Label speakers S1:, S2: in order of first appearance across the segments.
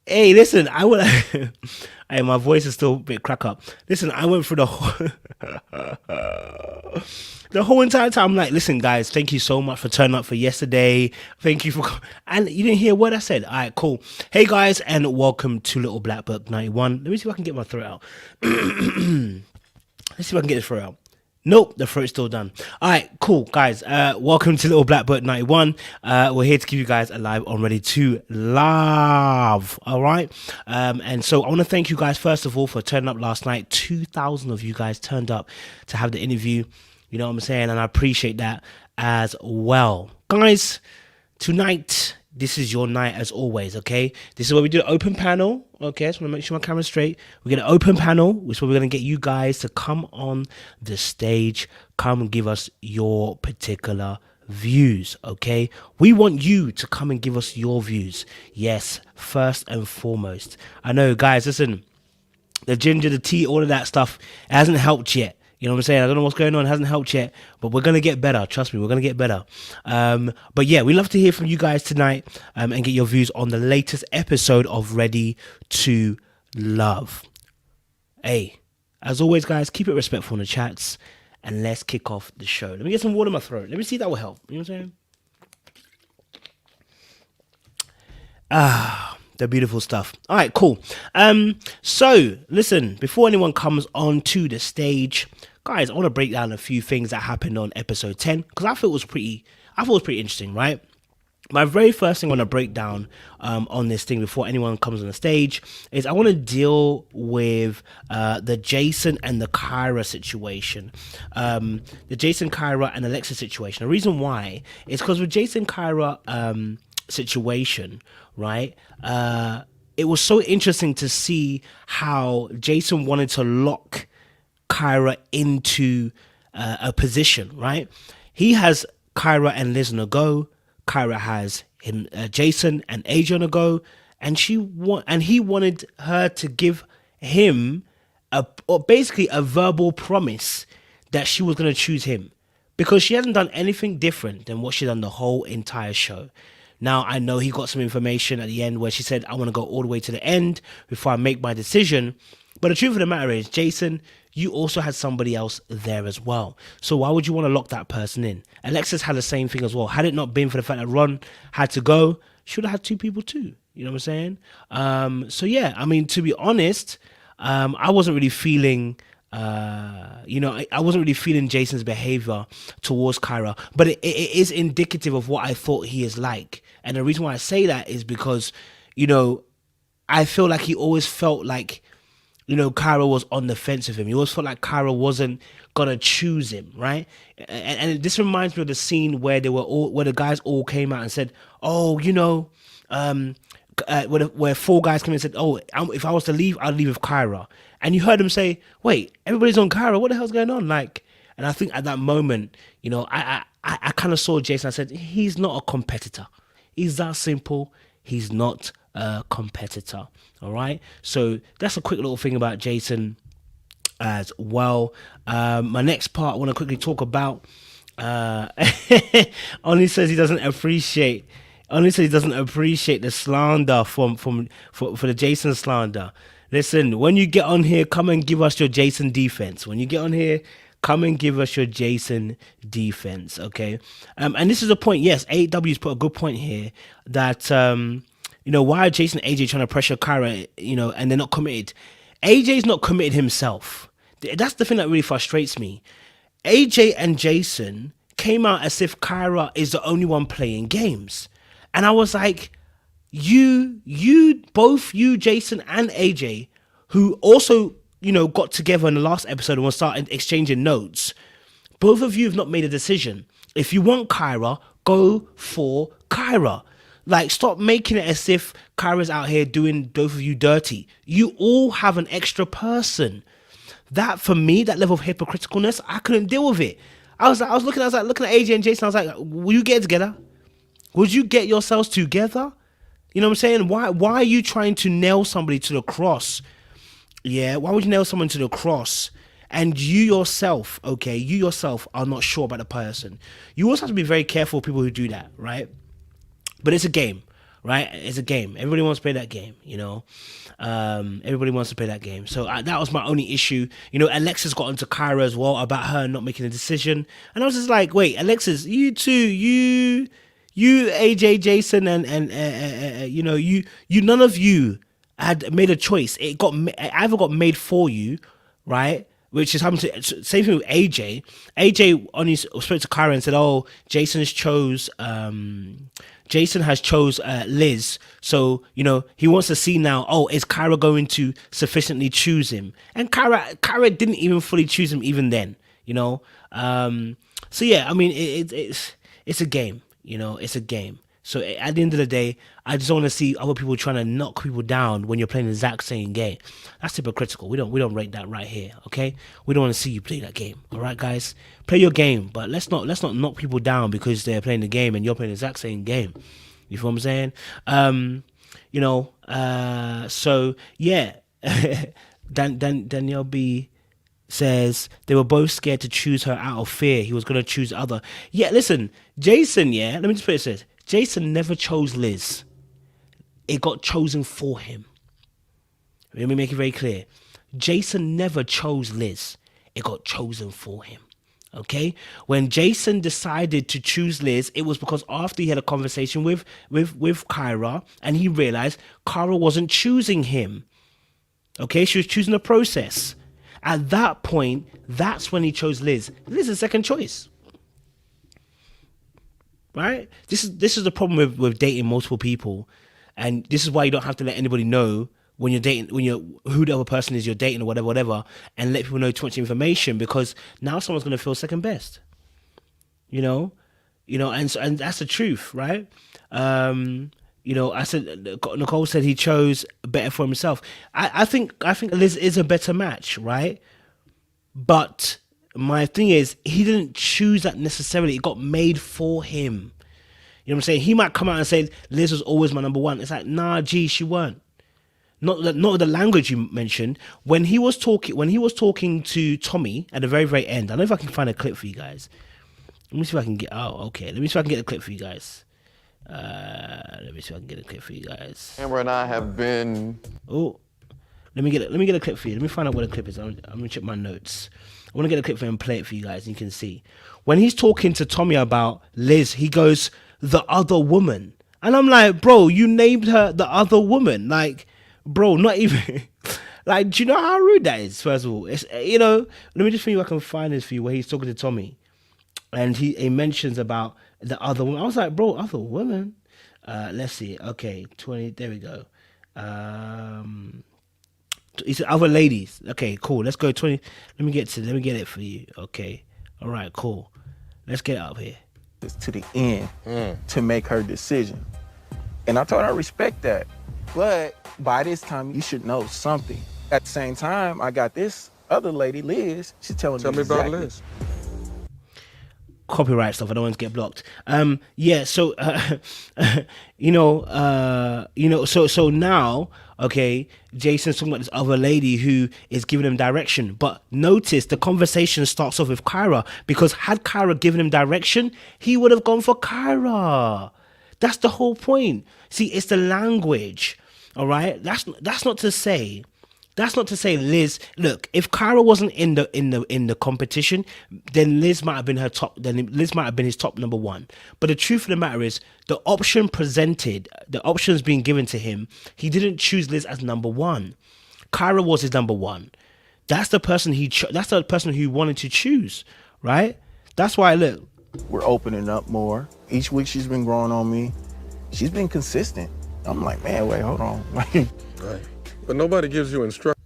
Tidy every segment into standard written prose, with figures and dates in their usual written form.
S1: Hey, listen, I would. Hey, my voice is still a bit crack up. Listen, I went through the whole, the whole entire time. I'm like, listen, guys, thank you so much for turning up for yesterday. Thank you for, and you didn't hear what I said. All right, cool. Hey, guys, and welcome to Little Black Book 91. Let me see if I can get my throat out. Let's see if I can get this throat out. Nope, the throat's still done. All right, cool, guys. Welcome to Little Black Bird 91. We're here to keep you guys alive on Ready to Love. All right. And so I want to thank you guys, first of all, for turning up last night. 2,000 of you guys turned up to have the interview. You know what I'm saying? And I appreciate that as well. Guys, tonight, this is your night as always, okay? This is where we do an open panel, okay? So I want to make sure my camera's straight. We get an open panel, which is where we're going to get you guys to come on the stage, come and give us your particular views, okay? We want you to come and give us your views. Yes, first and foremost. I know, guys, listen, the ginger, the tea, all of that stuff, it hasn't helped yet. You know what I'm saying? I don't know what's going on. It hasn't helped yet, but we're going to get better. Trust me, we're going to get better. But yeah, we love to hear from you guys tonight and get your views on the latest episode of Ready to Love. Hey, as always, guys, keep it respectful in the chats and let's kick off the show. Let me get some water in my throat. Let me see if that will help. You know what I'm saying? The beautiful stuff. All right, cool. So listen, before anyone comes onto the stage, guys, I want to break down a few things that happened on episode 10 because I thought it was pretty interesting, right? My very first thing I want to break down on this thing before anyone comes on the stage is I want to deal with the Jason and the Kyra situation. The Jason, Kyra, and Alexis situation. The reason why is because with Jason, Kyra situation, right? It was so interesting to see how Jason wanted to lock Kyra into a position, right? He has Kyra and Liz on a go. Kyra has him, Jason and AJ on a go, and he wanted her to give him basically a verbal promise that she was going to choose him because she hasn't done anything different than what she done the whole entire show. Now, I know he got some information at the end where she said, I want to go all the way to the end before I make my decision. But the truth of the matter is, Jason, you also had somebody else there as well. So why would you want to lock that person in? Alexis had the same thing as well. Had it not been for the fact that Ron had to go, she would have had two people too. You know what I'm saying? So yeah, I mean, to be honest, I wasn't really feeling... I wasn't really feeling Jason's behavior towards Kyra, but it is indicative of what I thought he is like. And the reason why I say that is because, I feel like he always felt like, Kyra was on the fence with him. He always felt like Kyra wasn't gonna choose him, right? And this reminds me of the scene where where the guys all came out and said, "Oh, where four guys came in and said, oh, if I was to leave, I'd leave with Kyra." And you heard him say, wait, everybody's on Kyra. What the hell's going on? And I think at that moment, I kind of saw Jason. I said, he's not a competitor. He's that simple. He's not a competitor. All right. So that's a quick little thing about Jason as well. My next part I want to quickly talk about. Only says he doesn't appreciate the slander for the Jason slander. Listen, when you get on here, come and give us your Jason defense. When you get on here, come and give us your Jason defense, okay? And this is a point, yes, AEW's put a good point here that, why are Jason and AJ trying to pressure Kyra, and they're not committed? AJ's not committed himself. That's the thing that really frustrates me. AJ and Jason came out as if Kyra is the only one playing games. And I was like, both you, Jason and AJ, who also, got together in the last episode and will start exchanging notes, both of you have not made a decision. If you want Kyra, go for Kyra. Stop making it as if Kyra's out here doing both of you dirty. You all have an extra person. That, for me, that level of hypocriticalness, I couldn't deal with it. I was looking at AJ and Jason. I was like, will you get together? Would you get yourselves together? You know what I'm saying? Why are you trying to nail somebody to the cross? Yeah, why would you nail someone to the cross? And you yourself are not sure about the person. You also have to be very careful of people who do that, right? But it's a game, right? It's a game. Everybody wants to play that game, you know. Everybody wants to play that game. So that was my only issue. You know, Alexis got onto Kyra as well about her not making a decision, and I was just like, wait, Alexis, you too, you AJ, Jason, and you know, you none of you had made a choice. It either got made for you, right? Which is happening to same thing with AJ. AJ only spoke to Kyra and said, "Oh, Jason has chose Liz, so you know he wants to see now. Oh, is Kyra going to sufficiently choose him?" And Kyra didn't even fully choose him even then, you know. So yeah, I mean it's a game, you know, it's a game. So at the end of the day, I just don't want to see other people trying to knock people down when you're playing the exact same game. That's hypocritical. We don't rate that right here, okay? We don't want to see you play that game. All right, guys, play your game, but let's not knock people down because they're playing the game and you're playing the exact same game. You feel what I'm saying? You know. So yeah, Danielle B says they were both scared to choose her out of fear. He was going to choose other. Yeah, listen, Jason. Yeah, let me just put it this. Jason never chose Liz. It got chosen for him. Let me make it very clear. Jason never chose Liz. It got chosen for him. Okay? When Jason decided to choose Liz, it was because after he had a conversation with Kyra and he realized Kyra wasn't choosing him. Okay? She was choosing the process. At that point, that's when he chose Liz. Liz is second choice. Right? This is the problem with dating multiple people, and this is why you don't have to let anybody know when you're dating, who the other person is you're dating or whatever, and let people know too much information, because now someone's gonna feel second best. You know, and that's the truth, right? You know, I said Nicole said he chose better for himself. I think Liz is a better match, right? But my thing is, he didn't choose that necessarily. It got made for him. You know what I'm saying? He might come out and say, Liz was always my number one. It's like, nah, gee, she weren't. Not the language you mentioned. When he was talking to Tommy at the very, very end, I don't know if I can find a clip for you guys. Let me see if I can get, let me see if I can get a clip for you guys. Let me see if I can get a clip for you guys.
S2: Amber and I have been...
S1: Oh, let me get a clip for you. Let me find out what the clip is. I'm gonna check my notes. I want to get a clip for him and play it for you guys. And you can see when he's talking to Tommy about Liz, he goes, "The other woman," and I'm like, bro, you named her the other woman. Like, bro, not even like, do you know how rude that is? First of all, it's, you know, let me just see if I can find this for you where he's talking to Tommy, and he mentions about the other woman. I was like, bro, other woman. Let's see. Okay, 20. There we go. He said other ladies. Okay, cool. Let's go 20. Let me get it for you. Okay. All right, cool. Let's get it up here.
S3: To the end to make her decision. And I told her I respect that. But by this time, you should know something. At the same time, I got this other lady, Liz. She's telling me
S2: about Liz.
S1: Copyright stuff. I don't want to get blocked. Yeah. So, so now, okay, Jason's talking about this other lady who is giving him direction. But notice the conversation starts off with Kyra, because had Kyra given him direction, he would have gone for Kyra. That's the whole point. See, it's the language. All right. That's not to say. That's not to say Liz. Look, if Kyra wasn't in the competition, then Liz might have been her top. Then Liz might have been his top number one. But the truth of the matter is, the option presented, the options being given to him, he didn't choose Liz as number one. Kyra was his number one. That's the person that's the person who he wanted to choose, right? That's why. Look,
S3: we're opening up more. Each week she's been growing on me. She's been consistent. I'm like, man, wait, hold on.
S2: Right. But nobody gives you instruction.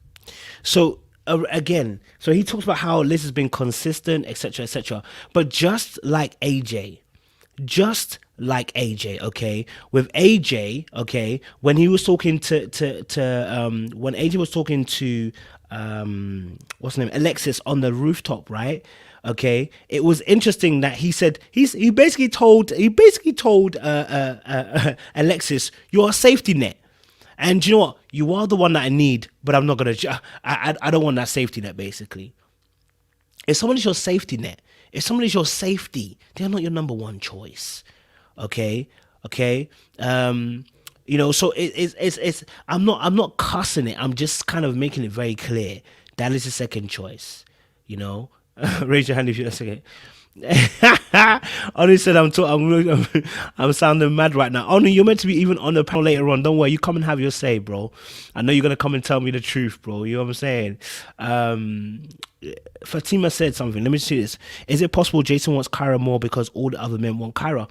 S1: So again, so he talks about how Liz has been consistent, etc., etc. But just like AJ, okay, with AJ, okay, when he was talking to when AJ was talking to what's her name, Alexis, on the rooftop, right? Okay, it was interesting that he said he basically told Alexis, "You're a safety net." And you know what? You are the one that I need, but I'm not going to... I don't want that safety net, basically. If someone is your safety net, if someone is your safety, they're not your number one choice. Okay? You know, so it's I'm not cussing it. I'm just kind of making it very clear that is the second choice. You know, raise your hand if you're second. Oni said I'm sounding mad right now. Oni, you're meant to be even on the panel later on. Don't worry, you come and have your say, bro. I know you're gonna come and tell me the truth, bro. You know what I'm saying? Fatima said something. Let me see this. Is it possible Jason wants Kyra more because all the other men want Kyra?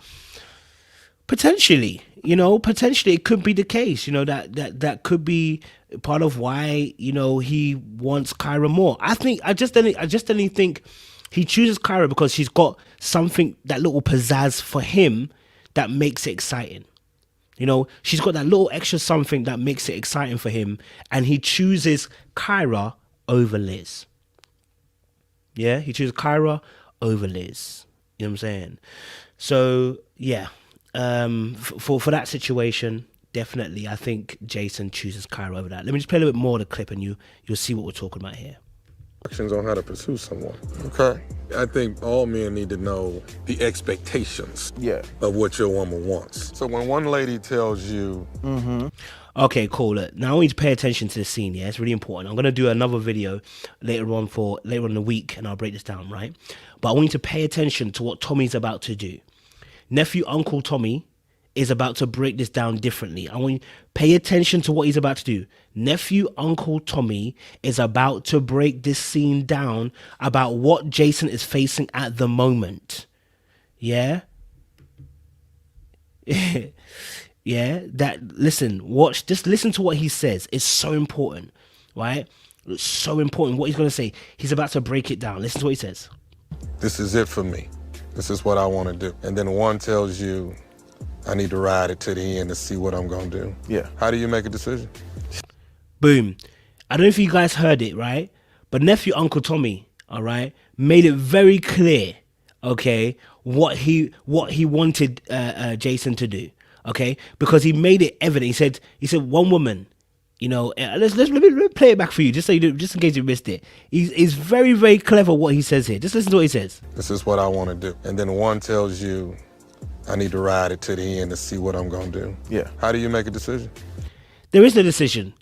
S1: Potentially, you know, potentially it could be the case. You know, that could be part of why, you know, he wants Kyra more. I just don't think he chooses Kyra because she's got something, that little pizzazz for him that makes it exciting. You know, she's got that little extra something that makes it exciting for him, and he chooses Kyra over Liz. Yeah, he chooses Kyra over Liz. You know what I'm saying? So yeah, for that situation, definitely, I think Jason chooses Kyra over that. Let me just play a little bit more of the clip, and you'll see what we're talking about here.
S2: On how to pursue someone. Okay. I think all men need to know the expectations of what your woman wants. So when one lady tells you...
S1: Okay, cool. Look, now I need to pay attention to the scene, yeah? It's really important. I'm going to do another video later on in the week, and I'll break this down, right? But I want you to pay attention to what Tommy's about to do. Nephew Uncle Tommy is about to break this down differently. I want you to pay attention to what he's about to do. Nephew Uncle Tommy is about to break this scene down about what Jason is facing at the moment. Yeah? Yeah? Just listen to what he says. It's so important, right? It's so important what he's going to say. He's about to break it down. Listen to what he says.
S2: This is it for me. This is what I want to do. And then one tells you, I need to ride it to the end to see what I'm going to do.
S3: Yeah.
S2: How do you make a decision?
S1: Boom. I don't know if you guys heard it, right? But Nephew Uncle Tommy, all right, made it very clear, okay, what he wanted Jason to do, okay? Because he made it evident. He said one woman, you know, let me play it back for you, just in case you missed it. He's very, very clever what he says here. Just listen to what he says.
S2: This is what I want to do. And then one tells you, I need to ride it to the end to see what I'm going to do.
S3: Yeah.
S2: How do you make a decision?
S1: There is no decision.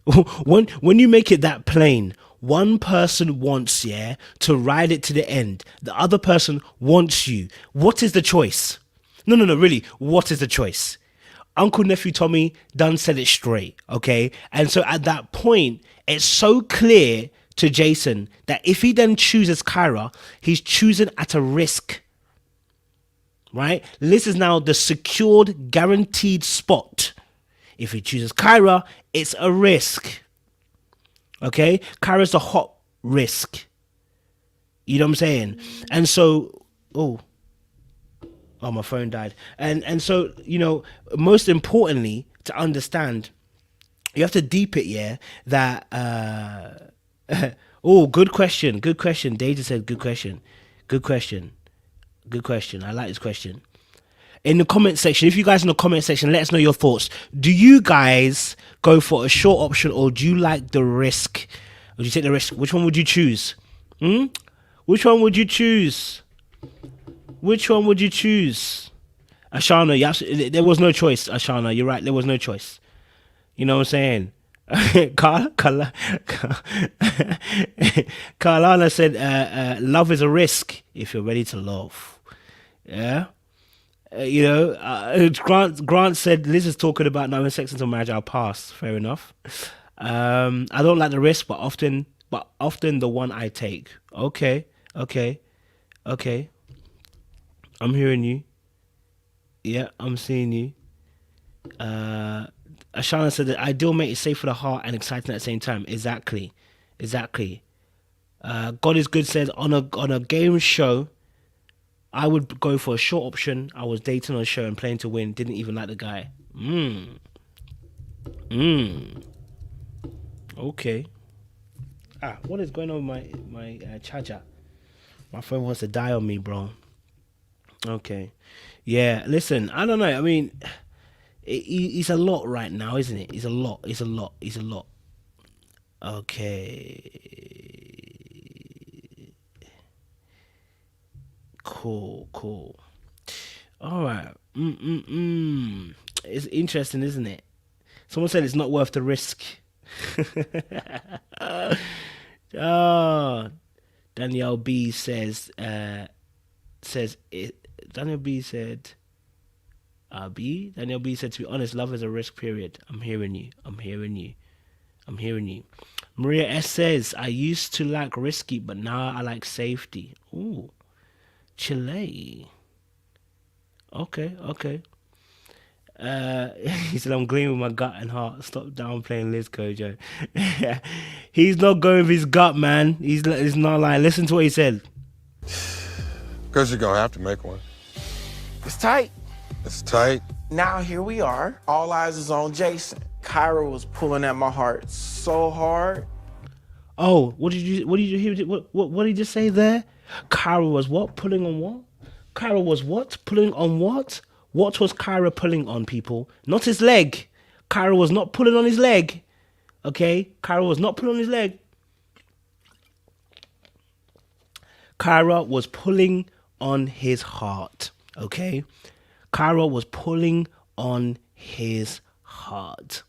S1: When you make it that plain, one person wants, to ride it to the end. The other person wants you. What is the choice? No, really, what is the choice? Uncle Nephew Tommy done said it straight, okay? And so at that point, it's so clear to Jason that if he then chooses Kyra, he's choosing at a risk. Right? Liz is now the secured, guaranteed spot. If he chooses Kyra, it's a risk. Okay? Kyra's a hot risk. You know what I'm saying? And so, oh, my phone died. And so, you know, most importantly, to understand, you have to deep it, that, oh, good question. Deja said, good question. I like this question. In the comment section, if you guys in the comment section, let us know your thoughts. Do you guys go for a short option, or do you like the risk? Would you take the risk? Which one would you choose? Which one would you choose? Ashana, there was no choice, Ashana. You're right, there was no choice. You know what I'm saying? Carlana said, love is a risk if you're ready to love. Yeah? You know, Grant said, Liz is talking about not having sex until marriage. I'll pass. Fair enough. I don't like the risk, but often the one I take. Okay. I'm hearing you. Yeah, I'm seeing you. Ashana said that ideal mate is safe for the heart and exciting at the same time. Exactly. God is good said on a game show, I would go for a short option. I was dating on a show and playing to win. Didn't even like the guy. Okay. What is going on with my charger? My phone wants to die on me, bro. Okay. Yeah, listen, I don't know. I mean, it's a lot right now, isn't it? It's a lot. Okay. Cool. All right. It's interesting, isn't it? Someone said it's not worth the risk. Oh, Danielle B says it. Daniel B said, Daniel B said, to be honest, love is a risk, period. I'm hearing you. Maria S says, I used to like risky, but now I like safety. Ooh, Chile. Okay. He said, I'm agreeing with my gut and heart. Stop downplaying Liz Kojo. He's not going with his gut, man. He's not lying. Listen to what he said.
S2: Because you're going to have to make one.
S3: It's tight.
S2: It's tight.
S3: Now here we are. All eyes is on Jason. Kyra was pulling at my heart so hard.
S1: Oh, what did you hear? What did you just say there? Kyra was what? Pulling on what? Kyra was what? Pulling on what? What was Kyra pulling on, people? Not his leg. Kyra was not pulling on his leg. Okay? Kyra was not pulling on his leg. Kyra was pulling on his heart. Okay? Kyra was pulling on his heart.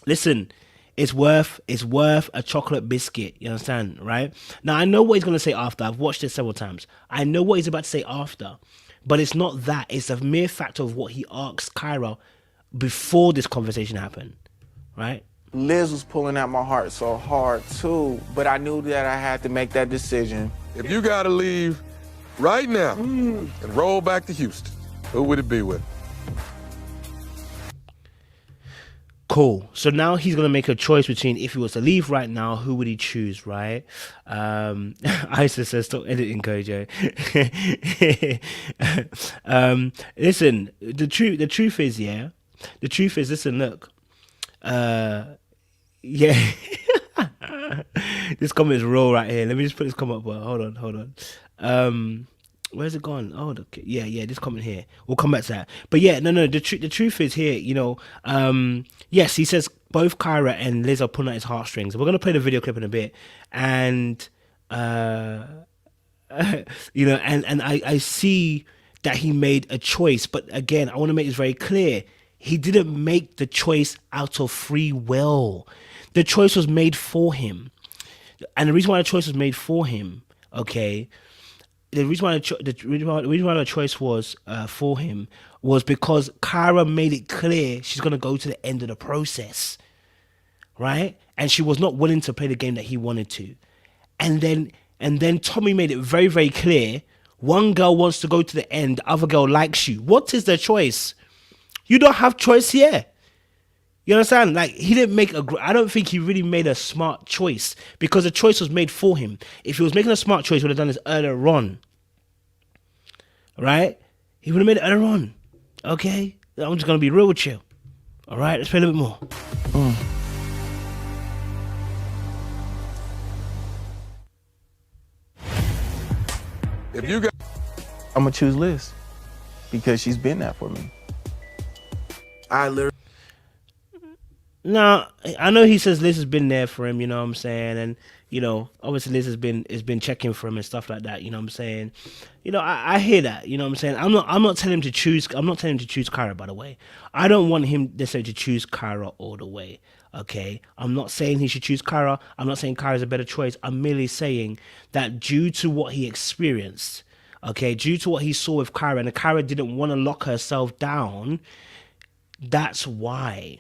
S1: Listen, it's worth a chocolate biscuit. You understand, right? Now, I know what he's going to say after. I've watched it several times. I know what he's about to say after. But it's not that. It's a mere fact of what he asked Kyra before this conversation happened, right?
S3: Liz was pulling at my heart so hard, too. But I knew that I had to make that decision.
S2: If you got to leave right now and roll back to Houston, who would it be with?
S1: Cool. So now he's going to make a choice between if he was to leave right now, who would he choose, right? Isis says, stop editing, Kojo. Listen, the truth is, listen, look. Yeah. This comment is raw right here. Let me just put this comment up. Well, hold on. Where's it gone? Oh, yeah, this comment here. We'll come back to that. But yeah, no. The truth is here. Yes, he says both Kyra and Liz are pulling at his heartstrings. We're gonna play the video clip in a bit, and and I see that he made a choice. But again, I want to make this very clear. He didn't make the choice out of free will. The choice was made for him, and the reason why the choice was made for him, okay. The reason why the choice was for him was because Kyra made it clear she's gonna go to the end of the process, right? And she was not willing to play the game that he wanted to. And then Tommy made it very, very clear. One girl wants to go to the end, the other girl likes you. What is the choice? You don't have choice here. You understand? Like, he didn't make I don't think he really made a smart choice because the choice was made for him. If he was making a smart choice, he would have done this earlier on. Right? He would have made it earlier on. Okay? I'm just going to be real with you. All right? Let's play a little bit more.
S2: If you got...
S3: I'm going to choose Liz because she's been that for me. I literally...
S1: Now, I know he says Liz has been there for him, you know what I'm saying? And, obviously Liz has been checking for him and stuff like that, you know what I'm saying? I hear that, you know what I'm saying? I'm not telling him to choose Kyra, by the way. I don't want him necessarily to choose Kyra all the way, okay? I'm not saying he should choose Kyra. I'm not saying Kyra's a better choice. I'm merely saying that due to what he experienced, okay, due to what he saw with Kyra, and Kyra didn't want to lock herself down, that's why.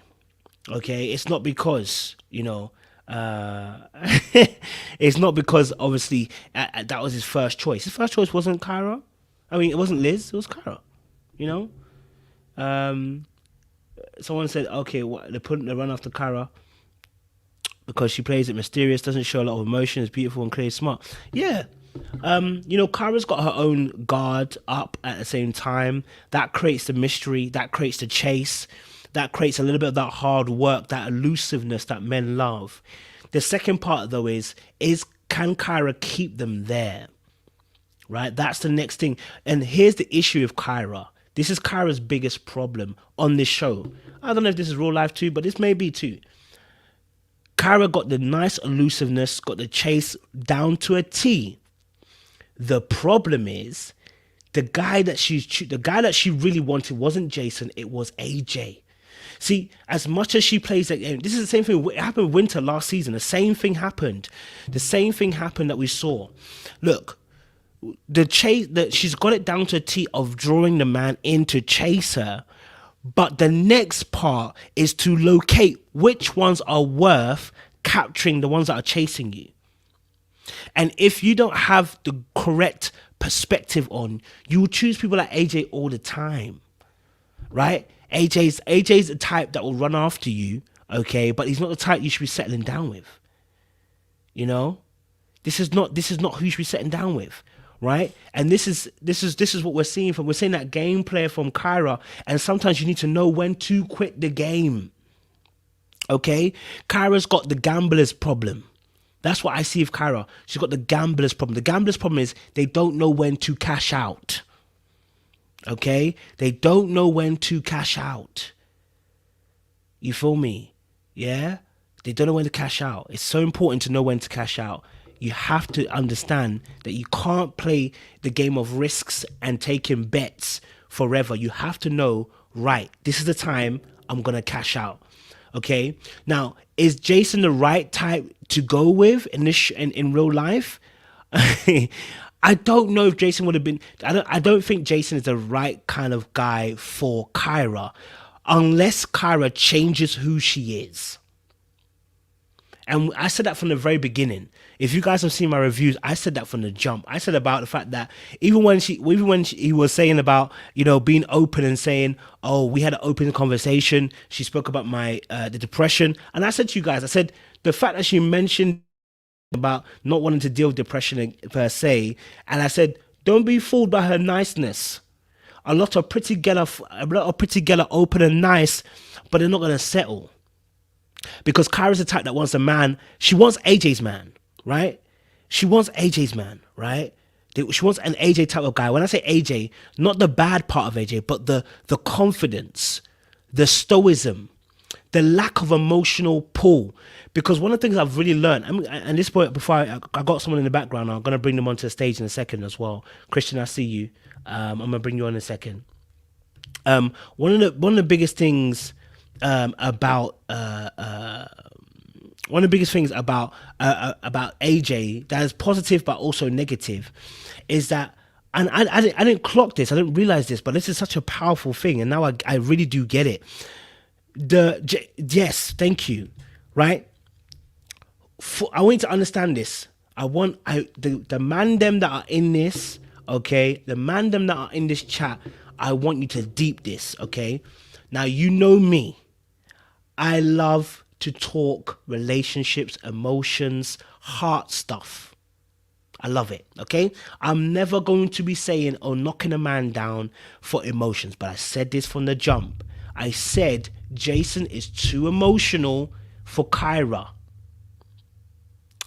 S1: Okay, it's not because, it's not because obviously that was his first choice. His first choice wasn't Kyra. I mean, it wasn't Liz, it was Kyra, Someone said, okay, they run after Kyra because she plays it mysterious, doesn't show a lot of emotion, is beautiful and clear, smart. Yeah. Kyra's got her own guard up at the same time. That creates the mystery, that creates the chase. That creates a little bit of that hard work, that elusiveness that men love. The second part, though, is can Kyra keep them there? Right? That's the next thing. And here's the issue with Kyra. This is Kyra's biggest problem on this show. I don't know if this is real life too, but this may be too. Kyra got the nice elusiveness, got the chase down to a T. The problem is the guy that she really wanted wasn't Jason, it was AJ. See, as much as she plays that game, this is the same thing. It happened with Winter last season. The same thing happened. The same thing happened that we saw. Look, the chase that she's got it down to a T of drawing the man in to chase her. But the next part is to locate which ones are worth capturing, the ones that are chasing you. And if you don't have the correct perspective on, you will choose people like AJ all the time, right? AJ's the type that will run after you, okay, but he's not the type you should be settling down with. You know, this is not who you should be settling down with, right? And this is what we're seeing we're seeing that game player from Kyra, and sometimes you need to know when to quit the game. Okay, Kyra's got the gambler's problem. That's what I see of Kyra. She's got the gambler's problem. The gambler's problem is they don't know when to cash out. Okay? They don't know when to cash out. You feel me? Yeah? They don't know when to cash out. It's so important to know when to cash out. You have to understand that you can't play the game of risks and taking bets forever. You have to know, right, this is the time I'm going to cash out. Okay? Now, is Jason the right type to go with in real life? I don't know if Jason would have been. I don't think Jason is the right kind of guy for Kyra, unless Kyra changes who she is. And I said that from the very beginning. If you guys have seen my reviews, I said that from the jump. I said about the fact that even when he was saying about, you know, being open and saying, oh, we had an open conversation. She spoke about the depression. And I said to you guys, I said, the fact that she mentioned about not wanting to deal with depression per se, and I said, don't be fooled by her niceness. A lot of pretty girl are open and nice, but they're not going to settle. Because Kyra's the type that wants a man. She wants AJ's man, right? She wants AJ's man, right? She wants an AJ type of guy. When I say AJ, not the bad part of AJ, but the confidence, the stoicism, the lack of emotional pull. Because one of the things I've really learned, and this point, before I got someone in the background, I'm going to bring them onto the stage in a second as well. Christian, I see you. I'm going to bring you on in a second. One of the biggest things about AJ that is positive but also negative is that, and I didn't clock this, I didn't realize this, but this is such a powerful thing, and now I really do get it. Yes, thank you. Right? I want you to understand this. The man them that are in this, okay, the man them that are in this chat, I want you to deep this, okay? Now, you know me. I love to talk relationships, emotions, heart stuff. I love it, okay? I'm never going to be saying or knocking a man down for emotions, but I said this from the jump. I said Jason is too emotional for Kyra,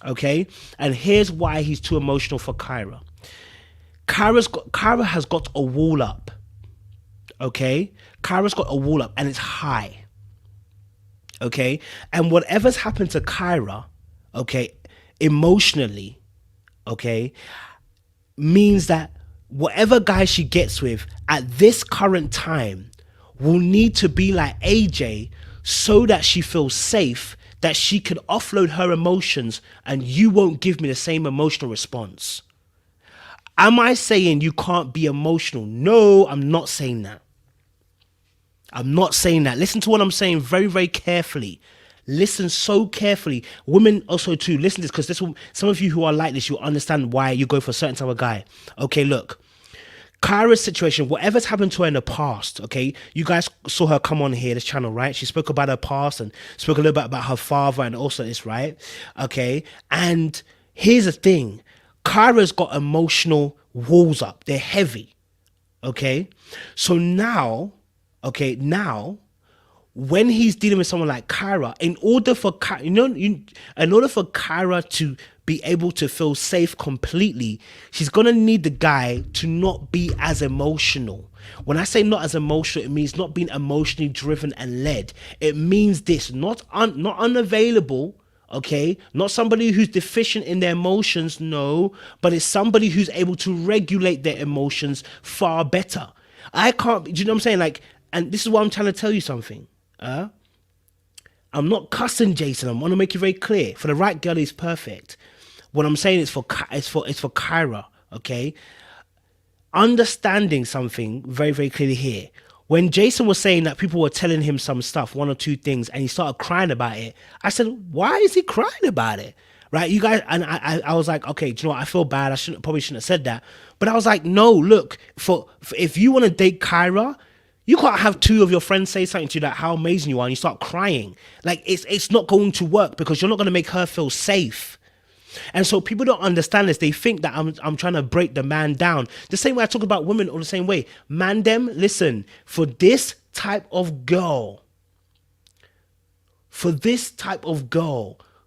S1: okay? And here's why he's too emotional for Kyra. Kyra has got a wall up, okay? Kyra's got a wall up and it's high. Okay, and whatever's happened to Kyra, okay, emotionally, okay, means that whatever guy she gets with at this current time will need to be like AJ so that she feels safe, that she can offload her emotions and you won't give me the same emotional response. Am I saying you can't be emotional? No, I'm not saying that. I'm not saying that. Listen to what I'm saying very, very carefully. Listen so carefully. Women also too. Listen to this, because some of you who are like this, you'll understand why you go for a certain type of guy. Okay, look. Kyra's situation, whatever's happened to her in the past, okay? You guys saw her come on here, this channel, right? She spoke about her past and spoke a little bit about her father and also this, right? Okay, and here's the thing. Kyra's got emotional walls up. They're heavy, okay? So now, when he's dealing with someone like Kyra, in order for Kyra to be able to feel safe completely, she's gonna need the guy to not be as emotional. When I say not as emotional, it means not being emotionally driven and led. It means this: not unavailable, okay? Not somebody who's deficient in their emotions, no, but it's somebody who's able to regulate their emotions far better. I can't. Do you know what I'm saying? Like, and this is why I'm trying to tell you something. I'm not cussing Jason. I want to make it very clear. For the right girl, he's perfect. What I'm saying is for Kyra, okay? Understanding something very, very clearly here. When Jason was saying that people were telling him some stuff, one or two things, and he started crying about it, I said, why is he crying about it? Right? You guys, and I was like, okay, do you know what? I feel bad. Probably shouldn't have said that. But I was like, no, look, for if you want to date Kyra, you can't have two of your friends say something to you like how amazing you are and you start crying. Like it's not going to work because you're not going to make her feel safe. And so people don't understand this. They think that I'm trying to break the man down. The same way I talk about women all the same way. Man them, listen, for this type of girl,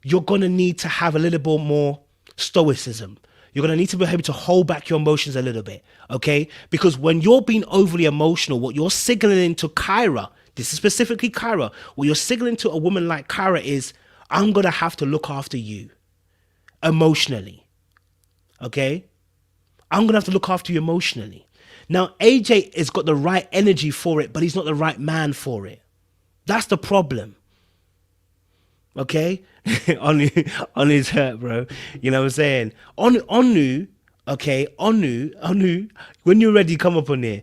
S1: you're going to need to have a little bit more stoicism. You're going to need to be able to hold back your emotions a little bit, okay? Because when you're being overly emotional, what you're signaling to Kyra, this is specifically Kyra, what you're signaling to a woman like Kyra is, I'm going to have to look after you emotionally, okay? I'm going to have to look after you emotionally. Now, AJ has got the right energy for it, but he's not the right man for it. That's the problem. Okay? on his hurt, bro. You know what I'm saying? Onu, okay, Onu, when you're ready, come up on there.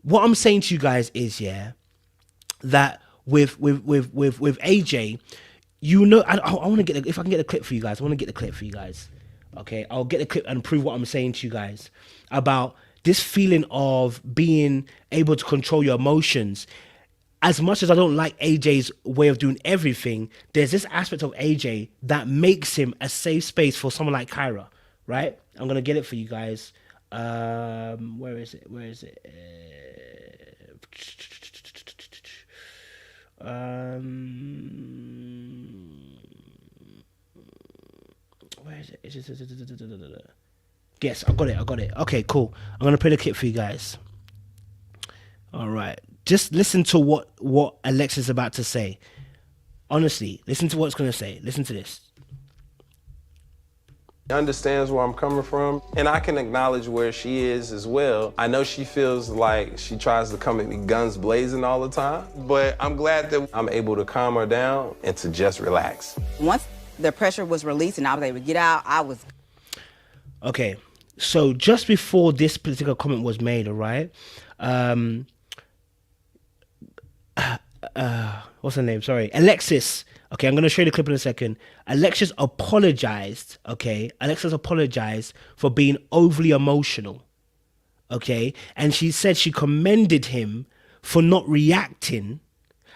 S1: What I'm saying to you guys is, yeah, that with AJ, you know, I want to get, if I can get a clip for you guys, I want to get the clip for you guys. Okay, I'll get the clip and prove what I'm saying to you guys about this feeling of being able to control your emotions. As much as I don't like AJ's way of doing everything, there's this aspect of AJ that makes him a safe space for someone like Kyra, right? I'm going to get it for you guys. Where is it? Where is it? Yes, I got it. Okay, cool. I'm going to play the clip for you guys. All right. Just listen to what Alexis is about to say. Honestly, listen to what it's going to say. Listen to this.
S4: Understands where I'm coming from, and I can acknowledge where she is as well. I know she feels like she tries to come at me guns blazing all the time, but I'm glad that I'm able to calm her down and to just relax.
S5: Once the pressure was released and I was able to get out, I was...
S1: Okay, so just before this particular comment was made, all right, what's her name? Sorry, Alexis. Okay, I'm going to show you the clip in a second. Alexis apologized, okay? Alexis apologized for being overly emotional, okay? And she said she commended him for not reacting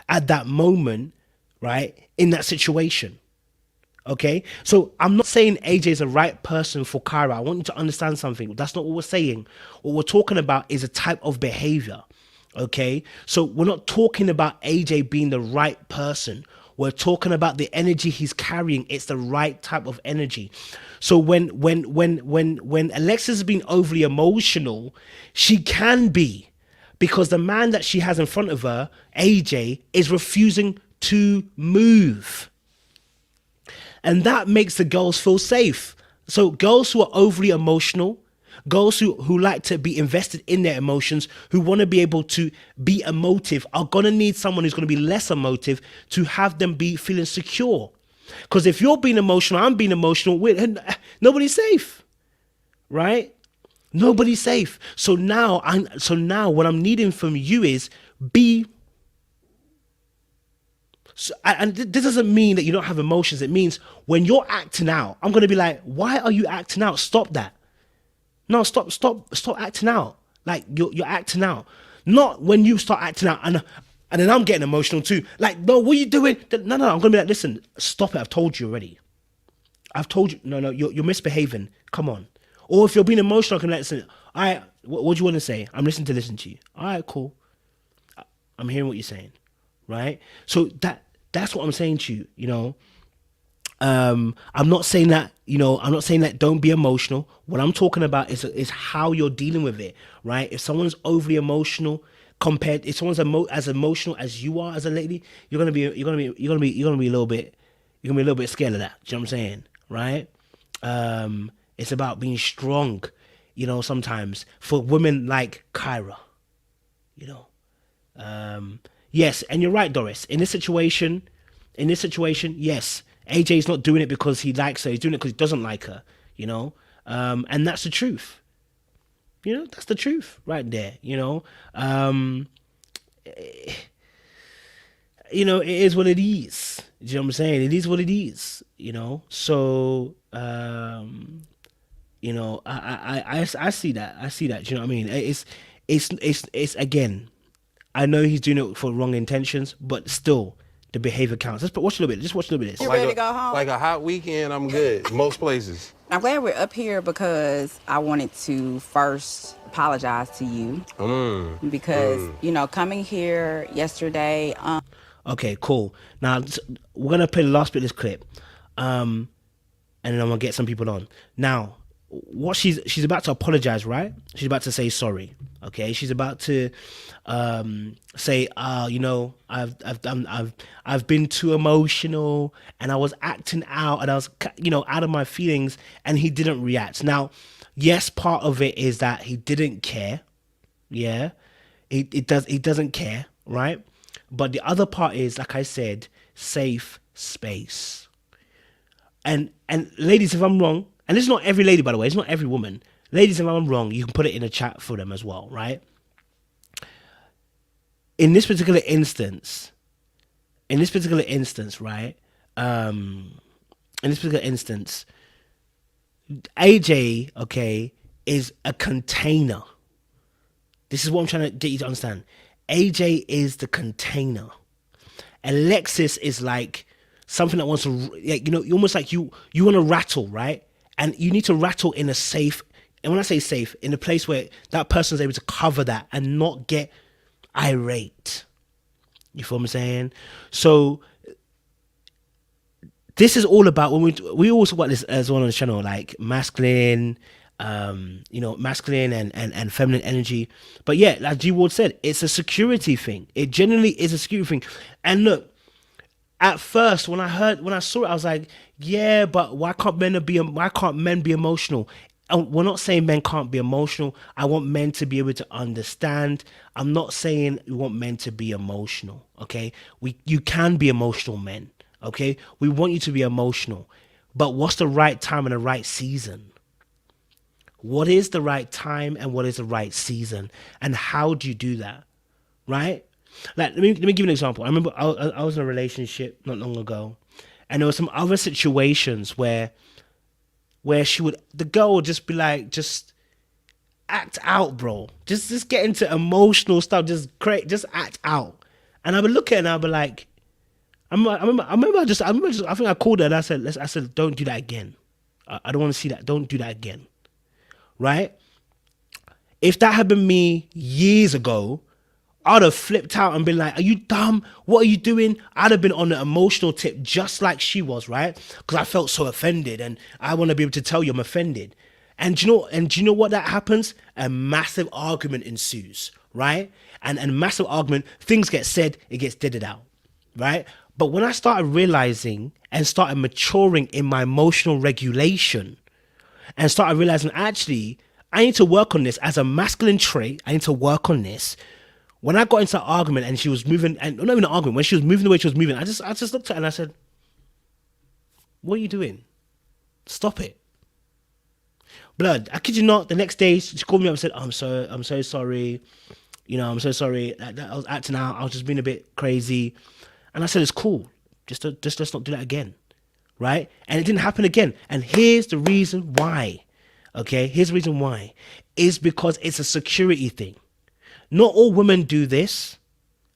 S1: at that moment, right, in that situation, okay? So I'm not saying AJ is the right person for Kyra. I want you to understand something. That's not what we're saying. What we're talking about is a type of behavior, okay? So we're not talking about AJ being the right person. We're talking about the energy he's carrying. It's the right type of energy. So when Alexis is being overly emotional, she can be, because the man that she has in front of her, AJ, is refusing to move. And that makes the girls feel safe. So girls who are overly emotional, girls who like to be invested in their emotions, who want to be able to be emotive, are going to need someone who's going to be less emotive to have them be feeling secure. Because if you're being emotional, I'm being emotional, nobody's safe, right? Nobody's safe. So now what I'm needing from you is be... So, and this doesn't mean that you don't have emotions. It means when you're acting out, I'm going to be like, why are you acting out? Stop that. No, stop acting out. Like you're acting out. Not when you start acting out and then I'm getting emotional too. Like, no, what are you doing? No, I'm gonna be like, listen, stop it. I've told you already. I've told you. No, you're misbehaving. Come on. Or if you're being emotional, I can be like, listen, all right, what do you want to say? I'm listening to you. All right, cool. I'm hearing what you're saying, right? So that's what I'm saying to you, you know. I'm not saying that, don't be emotional. What I'm talking about is how you're dealing with it, right? If someone's overly emotional if someone's as emotional as you are as a lady, you're gonna be a little bit scared of that. Do you know what I'm saying, right? It's about being strong, sometimes for women like Kyra, Yes, and you're right, Doris. In this situation, yes, AJ's not doing it because he likes her. He's doing it because he doesn't like her, you know? And that's the truth. You know, that's the truth right there, you know? You know, it is what it is. Do you know what I'm saying? It is what it is, you know? So, you know, I see that. I see that. Do you know what I mean? It's again, I know he's doing it for wrong intentions, but still, the behavior counts. Watch a little bit. Just watch a little bit of this.
S5: You ready to go home?
S4: Like a hot weekend, I'm good. Most places.
S5: I'm glad we're up here because I wanted to first apologize to you. Because, you know, coming here yesterday.
S1: Okay, cool. Now, we're going to play the last bit of this clip. And then I'm going to get some people on. Now, what she's about to apologize, right? She's about to say sorry. Okay, she's about to say, you know, I've been too emotional and I was acting out and I was, you know, out of my feelings, and he didn't react. Now, yes, part of it is that he didn't care. Yeah, he doesn't care, right? But the other part is, like I said, safe space. And ladies, if I'm wrong, and this is not every lady, by the way, it's not every woman. Ladies, if I'm wrong, you can put it in a chat for them as well, right? In this particular instance, right? AJ, okay, is a container. This is what I'm trying to get you to understand. AJ is the container. Alexis is like something that wants to, like, you know, almost like you want to rattle, right? And you need to rattle in a safe, and when I say safe, in a place where that person is able to cover that and not get irate. You feel what I'm saying? So this is all about, when we always talk about this as well on the channel, like masculine, you know, masculine and feminine energy. But yeah, like G Ward said, it's a security thing. It genuinely is a security thing. And look, at first, when I saw it, I was like, yeah, but why can't men be emotional? And we're not saying men can't be emotional. I want men to be able to understand. I'm not saying we want men to be emotional, okay? You can be emotional, men, okay? We want you to be emotional. But what's the right time and the right season? What is the right time and what is the right season? And how do you do that, right? Like, let me give you an example. I remember I was in a relationship not long ago, and there were some other situations where the girl would just be like, just act out, bro. Just get into emotional stuff. Just act out. And I would look at her and I'd be like, I think I called her and I said, don't do that again. I don't want to see that. Don't do that again. Right? If that had been me years ago, I'd have flipped out and been like, are you dumb? What are you doing? I'd have been on the emotional tip just like she was, right? Because I felt so offended and I want to be able to tell you I'm offended. And do you know what that happens? A massive argument ensues, right? And massive argument, things get said, it gets deaded out, right? But when I started realizing and started maturing in my emotional regulation and started realizing, actually, I need to work on this as a masculine trait. I need to work on this. When I got into an argument and she was moving, and not even an argument, when she was moving the way she was moving, I just looked at her and I said, what are you doing? Stop it. Blood, I kid you not, the next day she called me up and said, I'm so sorry. You know, I'm so sorry. I was acting out. I was just being a bit crazy. And I said, it's cool. Just let's not do that again. Right? And it didn't happen again. And here's the reason why. Okay? Here's the reason why. Is because it's a security thing. Not all women do this,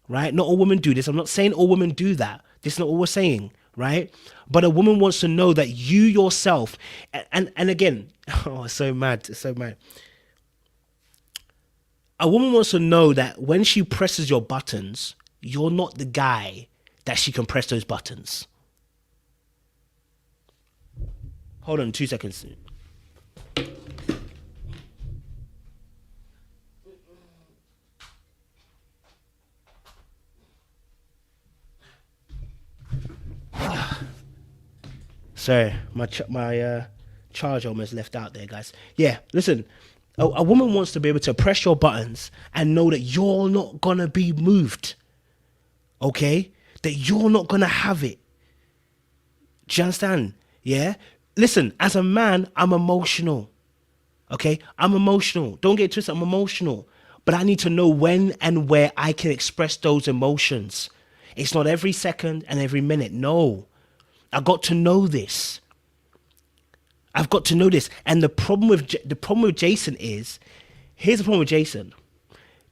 S1: right? Not all women do this. I'm not saying all women do that. This is not what we're saying, right? But a woman wants to know that you yourself, and again, oh, it's so mad. It's so mad. A woman wants to know that when she presses your buttons, you're not the guy that she can press those buttons. Hold on 2 seconds. Sorry, my charge almost left out there, guys. Yeah, listen, a woman wants to be able to press your buttons and know that you're not gonna be moved. okay, that you're not going to have it. Do you understand? Yeah? Listen, as a man, I'm emotional. Okay? I'm emotional. Don't get twisted, I'm emotional. But I need to know when and where I can express those emotions. It's not every second and every minute. No. I got to know this. I've got to know this. And the problem with Jason is, here's the problem with Jason.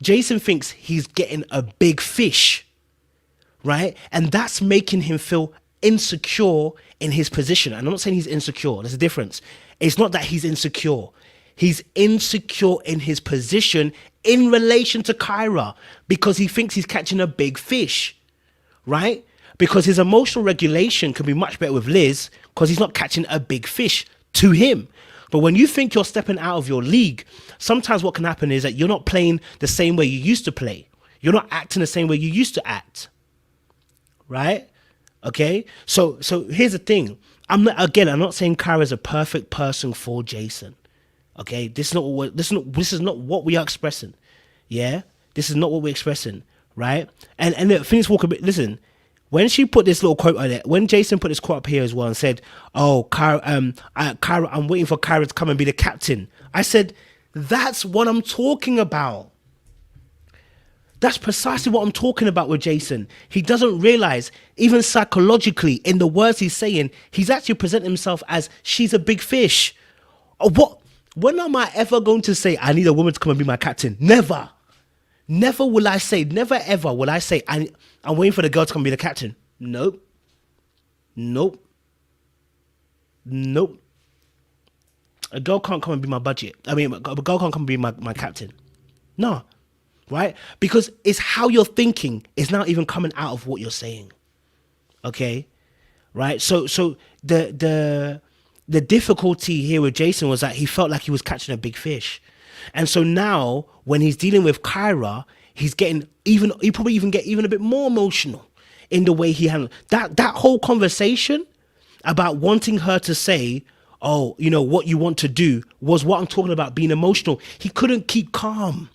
S1: Jason thinks he's getting a big fish, right? And that's making him feel insecure in his position. And I'm not saying he's insecure. There's a difference. It's not that he's insecure. He's insecure in his position in relation to Kyra because he thinks he's catching a big fish, right? Because his emotional regulation can be much better with Liz because he's not catching a big fish to him. But when you think you're stepping out of your league, sometimes what can happen is that you're not playing the same way you used to play. You're not acting the same way you used to act, right? Okay, so here's the thing. I'm not saying Kyra is a perfect person for Jason. Okay, this is not what we are expressing. Yeah, this is not what we're expressing, right? And the thing is, Walker, listen. When she put this little quote on it, when Jason put this quote up here as well and said, "Oh, Kyra, I'm waiting for Kyra to come and be the captain," I said, "That's what I'm talking about. That's precisely what I'm talking about with Jason. He doesn't realize, even psychologically, in the words he's saying, he's actually presenting himself as she's a big fish. What? When am I ever going to say I need a woman to come and be my captain? Never. Never will I say, never ever will I say I'm waiting for the girl to come and be the captain. Nope. Nope. Nope. A girl can't come and be my budget. I mean, a girl can't come and be my captain. No. Right? Because it's how you're thinking is not even coming out of what you're saying. Okay? Right? So the difficulty here with Jason was that he felt like he was catching a big fish. And so now when he's dealing with Kyra, he probably even get even a bit more emotional in the way he handled that whole conversation about wanting her to say, "Oh, you know what you want to do," was what I'm talking about, being emotional. He couldn't keep calm.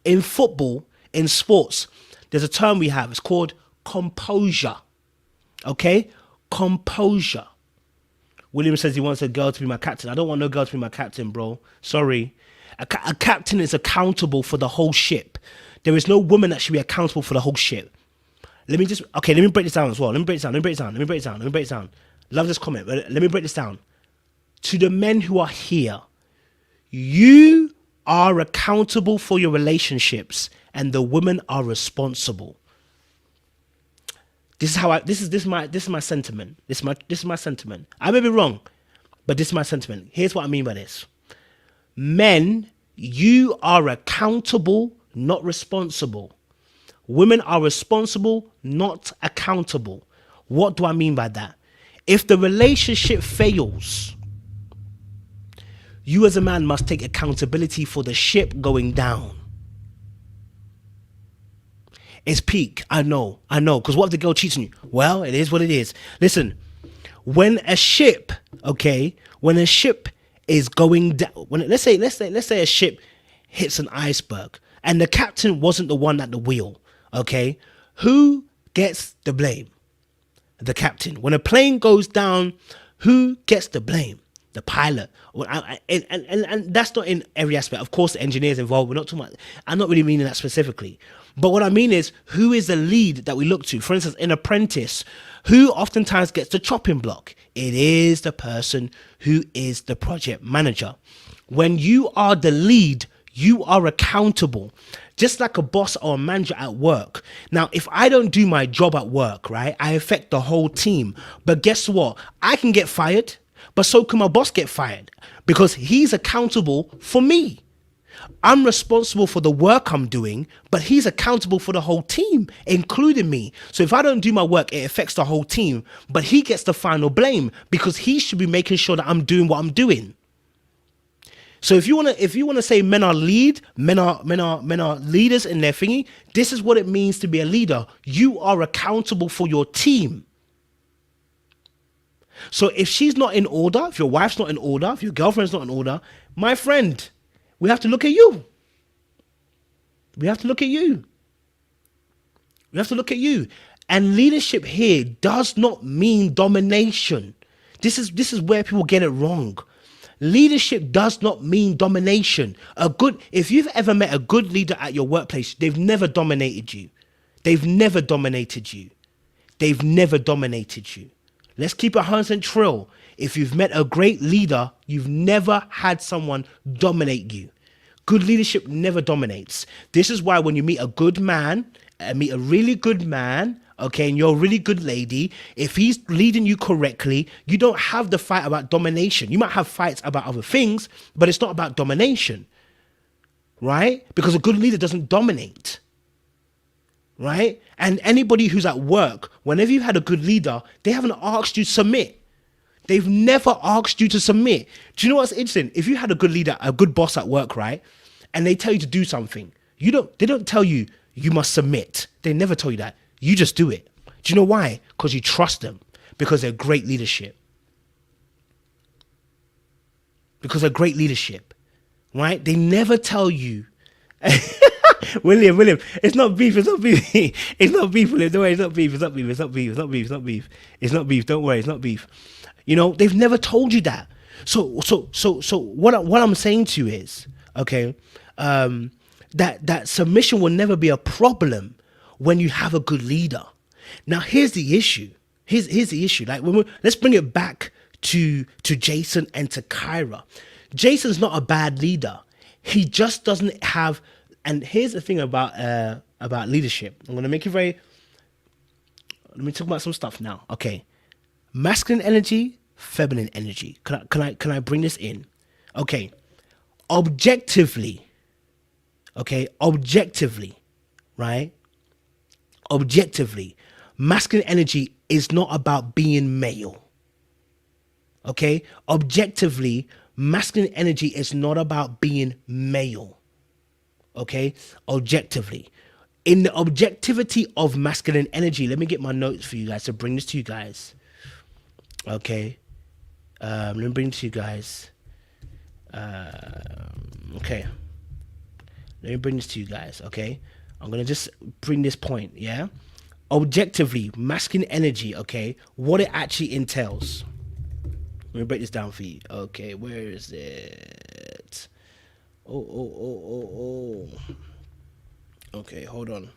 S1: In football, in sports, there's a term we have. It's called composure. Okay? Composure. William says he wants a girl to be my captain. I don't want no girl to be my captain, bro. Sorry. A captain is accountable for the whole ship. There is no woman that should be accountable for the whole ship. Let me break this down as well. Let me break it down. Love this comment, but let me break this down. To the men who are here, you are accountable for your relationships and the women are responsible. This is my sentiment. This is my sentiment. I may be wrong, but this is my sentiment. Here's what I mean by this. Men, you are accountable, not responsible. Women are responsible, not accountable. What do I mean by that? If the relationship fails, you as a man must take accountability for the ship going down. It's peak. I know. Because what if the girl cheats on you? Well, it is what it is. Listen, when a ship is going down, let's say a ship hits an iceberg and the captain wasn't the one at the wheel, okay? Who gets the blame? The captain. When a plane goes down, who gets the blame? The pilot. And that's not in every aspect. Of course, the engineer's involved. We're not talking about, I'm not really meaning that specifically. But what I mean is, who is the lead that we look to? For instance, in Apprentice, who oftentimes gets the chopping block? It is the person who is the project manager. When you are the lead, you are accountable. Just like a boss or a manager at work. Now, if I don't do my job at work, right, I affect the whole team. But guess what? I can get fired, but so can my boss get fired because he's accountable for me. I'm responsible for the work I'm doing, but he's accountable for the whole team, including me. So if I don't do my work, it affects the whole team, but he gets the final blame because he should be making sure that I'm doing what I'm doing. So if you want to say men are leaders in their thingy, this is what it means to be a leader. You are accountable for your team. So if she's not in order, if your wife's not in order, if your girlfriend's not in order, my friend, we have to look at you. We have to look at you. You have to look at you. And leadership here does not mean domination. This is where people get it wrong. Leadership does not mean domination. If you've ever met a good leader at your workplace, they've never dominated you. They've never dominated you. They've never dominated you. Let's keep it 100% trill. If you've met a great leader, you've never had someone dominate you. Good leadership never dominates. This is why when you meet a good man, meet a really good man, okay, and you're a really good lady, if he's leading you correctly, you don't have the fight about domination. You might have fights about other things, but it's not about domination, right? Because a good leader doesn't dominate, right? And anybody who's at work, whenever you've had a good leader, they haven't asked you to submit. They've never asked you to submit. Do you know what's interesting? If you had a good leader, a good boss at work, right, and they tell you to do something, they don't tell you you must submit. They never tell you that. You just do it. Do you know why? Because you trust them. Because they're great leadership. Because they're great leadership, right? They never tell you. William, it's not beef. It's not beef. It's not beef, William. Don't worry, it's not beef. It's not beef. It's not beef. It's not beef. It's not beef. It's not beef. Don't worry, it's not beef. You know, they've never told you that. So what I'm saying to you is, okay, that submission will never be a problem when you have a good leader. Now, here's the issue. Here's the issue. Like, let's bring it back to Jason and to Kyra. Jason's not a bad leader. He just doesn't have. And here's the thing about leadership. I'm gonna make it very. Let me talk about some stuff now. Okay, masculine energy, feminine energy. Can I bring this in? Okay, objectively. Okay, right? Objectively, masculine energy is not about being male. Okay? Objectively, masculine energy is not about being male. Okay? Objectively. In the objectivity of masculine energy, let me get my notes for you guys to bring this to you guys. Okay? Let me bring it to you guys. Okay. Let me bring this to you guys, okay? I'm going to just bring this point, yeah? Objectively, masculine energy, okay? What it actually entails. Let me break this down for you. Okay, where is it? Oh. Okay, hold on. I'm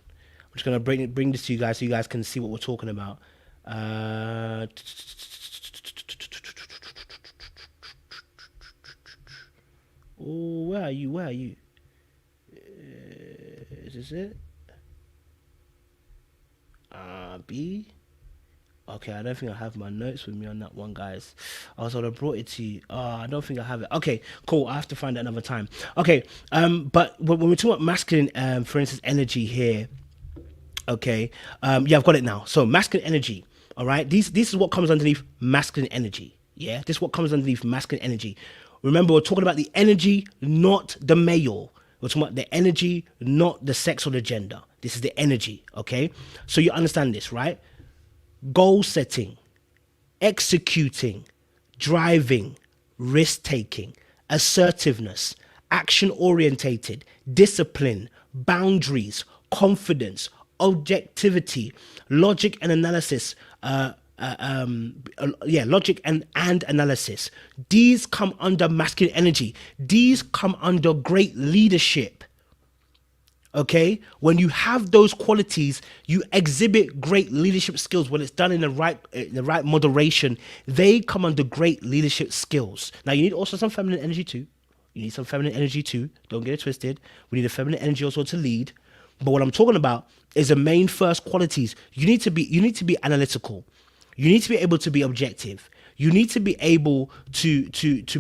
S1: just going to bring this to you guys so you guys can see what we're talking about. Oh, where are you? Is this it? B. Okay, I don't think I have my notes with me on that one, guys. I was have brought it to you. I don't think I have it. Okay, cool. I have to find it another time. Okay, but when we talk about masculine, for instance, energy here. Okay, yeah, I've got it now. So masculine energy. All right, this is what comes underneath masculine energy. Yeah, this is what comes underneath masculine energy. Remember, we're talking about the energy, not the male. We're talking about the energy, not the sex or the gender. This is the energy, okay? So you understand this, right? Goal setting, executing, driving, risk-taking, assertiveness, action-orientated, discipline, boundaries, confidence, objectivity, logic and analysis, logic and analysis. These come under masculine energy. These come under great leadership. Okay, when you have those qualities, you exhibit great leadership skills. When it's done in the right moderation, they come under great leadership skills. Now, you need also some feminine energy too. Don't get it twisted. We need a feminine energy also to lead. But what I'm talking about is the main first qualities. You need to be analytical. You need to be able to be objective. You need to be able to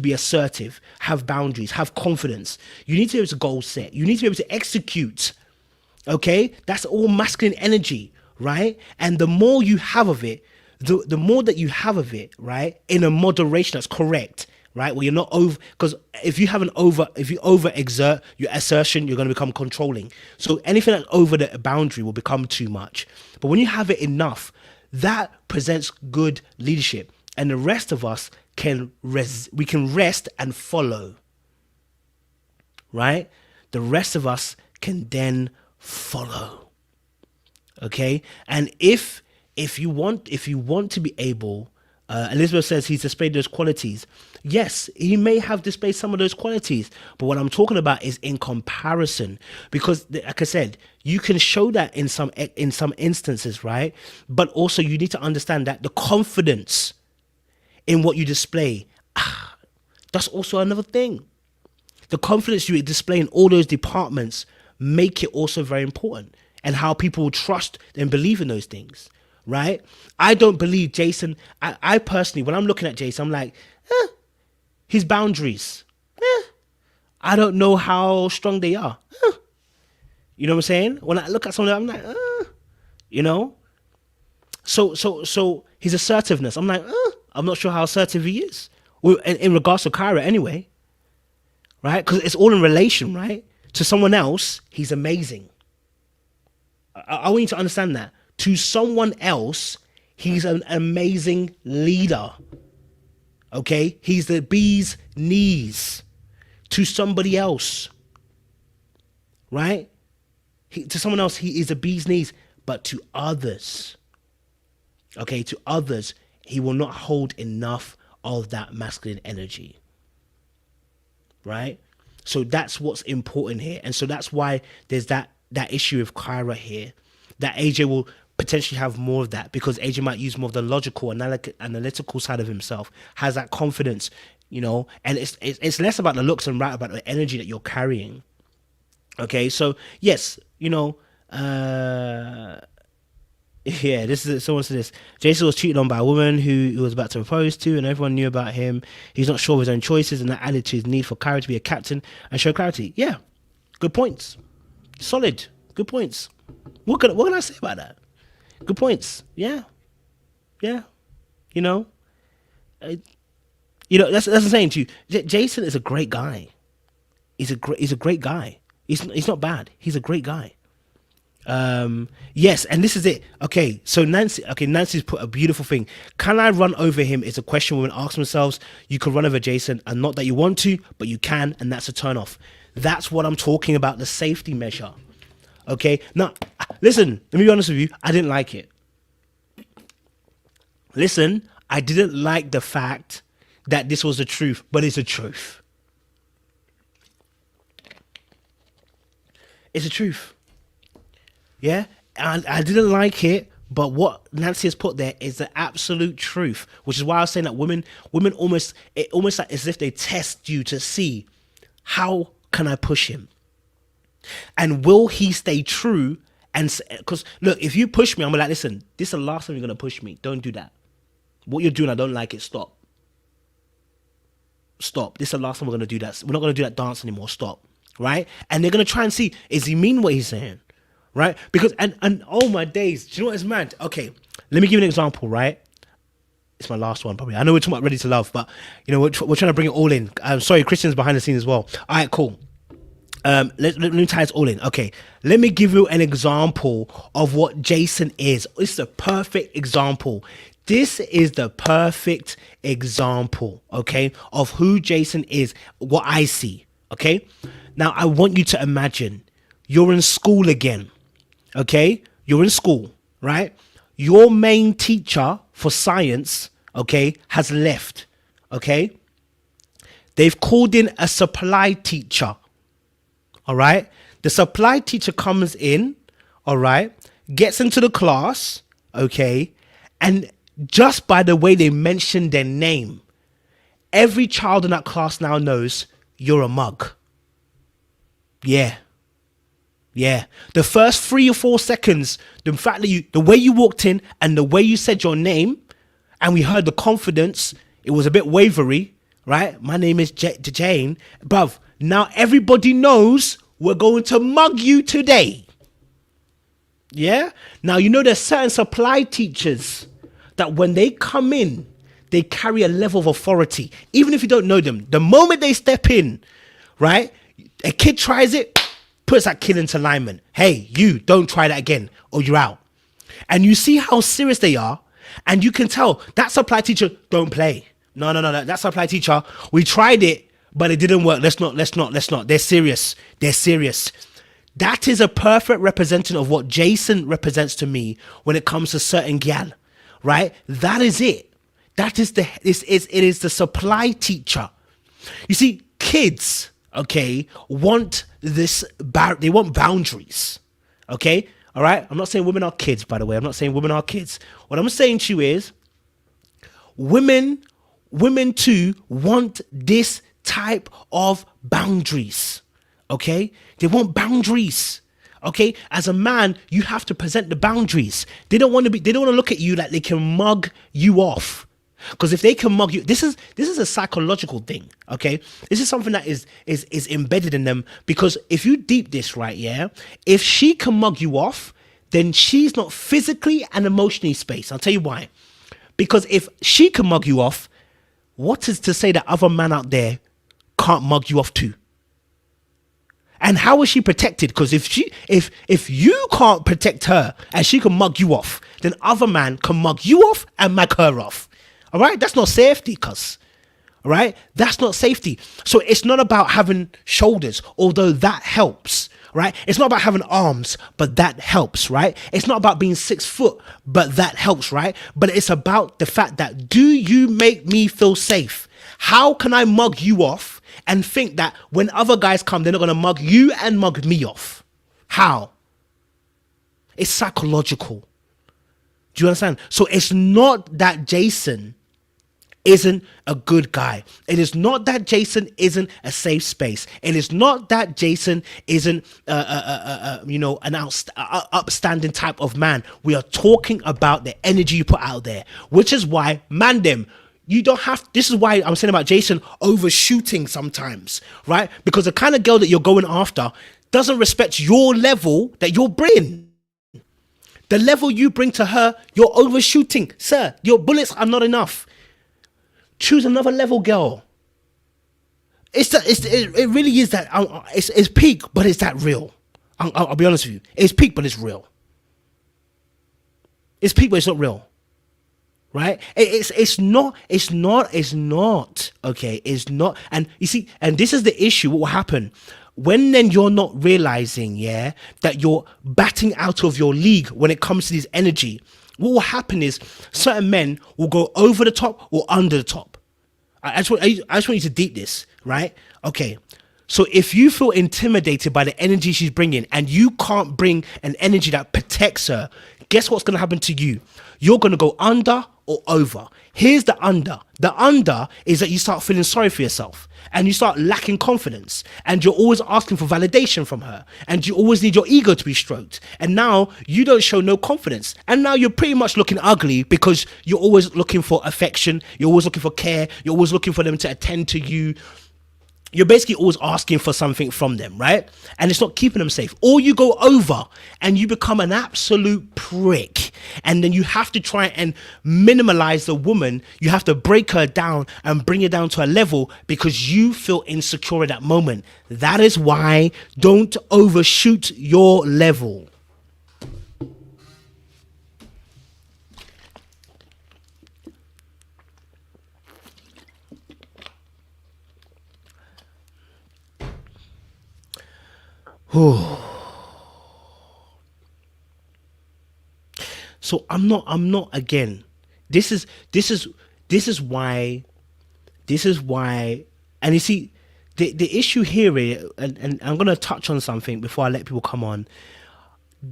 S1: be assertive, have boundaries, have confidence. You need to be able to goal set. You need to be able to execute. Okay? That's all masculine energy, right? And the more you have of it, the more that you have of it, right? In a moderation that's correct, right? Where you're not over, because if you overexert your assertion, you're going to become controlling. So anything that's over the boundary will become too much. But when you have it enough, that presents good leadership. And the rest of us can rest and follow, right? The rest of us can then follow. Okay, and if you want to be able, Elizabeth says he's displayed those qualities. Yes, he may have displayed some of those qualities, but what I'm talking about is in comparison, because like I said, you can show that in some instances, right? But also you need to understand that the confidence in what you display, that's also another thing. The confidence you display in all those departments make it also very important, and how people trust and believe in those things, right? I don't believe Jason. I personally, when I'm looking at Jason, I'm like, his boundaries, I don't know how strong they are. You know what I'm saying? When I look at someone, I'm like, you know? So his assertiveness, I'm like, I'm not sure how assertive he is. Well, in regards to Kyra anyway, right? Because it's all in relation, right? To someone else, he's amazing. I want you to understand that. To someone else, he's an amazing leader. Okay? He's the bee's knees to somebody else. Right? To someone else, he is a bee's knees. But to others, okay, to others, he will not hold enough of that masculine energy. Right? So that's what's important here. And so that's why there's that issue with Kyra here. That AJ will potentially have more of that, because AJ might use more of the logical, analytical side of himself, has that confidence, you know, and it's less about the looks and right about the energy that you're carrying. Okay, so yes, you know, yeah, this is someone said this. Jason was cheated on by a woman who he was about to propose to, and everyone knew about him. He's not sure of his own choices, and that added to his need for Kyra to be a captain and show clarity. Yeah, good points. Solid, good points. What can I say about that? Good points. Yeah. You know, that's what I'm saying to you. Jason is a great guy. He's a great guy. He's not bad. He's a great guy. Yes, and this is it. Okay, so Nancy's put a beautiful thing. Can I run over him? It's a question women ask themselves. You can run over Jason, and not that you want to, but you can, and that's a turn off. That's what I'm talking about, the safety measure. Okay, now listen, let me be honest with you, I didn't like it. Listen, I didn't like the fact that this was the truth, but it's the truth. It's the truth. Yeah, and I didn't like it, but what Nancy has put there is the absolute truth, which is why I was saying that women almost like as if they test you to see how can I push him, and will he stay true? And because look, if you push me, I'm like, listen, this is the last time you're gonna push me. Don't do that. What you're doing, I don't like it. Stop. This is the last time we're gonna do that. We're not gonna do that dance anymore. Stop. Right? And they're gonna try and see, is he mean what he's saying? Right? Because and oh my days, do you know what is mad? Okay, let me give you an example, right? It's my last one probably. I know we're talking about Ready to Love, but you know, we're trying to bring it all in. Sorry, Christian's behind the scenes as well. All right, cool. Let me tie it all in. Okay, let me give you an example of what Jason is. This is a perfect example. This is the perfect example, okay, of who Jason is, what I see, okay? Now, I want you to imagine you're in school again, okay? You're in school, right? Your main teacher for science, okay, has left, okay? They've called in a supply teacher, all right? The supply teacher comes in, all right, gets into the class, okay, and just by the way they mention their name, every child in that class now knows you're a mug. Yeah. The first 3 or 4 seconds, the fact that the way you walked in and the way you said your name, and we heard the confidence, it was a bit wavery, right? My name is Jane. Bruv, now everybody knows we're going to mug you today. Yeah? Now, you know there's certain supply teachers that when they come in, they carry a level of authority. Even if you don't know them, the moment they step in, right? A kid tries it, puts that kid into alignment. Hey, you don't try that again or you're out. And you see how serious they are. And you can tell that supply teacher don't play. No. That supply teacher, we tried it, but it didn't work. Let's not. They're serious. That is a perfect representation of what Jason represents to me when it comes to certain gal, right? That is it. That is it is the supply teacher. You see, kids, okay, want this, they want boundaries, okay? All right? I'm not saying women are kids, by the way. I'm not saying women are kids. What I'm saying to you is women too want this type of boundaries, okay? They want boundaries, okay? As a man, you have to present the boundaries. They don't want to look at you like they can mug you off. Because if they can mug you, this is a psychological thing, okay? This is something that is embedded in them, because if you deep this right, yeah, if she can mug you off, then she's not physically and emotionally spaced. I'll tell you why. Because if she can mug you off, what is to say that other man out there can't mug you off too? And how is she protected? Because if you can't protect her and she can mug you off, then other man can mug you off and mug her off. All right, that's not safety, cuz. All right, that's not safety. So it's not about having shoulders, although that helps, right? It's not about having arms, but that helps, right? It's not about being 6 foot, but that helps, right? But it's about the fact that, do you make me feel safe? How can I mug you off and think that when other guys come, they're not going to mug you and mug me off? How? It's psychological. Do you understand? So it's not that Jason isn't a good guy. It is not that Jason isn't a safe space. It is not that Jason isn't an upstanding type of man. We are talking about the energy you put out there, which is why, you don't have, this is why I'm saying about Jason overshooting sometimes, right? Because the kind of girl that you're going after doesn't respect your level that you're bringing. The level you bring to her, you're overshooting. Sir, your bullets are not enough. Choose another level, girl. It really is that. It's peak, but it's that real. I'll be honest with you. It's peak, but it's real. It's peak, but it's not real. Right? It's not. Okay, it's not. And you see, and this is the issue. What will happen when then you're not realizing, yeah, that you're batting out of your league when it comes to this energy? What will happen is certain men will go over the top or under the top. I just want you to deep this, right? Okay. So if you feel intimidated by the energy she's bringing and you can't bring an energy that protects her, guess what's going to happen to you? You're going to go under or over. Here's the under. The under is that you start feeling sorry for yourself and you start lacking confidence and you're always asking for validation from her and you always need your ego to be stroked. And now you don't show no confidence. And now you're pretty much looking ugly because you're always looking for affection. You're always looking for care. You're always looking for them to attend to you. You're basically always asking for something from them, right? And it's not keeping them safe. Or you go over and you become an absolute prick. And then you have to try and minimalize the woman. You have to break her down and bring her down to a level because you feel insecure at that moment. That is why don't overshoot your level. So I'm not again. This is why, and you see, the issue here is, and I'm gonna touch on something before I let people come on.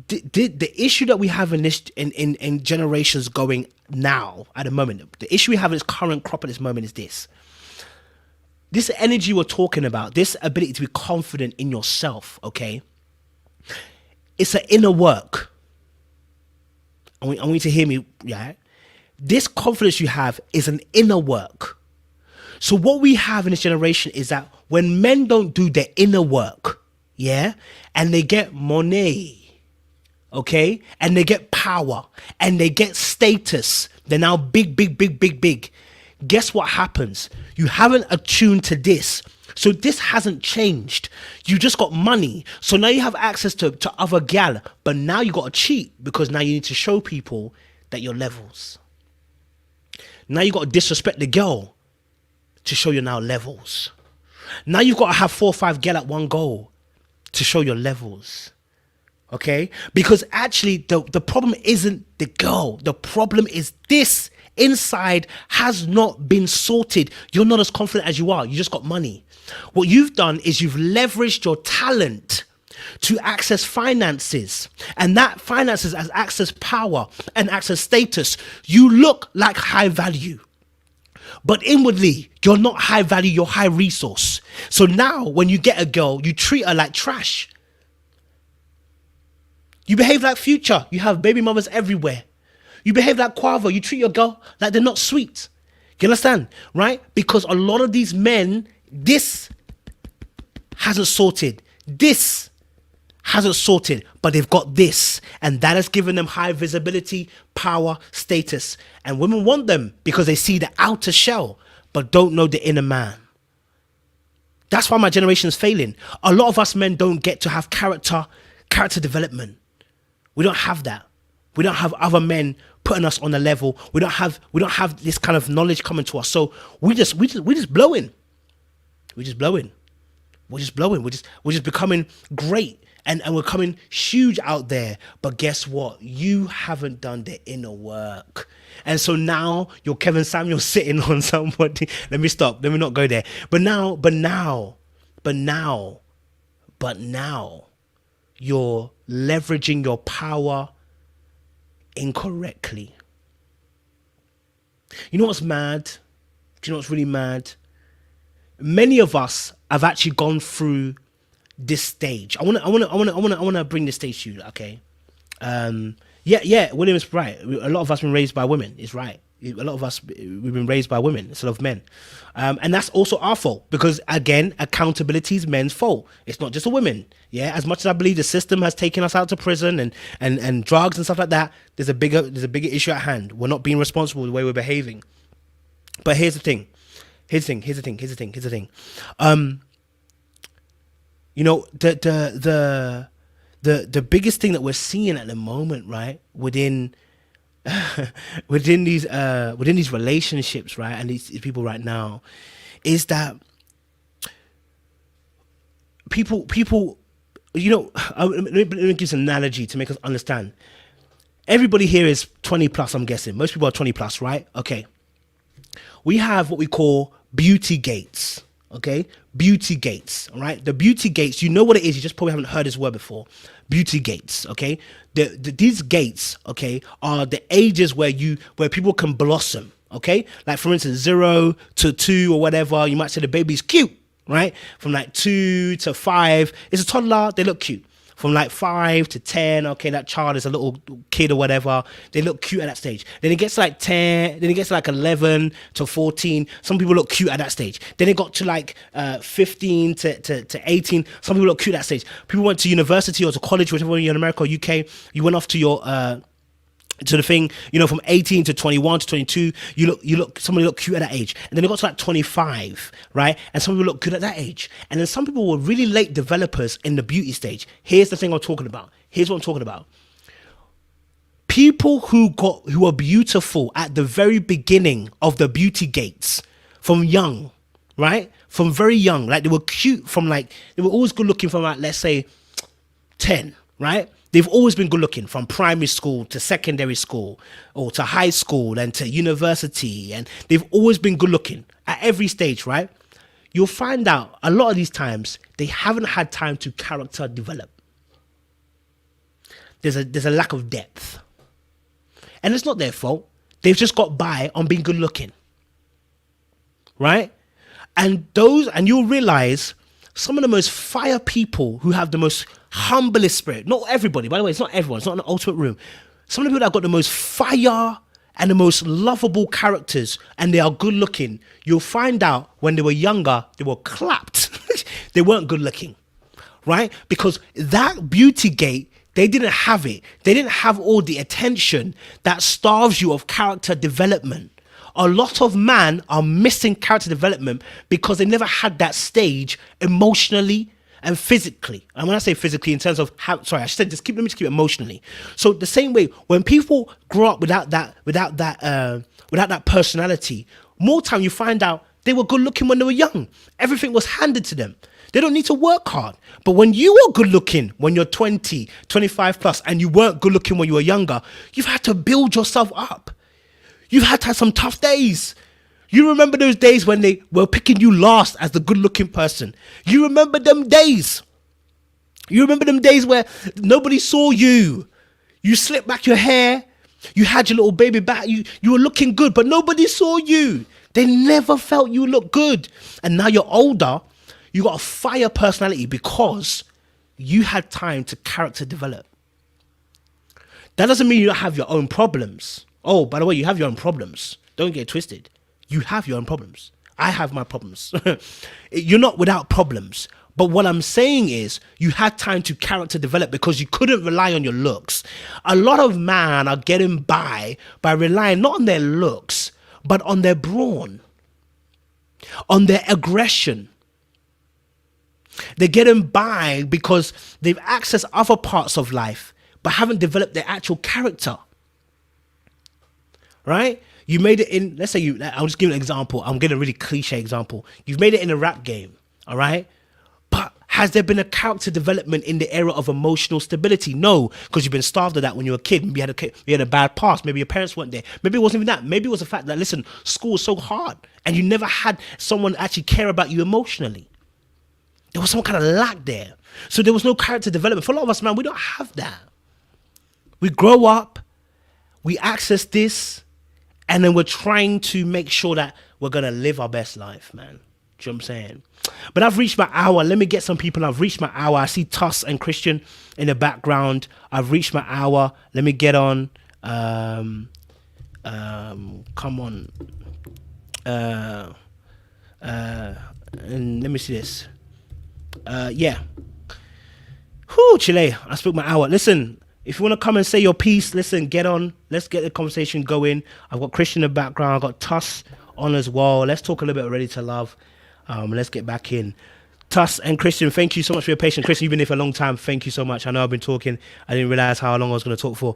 S1: The issue that we have in this in generations going now at the moment, the issue we have in this current crop at this moment is this. This energy we're talking about, this ability to be confident in yourself, okay? It's an inner work. I want you to hear me, yeah? This confidence you have is an inner work. So what we have in this generation is that when men don't do their inner work, yeah, and they get money, okay, and they get power, and they get status, they're now big. Guess what happens? You haven't attuned to this. So this hasn't changed. You just got money. So now you have access to other gal. But now you got to cheat because now you need to show people that you're levels. Now you got to disrespect the girl to show you're now levels. Now you've got to have 4 or 5 gal at one go to show your levels. Okay? Because actually the problem isn't the girl. The problem is this inside has not been sorted. You're not as confident as you are. You just got money. What you've done is you've leveraged your talent to access finances, and that finances as access power and access status. You look like high value, but inwardly you're not high value, you're high resource. So now when you get a girl, you treat her like trash. You behave like Future. You have baby mothers everywhere. You behave like Quavo. You treat your girl like they're not sweet. You understand? Right? Because a lot of these men, this hasn't sorted. This hasn't sorted, but they've got this. And that has given them high visibility, power, status. And women want them because they see the outer shell, but don't know the inner man. That's why my generation is failing. A lot of us men don't get to have character development. We don't have that. We don't have other men putting us on a level. We don't have this kind of knowledge coming to us. So we just blowing. We're just blowing. We're just becoming great. And we're coming huge out there. But guess what? You haven't done the inner work. And so now you're Kevin Samuel sitting on somebody. Let me stop. Let me not go there. But now, you're leveraging your power incorrectly. You know what's mad? Do you know what's really mad? Many of us have actually gone through this stage. I want to bring this stage to you, okay? William is right. A lot of us have been raised by women. It's right. A lot of us, we've been raised by women instead of men. And that's also our fault, because again, accountability is men's fault. It's not just the women. Yeah. As much as I believe the system has taken us out to prison and drugs and stuff like that, there's a bigger issue at hand. We're not being responsible the way we're behaving. But here's the thing. You know, the biggest thing that we're seeing at the moment, right, within these relationships, right, and these people right now, is that people, you know, let me give an analogy to make us understand. Everybody here is 20 plus, I'm guessing. Most people are 20 plus, right? Okay. We have what we call beauty gates. Okay, beauty gates. All right, the beauty gates. You know what it is. You just probably haven't heard this word before. Beauty gates. Okay, these gates. Okay, are the ages where people can blossom. Okay, like for instance, 0 to 2 or whatever. You might say the baby's cute, right? From like 2 to 5, it's a toddler. They look cute. From like 5 to 10, okay, that child is a little kid or whatever. They look cute at that stage. Then it gets to like 10, then it gets to like 11 to 14. Some people look cute at that stage. Then it got to like 15 to 18. Some people look cute at that stage. People went to university or to college, whichever you're in America or UK. You went off to your to the thing, you know, from 18 to 21 to 22, somebody look cute at that age. And then it got to like 25, right? And some people look good at that age. And then some people were really late developers in the beauty stage. Here's the thing I'm talking about. Here's what I'm talking about. People who are beautiful at the very beginning of the beauty gates, from young, right? From very young, like they were cute from like, they were always good looking from like, let's say 10, right? They've always been good looking from primary school to secondary school or to high school and to university. And they've always been good looking at every stage, right? You'll find out a lot of these times they haven't had time to character develop. There's a lack of depth. And it's not their fault. They've just got by on being good looking. Right? And you'll realize some of the most fire people who have the most humblest spirit, not everybody, by the way, it's not everyone, it's not an ultimate room. Some of the people that have got the most fire and the most lovable characters, and they are good looking, you'll find out when they were younger, they were clapped. They weren't good looking, right? Because that beauty gate, they didn't have it. They didn't have all the attention that starves you of character development. A lot of men are missing character development because they never had that stage emotionally and physically. And when I say physically, in terms of let me just keep it emotionally. So the same way, when people grow up without that personality, more time you find out they were good looking when they were young. Everything was handed to them. They don't need to work hard. But when you are good looking, when you're 20, 25 plus, and you weren't good looking when you were younger, you've had to build yourself up. You've had to have some tough days. You remember those days when they were picking you last as the good looking person. You remember them days. You remember them days where nobody saw you. You slicked back your hair. You had your little baby back. You were looking good, but nobody saw you. They never felt you look good. And now you're older. You got a fire personality because you had time to character develop. That doesn't mean you don't have your own problems. Oh, by the way, you have your own problems. Don't get twisted. You have your own problems. I have my problems. You're not without problems. But what I'm saying is you had time to character develop because you couldn't rely on your looks. A lot of men are getting by relying not on their looks, but on their brawn, on their aggression. They're getting by because they've accessed other parts of life, but haven't developed their actual character. Right? You made it in, let's say I'll just give you an example. I'm getting a really cliche example. You've made it in a rap game, all right? But has there been a character development in the era of emotional stability? No, because you've been starved of that when you were a kid. Maybe you had a bad past. Maybe your parents weren't there. Maybe it wasn't even that. Maybe it was the fact that, listen, school was so hard and you never had someone actually care about you emotionally. There was some kind of lack there. So there was no character development. For a lot of us, man, we don't have that. We grow up, we access this, and then we're trying to make sure that we're going to live our best life, man. Do you know what I'm saying? But I've reached my hour. Let me get some people. I've reached my hour. I see Tuss and Christian in the background. I've reached my hour. Let me get on. Come on. And let me see this. Yeah. Whew, Chile. I spoke my hour. Listen, if you want to come and say your piece, listen, get on. Let's get the conversation going. I've got Christian in the background. I've got Tuss on as well. Let's talk a little bit of Ready to Love. Let's get back in. Tuss and Christian, thank you so much for your patience. Christian, you've been here for a long time. Thank you so much. I know I've been talking. I didn't realize how long I was going to talk for.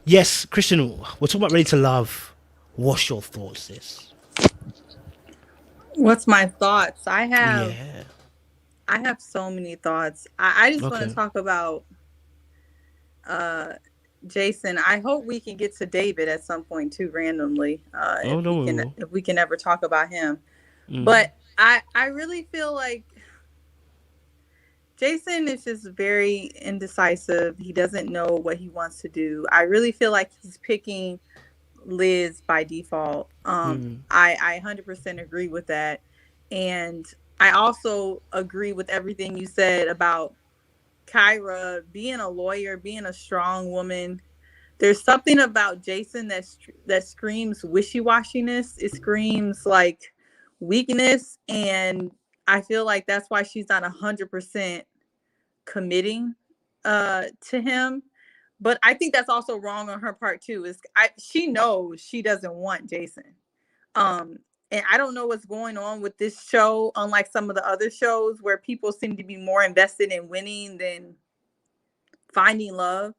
S1: Yes, Christian, we're talking about Ready to Love. What's your thoughts, sis?
S6: What's my thoughts? I have so many thoughts. I just want to talk about Jason. I hope we can get to David at some point too, randomly. If we can ever talk about him. But I really feel like Jason is just very indecisive. He doesn't know what he wants to do. I really feel like he's picking Liz by default. I 100% agree with that. And I also agree with everything you said about Kyra being a lawyer, being a strong woman. There's something about Jason that screams wishy-washiness. It screams like weakness, and I feel like that's why she's not 100% committing to him. But I think that's also wrong on her part too. She knows she doesn't want Jason, and I don't know what's going on with this show. Unlike some of the other shows where people seem to be more invested in winning than finding love,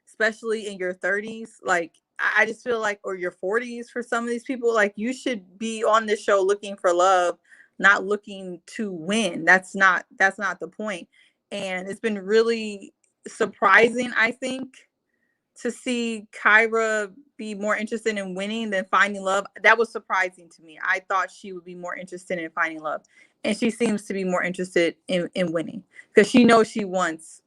S6: especially in your 30s. Like, I just feel like, or your 40s for some of these people, like you should be on this show looking for love, not looking to win. That's not the point. And it's been really surprising, I think, to see Kyra be more interested in winning than finding love. That was surprising to me. I thought she would be more interested in finding love. And she seems to be more interested in winning because she knows she wants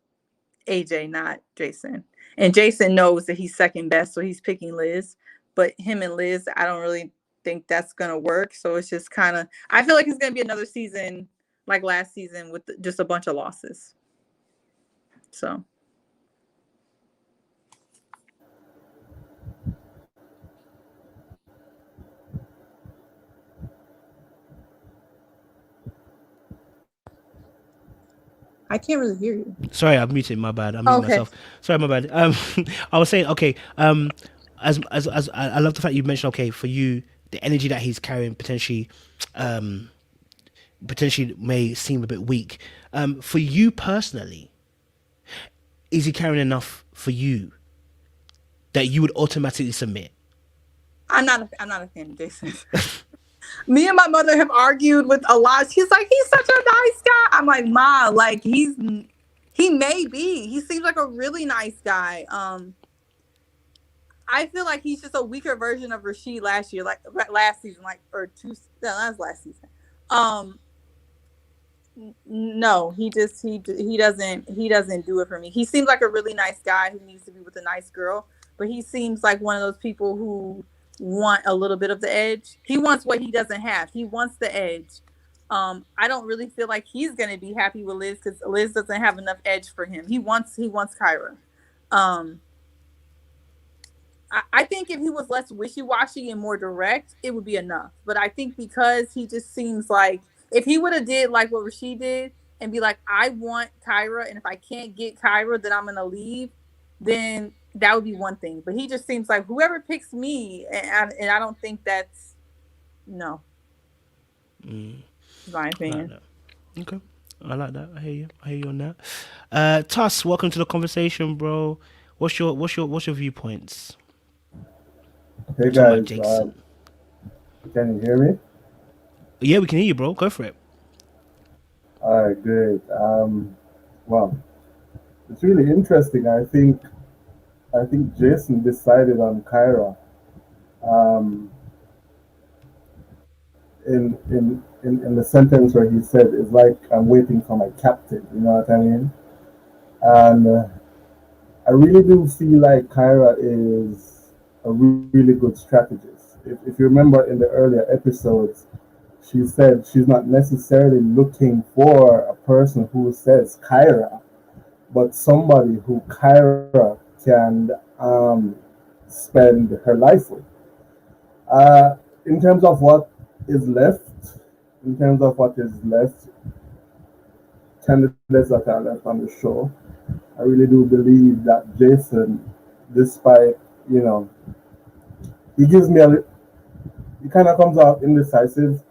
S6: AJ, not Jason. And Jason knows that he's second best, so he's picking Liz. But him and Liz, I don't really think that's going to work. So it's just kind of, I feel like it's going to be another season like last season with just a bunch of losses. So. I can't really hear you.
S1: Sorry, I've muted. My bad. I muted myself. Sorry, my bad. I was saying, okay. As I love the fact you mentioned, okay, for you, the energy that he's carrying potentially may seem a bit weak. For you personally, is he carrying enough for you that you would automatically submit?
S6: I'm not a fan of Jason. Me and my mother have argued with a lot. She's like, he's such a nice guy. I'm like, Ma, like he may be. He seems like a really nice guy. I feel like he's just a weaker version of Rashid last year, like last season, like or two. No, that was last season. No, he doesn't do it for me. He seems like a really nice guy who needs to be with a nice girl, but he seems like one of those people who want a little bit of the edge. He wants what he doesn't have. He wants the edge. I don't really feel like he's gonna be happy with Liz because Liz doesn't have enough edge for him. He wants Kyra. I think if he was less wishy-washy and more direct, it would be enough. But I think because he just seems like if he would have did like what Rashid did and be like, I want Kyra, and if I can't get Kyra, then I'm gonna leave, then that would be one thing. But he just seems like whoever picks me, and I don't think that's no. My opinion.
S1: Okay. I like that. I hear you on that. Tuss, welcome to the conversation, bro. What's your viewpoints?
S7: Hey guys, can you hear me?
S1: Yeah, we can hear you, bro. Go for it.
S7: All right, great. Well, it's really interesting. I think Jason decided on Kyra. In the sentence where he said, "It's like I'm waiting for my captain." You know what I mean? And I really do feel like Kyra is a really good strategist. If you remember in the earlier episodes, she said she's not necessarily looking for a person who says Kyra, but somebody who Kyra can spend her life with. In terms of what is left, candidates that are left on the show, I really do believe that Jason, despite, he kind of comes out indecisive,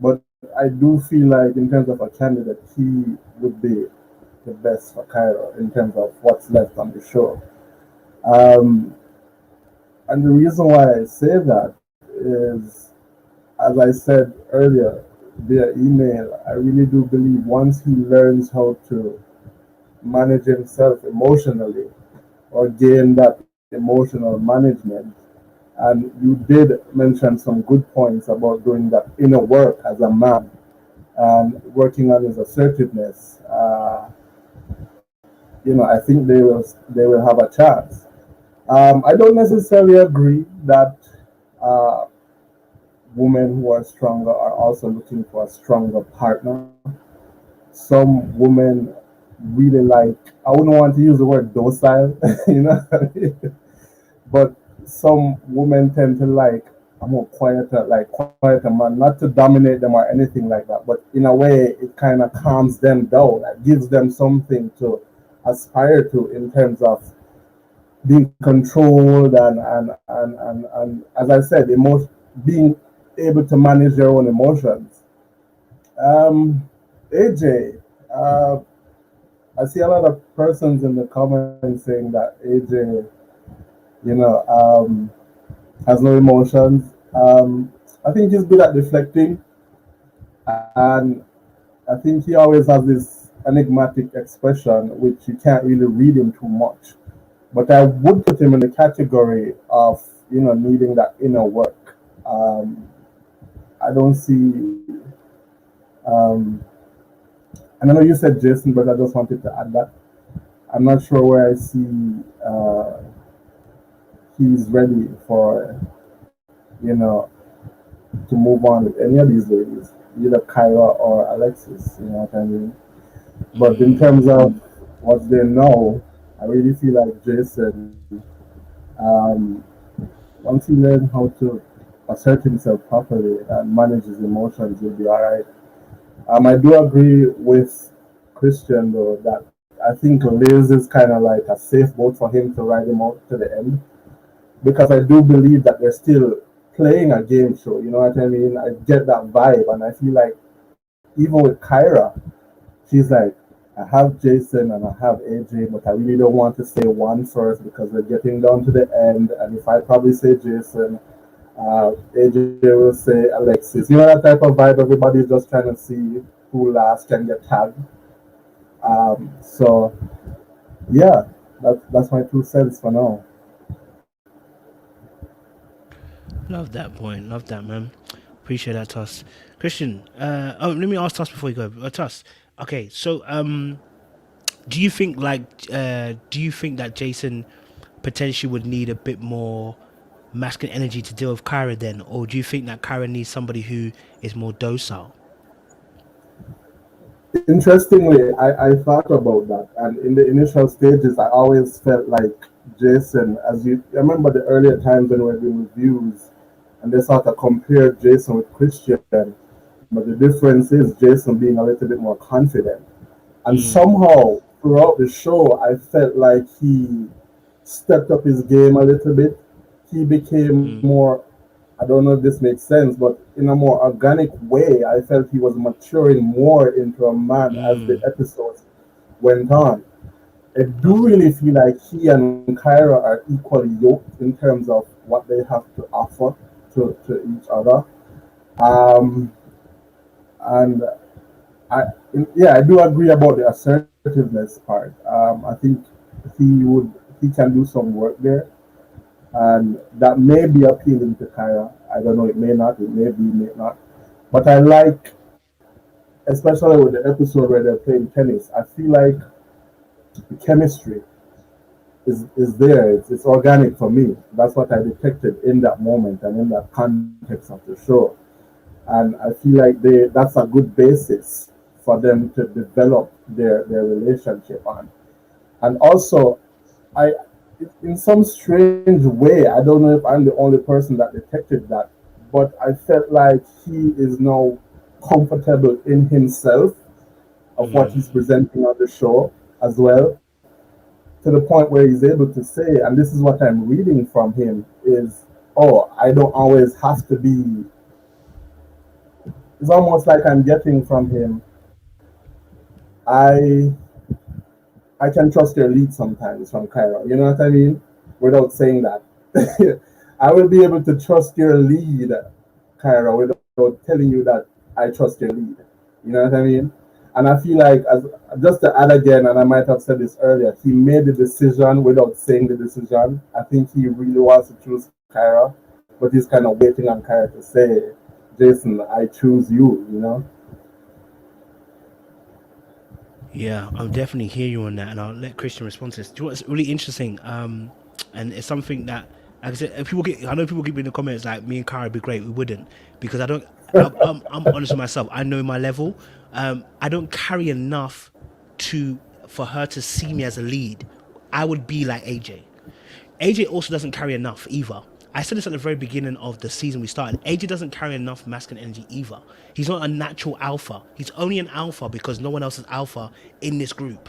S7: but I do feel like in terms of a candidate, he would be the best for Kyra in terms of what's left on the show. And the reason why I say that is, as I said earlier via email, I really do believe once he learns how to manage himself emotionally or gain that emotional management, and you did mention some good points about doing that inner work as a man and working on his assertiveness. I think they will have a chance. I don't necessarily agree that women who are stronger are also looking for a stronger partner. Some women really like, I wouldn't want to use the word docile, but some women tend to like a more quieter man, not to dominate them or anything like that, but in a way it kind of calms them down. It gives them something to aspire to in terms of being controlled and as I said, being able to manage your own emotions. AJ, I see a lot of persons in the comments saying that AJ, has no emotions. I think he's good at deflecting, and I think he always has this enigmatic expression, which you can't really read him too much. But I would put him in the category of, needing that inner work. I don't see. And I know you said Jason, but I just wanted to add that. I'm not sure where I see he's ready for, to move on with any of these ladies, either Kyra or Alexis, you know what I mean? But in terms of what's there now, I really feel like Jason, once he learns how to assert himself properly and manage his emotions, he'll be all right. I do agree with Christian, though, that I think Liz is kind of like a safe boat for him to ride him out to the end, because I do believe that they're still playing a game show, you know what I mean? I get that vibe, and I feel like even with Kyra, she's like, I have Jason and I have AJ, but I really don't want to say one first because we're getting down to the end, and if I probably say Jason, AJ will say Alexis. You know that type of vibe. Everybody's just trying to see who last can get tagged. So yeah, that's my 2 cents for now.
S1: Love that point. Love that, man. Appreciate that, Tuss. Christian, let me ask Tuss before you go. Tuss, okay, so do you think that Jason potentially would need a bit more masculine energy to deal with Kyra then, or do you think that Kyra needs somebody who is more docile?
S7: Interestingly, I thought about that, and in the initial stages, I always felt like Jason, as you remember the earlier times when we were doing reviews, and they sort of compared Jason with Christian, but the difference is Jason being a little bit more confident. And somehow, throughout the show, I felt like he stepped up his game a little bit. He became more, I don't know if this makes sense, but in a more organic way, I felt he was maturing more into a man as the episodes went on. I do really feel like he and Kyra are equally yoked in terms of what they have to offer to each other. And I do agree about the assertiveness part. I think he can do some work there, and that may be appealing to Kyra. I don't know. It may not. It may be. May not. But I like, especially with the episode where they're playing tennis. I feel like the chemistry is there. It's organic for me. That's what I detected in that moment and in that context of the show. And I feel like that's a good basis for them to develop their relationship on. And also, in some strange way, I don't know if I'm the only person that detected that, but I felt like he is now comfortable in himself of what he's presenting on the show as well, to the point where he's able to say, and this is what I'm reading from him, is, oh, I don't always have to be. It's almost like I'm getting from him, I can trust your lead sometimes from Kyra. You know what I mean? Without saying that. I will be able to trust your lead, Kyra, without telling you that I trust your lead. You know what I mean? And I feel like, just to add again, and I might have said this earlier, he made the decision without saying the decision. I think he really wants to choose Kyra, but he's kind of waiting on Kyra to say, Jason, I choose you, you know?
S1: Yeah, I'll definitely hear you on that, and I'll let Christian respond to this. Do you know what's really interesting? And it's something that, like I said, I know people keep in the comments like, me and Kyra would be great. We wouldn't, because I'm honest with myself. I know my level. I don't carry enough for her to see me as a lead. I would be like AJ. AJ also doesn't carry enough either. I said this at the very beginning of the season we started. AJ doesn't carry enough masculine energy either. He's not a natural alpha. He's only an alpha because no one else is alpha in this group.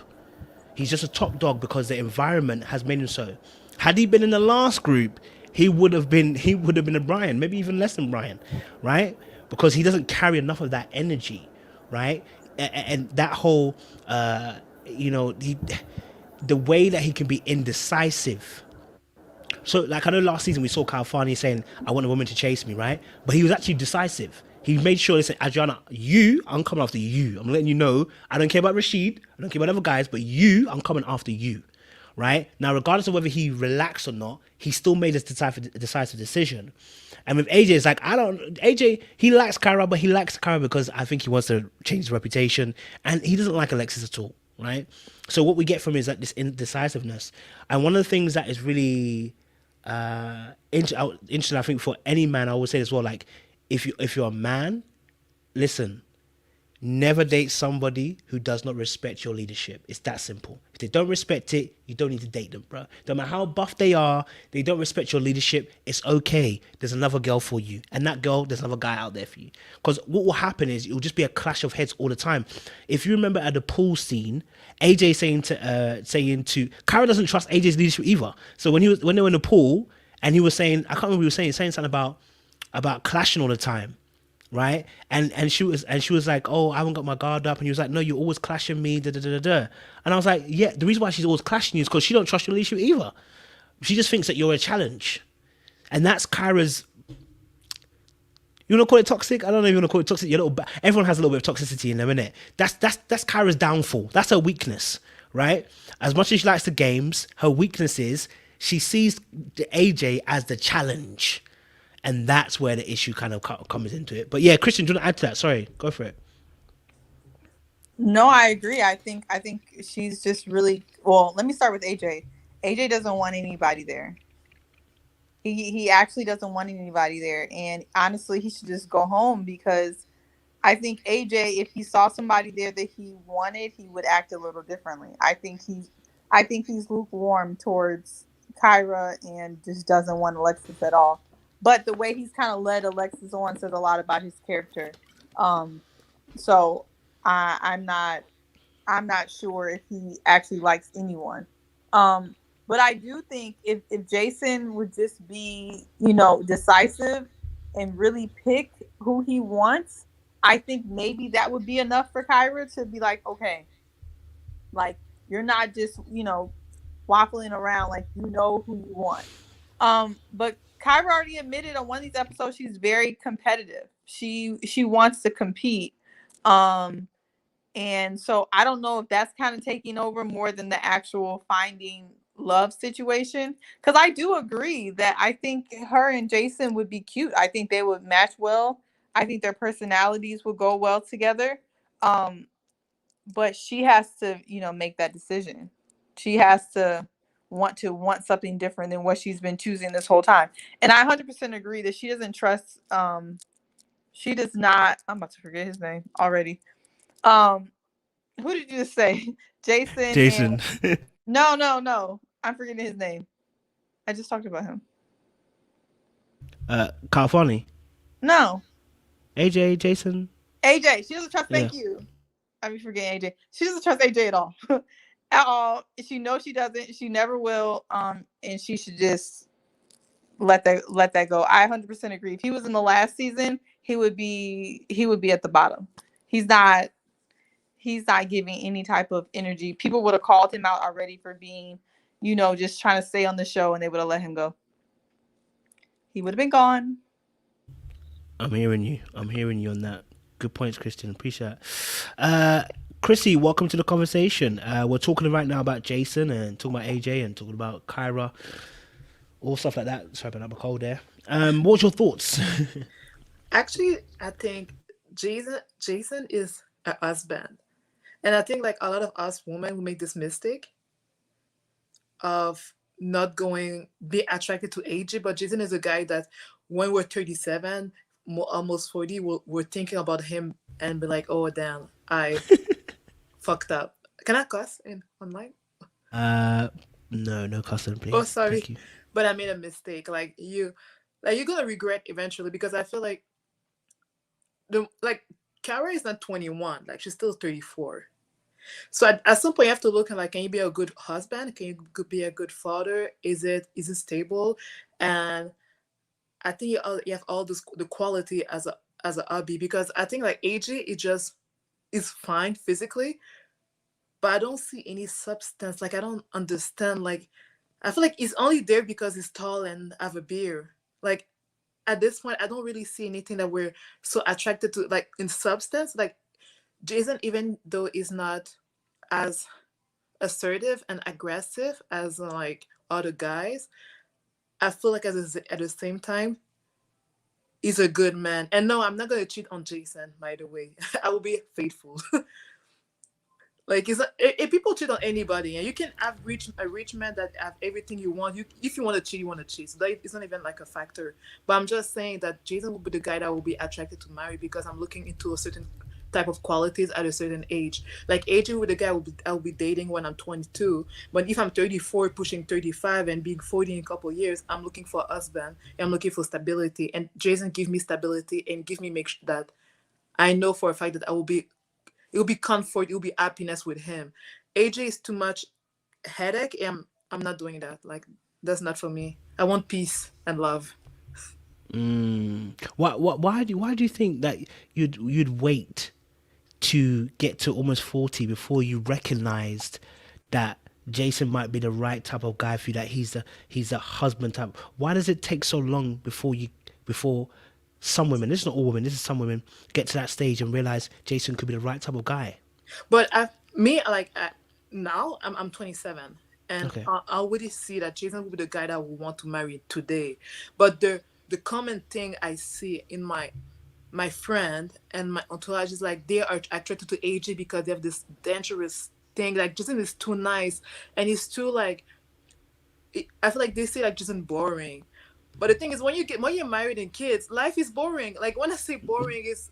S1: He's just a top dog because the environment has made him so. Had he been in the last group, he would have been a Brian, maybe even less than Brian, right? Because he doesn't carry enough of that energy, right? And that whole, the way that he can be indecisive. So, like, I know last season we saw Kalfani saying, I want a woman to chase me, right? But he was actually decisive. He made sure they said, Adriana, I'm coming after you. I'm letting you know, I don't care about Rashid, I don't care about other guys, but I'm coming after you, right? Now, regardless of whether he relaxed or not, he still made his decisive decision. And with AJ, it's like, AJ, he likes Kyra, but he likes Kyra because I think he wants to change his reputation, and he doesn't like Alexis at all, right? So what we get from him is like this indecisiveness. And one of the things that is really interesting, I think, for any man, I always say as well, like, if you're a man, listen, never date somebody who does not respect your leadership. It's that simple. If they don't respect it, you don't need to date them, bro. No matter how buff they are, they don't respect your leadership, it's okay. There's another girl for you. And that girl, there's another guy out there for you. Because what will happen is it will just be a clash of heads all the time. If you remember at the pool scene, AJ saying to Kyra doesn't trust AJ's leadership either. So when they were in the pool and he was saying, I can't remember what he was saying something about clashing all the time, right? And she was like, oh, I haven't got my guard up, and he was like, no, you're always clashing me, da da da da. And I was like, yeah, the reason why she's always clashing you is because she don't trust your leadership either. She just thinks that you're a challenge, and that's Kyra's You want to call it toxic? I don't know if you want to call it toxic. Everyone has a little bit of toxicity in them, innit? That's Kyra's downfall. That's her weakness, right? As much as she likes the games, her weakness is she sees the AJ as the challenge. And that's where the issue kind of comes into it. But yeah, Christian, do you want to add to that? Sorry, go for it.
S6: No, I agree. I think she's just really, well, let me start with AJ. AJ doesn't want anybody there. He actually doesn't want anybody there. And honestly, he should just go home, because I think AJ, if he saw somebody there that he wanted, he would act a little differently. I think he's lukewarm towards Kyra and just doesn't want Alexis at all. But the way he's kind of led Alexis on says a lot about his character. So I'm not sure if he actually likes anyone. But I do think if Jason would just be, decisive and really pick who he wants, I think maybe that would be enough for Kyra to be like, okay, like, you're not just, waffling around, like, who you want. But Kyra already admitted on one of these episodes she's very competitive. She wants to compete. And so I don't know if that's kind of taking over more than the actual finding love situation. Because I do agree that I think her and Jason would be cute. I think they would match well. I think their personalities would go well together. But she has to, make that decision. She has to want something different than what she's been choosing this whole time. And I 100% agree that she doesn't trust. She does not. I'm about to forget his name already. Who did you just say? Jason. And, no. I'm forgetting his name. I just talked about him.
S1: Calfani.
S6: No.
S1: AJ, Jason.
S6: AJ. She doesn't trust. Thank you. I'm forgetting AJ. She doesn't trust AJ at all. At all. She knows she doesn't. She never will. And she should just let that go. I 100% agree. If he was in the last season, he would be at the bottom. He's not giving any type of energy. People would have called him out already for being, just trying to stay on the show, and they would have let him go. He would have been gone.
S1: I'm hearing you on that. Good points, Christian. Appreciate it. Chrissy, welcome to the conversation. We're talking right now about Jason and talking about AJ and talking about Kyra, all stuff like that. Sorry about my cold there. What's your thoughts?
S8: Actually, I think Jason is a husband. And I think like a lot of us women who make this mistake of not be attracted to AJ, but Jason is a guy that when we're 37, almost 40, we're thinking about him and be like, oh damn, I fucked up. Can I cuss online?
S1: No cussing, please.
S8: Oh, sorry.
S1: Thank you.
S8: But I made a mistake. You're gonna regret eventually, because I feel like Kyra is not 21, like she's still 34. So at some point you have to look at can you be a good husband? Can you be a good father? Is it stable? And I think you have all the quality as a hobby, because I think AJ is fine physically, but I don't see any substance. I don't understand. I feel like he's only there because he's tall and have a beard. At this point, I don't really see anything that we're so attracted to, in substance. Jason, even though he's not as assertive and aggressive as other guys, I feel like at the same time, he's a good man. And no, I'm not gonna cheat on Jason, by the way. I will be faithful. If people cheat on anybody, and you can have a rich man that have everything you want. If you want to cheat, you want to cheat. So it's not even a factor. But I'm just saying that Jason will be the guy that will be attracted to marry, because I'm looking into a certain type of qualities at a certain age. AJ with the guy I'll be dating when I'm 22. But if I'm 34, pushing 35, and being 40 in a couple of years, I'm looking for a husband. And I'm looking for stability. And Jason give me stability and make sure that I know for a fact that it will be comfort, it will be happiness with him. AJ is too much headache, and I'm not doing that. That's not for me. I want peace and love.
S1: Why do you think that you'd wait to get to almost 40 before you recognized that Jason might be the right type of guy for you, that he's a husband type? Why does it take so long before some women, this is not all women, this is some women, get to that stage and realize Jason could be the right type of guy?
S8: But now I'm 27, and
S1: Okay.
S8: I already see that Jason will be the guy that I would want to marry today. But the common thing I see in my friend and my entourage is like they are attracted to AJ because they have this dangerous thing. Like Jason is too nice, and he's too like. I feel like they say like Jason boring. But the thing is, when you're married and kids, life is boring. Like when I say boring, it's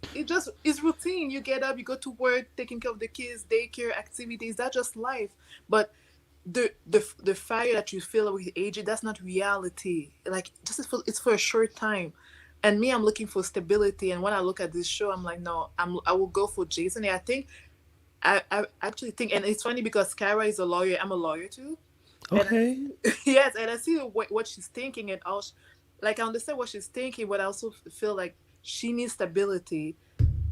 S8: routine. You get up, you go to work, taking care of the kids, daycare, activities. That's just life. But the fire that you feel with AJ, that's not reality. Like it's for a short time. And me, I'm looking for stability. And when I look at this show, I'm like, no, I will go for Jason. And I think I actually think, and it's funny because Kyra is a lawyer. I'm a lawyer too.
S1: Okay.
S8: Yes, and I see what she's thinking, and also, like I understand what she's thinking, but I also feel like she needs stability.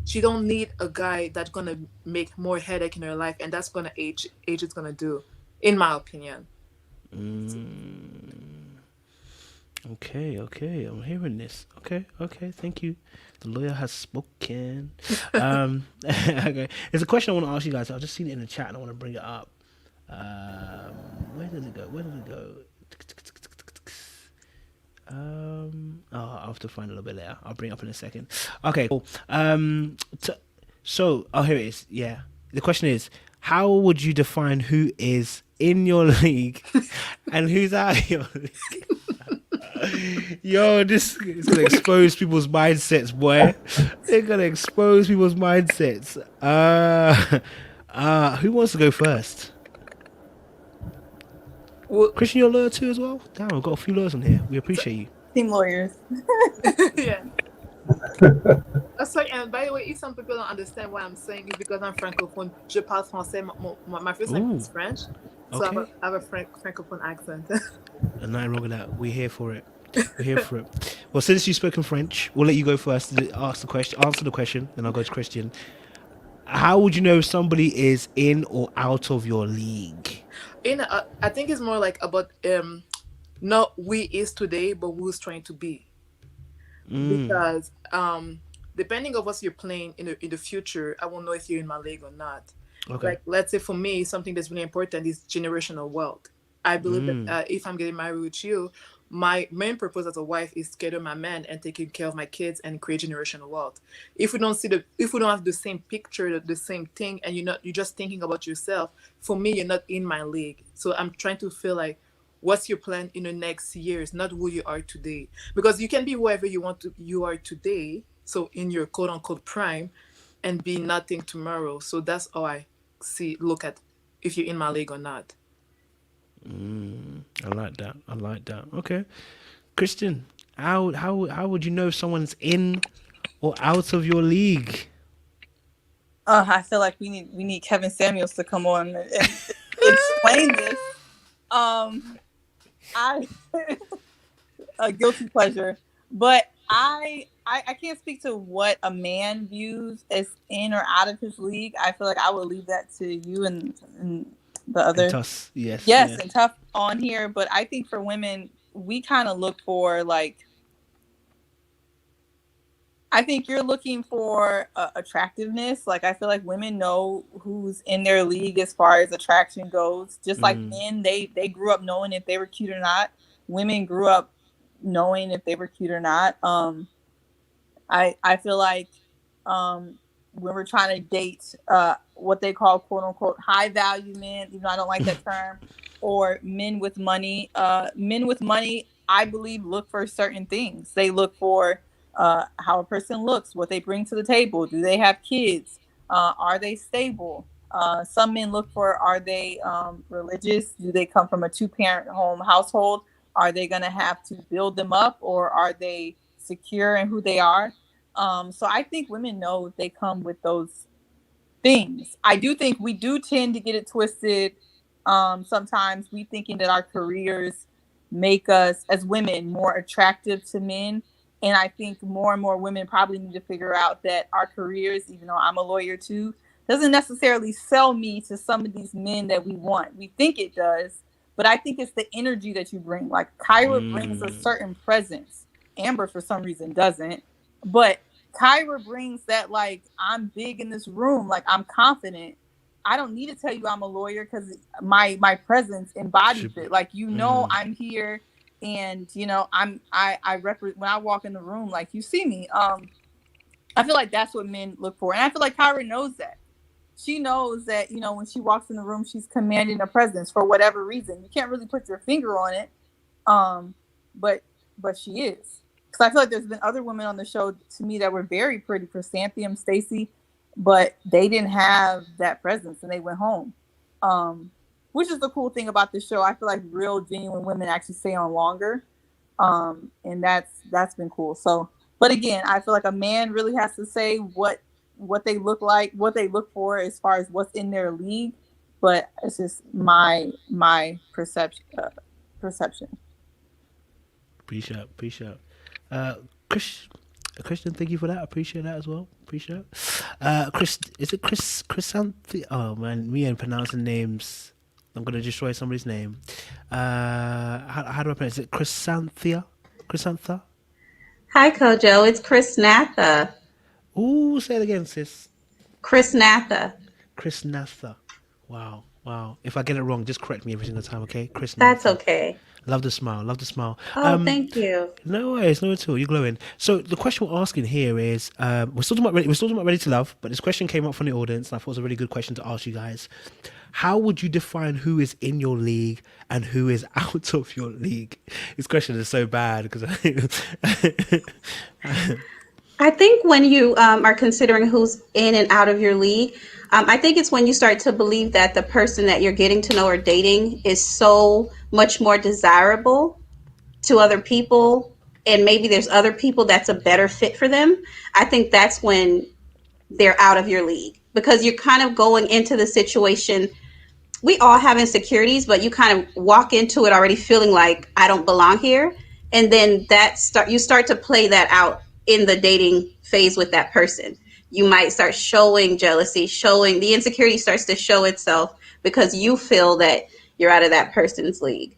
S8: She don't need a guy that's gonna make more headache in her life, and that's gonna age is gonna do, in my opinion.
S1: Okay, I'm hearing this. Okay, thank you. The lawyer has spoken. Okay, there's a question I want to ask you guys. I've just seen it in the chat and I want to bring it up. Where did it go? I'll have to find a little bit later. I'll bring it up in a second. Okay, cool. Here it is. Yeah, the question is, how would you define who is in your league and who's out of your league? Yo, this is gonna expose people's mindsets, boy. They're gonna expose people's mindsets. Who wants to go first?
S8: Well,
S1: Christian, you're a lawyer too as well? Damn, we've got a few lawyers on here. We appreciate you.
S6: Team lawyers.
S8: yeah. Sorry, and by the way, if some people don't understand what I'm saying, it's because I'm francophone. Je parle français. My first language is French, so
S1: Okay.
S8: I have a francophone accent.
S1: And nothing wrong with that. We're here for it. Well, since you've spoken French, we'll let you go first to answer the question, then I'll go to Christian. How would you know if somebody is in or out of your league?
S8: I think it's more like about not we is today, but who's trying to be. Because depending on what you're playing in the future, I won't know if you're in my league or not.
S1: Okay.
S8: Like let's say for me, something that's really important is generational wealth. I believe that if I'm getting married with you, my main purpose as a wife is to cater my man and taking care of my kids and create generational wealth. If we don't have the same picture, the same thing, and you're just thinking about yourself, for me, you're not in my league. So I'm trying to feel like, what's your plan in the next years, not who you are today. Because you can be whoever you are today, so in your quote unquote prime, and be nothing tomorrow. So that's how I look at if you're in my league or not.
S1: I like that. Okay, Christian, how would you know if someone's in or out of your league?
S6: I feel like we need Kevin Samuels to come on and explain this. A guilty pleasure, but I can't speak to what a man views as in or out of his league. I feel like I would leave that to you and the other.
S1: And Tuss, yes,
S6: and Tough on here. But I think for women, we kind of look for like. I think you're looking for attractiveness. Like I feel like women know who's in their league as far as attraction goes. Just like men, they grew up knowing if they were cute or not. Women grew up knowing if they were cute or not. I feel like when we're trying to date what they call quote unquote high value men, even though I don't like that term, or men with money, I believe look for certain things. They look for how a person looks, what they bring to the table. Do they have kids? Are they stable? Some men look for, are they religious? Do they come from a 2-parent household? Are they going to have to build them up, or are they secure in who they are? So I think women know if they come with those things. I do think we do tend to get it twisted. Sometimes we thinking that our careers make us as women more attractive to men. And I think more and more women probably need to figure out that our careers, even though I'm a lawyer too, doesn't necessarily sell me to some of these men that we want. We think it does, but I think it's the energy that you bring. Like Kyra brings a certain presence. Amber, for some reason, doesn't. But Kyra brings that, like, I'm big in this room, like I'm confident. I don't need to tell you I'm a lawyer because my presence embodies it. Like, you know, I'm here, and you know, I represent when I walk in the room, like you see me. I feel like that's what men look for, and I feel like Kyra knows that. She knows that, you know, when she walks in the room, she's commanding a presence for whatever reason. You can't really put your finger on it, but she is. Because I feel like there's been other women on the show to me that were very pretty, Chrysanthemum, Stacy, but they didn't have that presence and they went home. Which is the cool thing about the show. I feel like real genuine women actually stay on longer, and that's been cool. So, but again, I feel like a man really has to say what they look like, what they look for as far as what's in their league. But it's just my perception.
S1: Appreciate. Christian, thank you for that. I appreciate that as well. Appreciate it. Is it Chrysanthia? Oh man, me and pronouncing names. I'm gonna destroy somebody's name. How do I pronounce it? Chrysanthia?
S9: Hi, Kojo. It's Chris Natha.
S1: Ooh, say it again, sis.
S9: Chris Natha.
S1: Wow. If I get it wrong, just correct me every single time, okay? Chris
S9: That's
S1: Natha.
S9: okay.
S1: Love the smile.
S9: Oh, thank you.
S1: No worries, no at all. You're glowing. So the question we're asking here is, we're still talking about Ready to Love, but this question came up from the audience, and I thought it was a really good question to ask you guys. How would you define who is in your league and who is out of your league? This question is so bad because
S9: I think when you are considering who's in and out of your league, I think it's when you start to believe that the person that you're getting to know or dating is so much more desirable to other people, and maybe there's other people that's a better fit for them. I think that's when they're out of your league, because you're kind of going into the situation. We all have insecurities, but you kind of walk into it already feeling like I don't belong here. And then you start to play that out in the dating phase with that person. You might start showing jealousy, showing the insecurity starts to show itself because you feel that you're out of that person's league,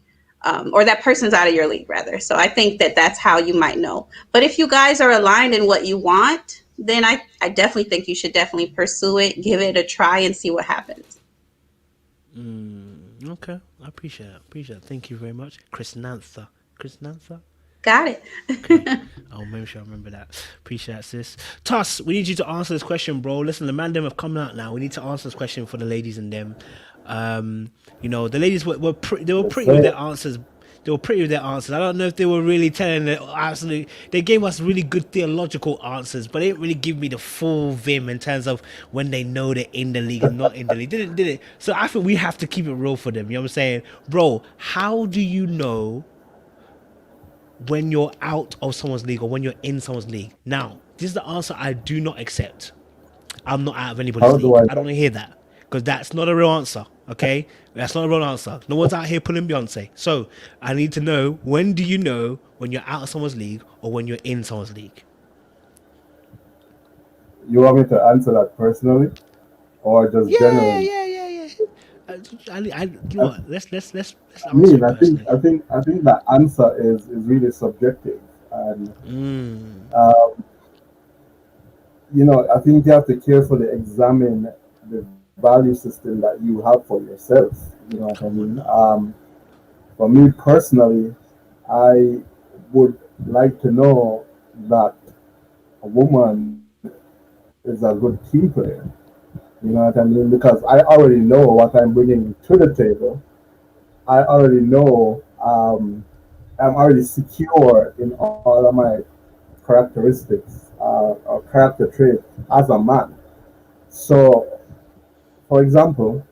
S9: or that person's out of your league rather. So I think that that's how you might know. But if you guys are aligned in what you want, then I definitely think you should definitely pursue it, give it a try, and see what happens.
S1: Okay, I appreciate it. Thank you very much. Chris Nantha.
S9: Got it.
S1: Okay. I'll make sure I remember that. Appreciate it, sis. Tuss, we need you to answer this question, bro. Listen, the man them have come out now. We need to answer this question for the ladies and them. You know, the ladies were pretty with their answers. They were pretty with their answers. I don't know if they were really telling it absolutely. They gave us really good theological answers, but they didn't really give me the full vim in terms of when they know they're in the league and not in the league. Did it? So I think we have to keep it real for them. You know what I'm saying? Bro, how do you know when you're out of someone's league or when you're in someone's league? Now, this is the answer I do not accept. I'm not out of anybody's league. I don't want to hear that, because that's not a real answer, okay? That's not a real answer. No one's out here pulling Beyonce. So I need to know, when do you know when you're out of someone's league or when you're in someone's league?
S7: You want me to answer that personally or just generally?
S1: Yeah. You know what? Let's answer
S7: I mean,
S1: it personally.
S7: I think that answer is really subjective, and you know, I think you have to carefully examine the value system that you have for yourself. You know what I mean? For me personally, I would like to know that a woman is a good team player. You know what I mean? Because I already know what I'm bringing to the table. I already know I'm already secure in all of my characteristics or character traits as a man. So, for example,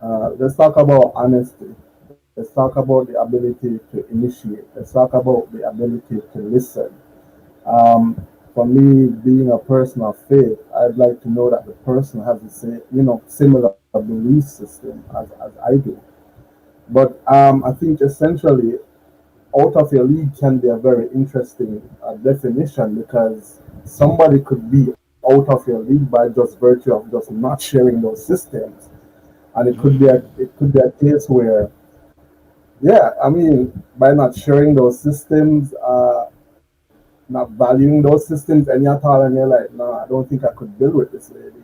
S7: let's talk about honesty. Let's talk about the ability to initiate. Let's talk about the ability to listen. For me, being a person of faith, I'd like to know that the person has the same, similar belief system as I do. But I think essentially, out of your league can be a very interesting definition, because somebody could be out of your league by just virtue of just not sharing those systems, and it could be a case where, yeah, I mean, by not sharing those systems, not valuing those systems any at all, and you're like, no, I don't think I could build with this lady.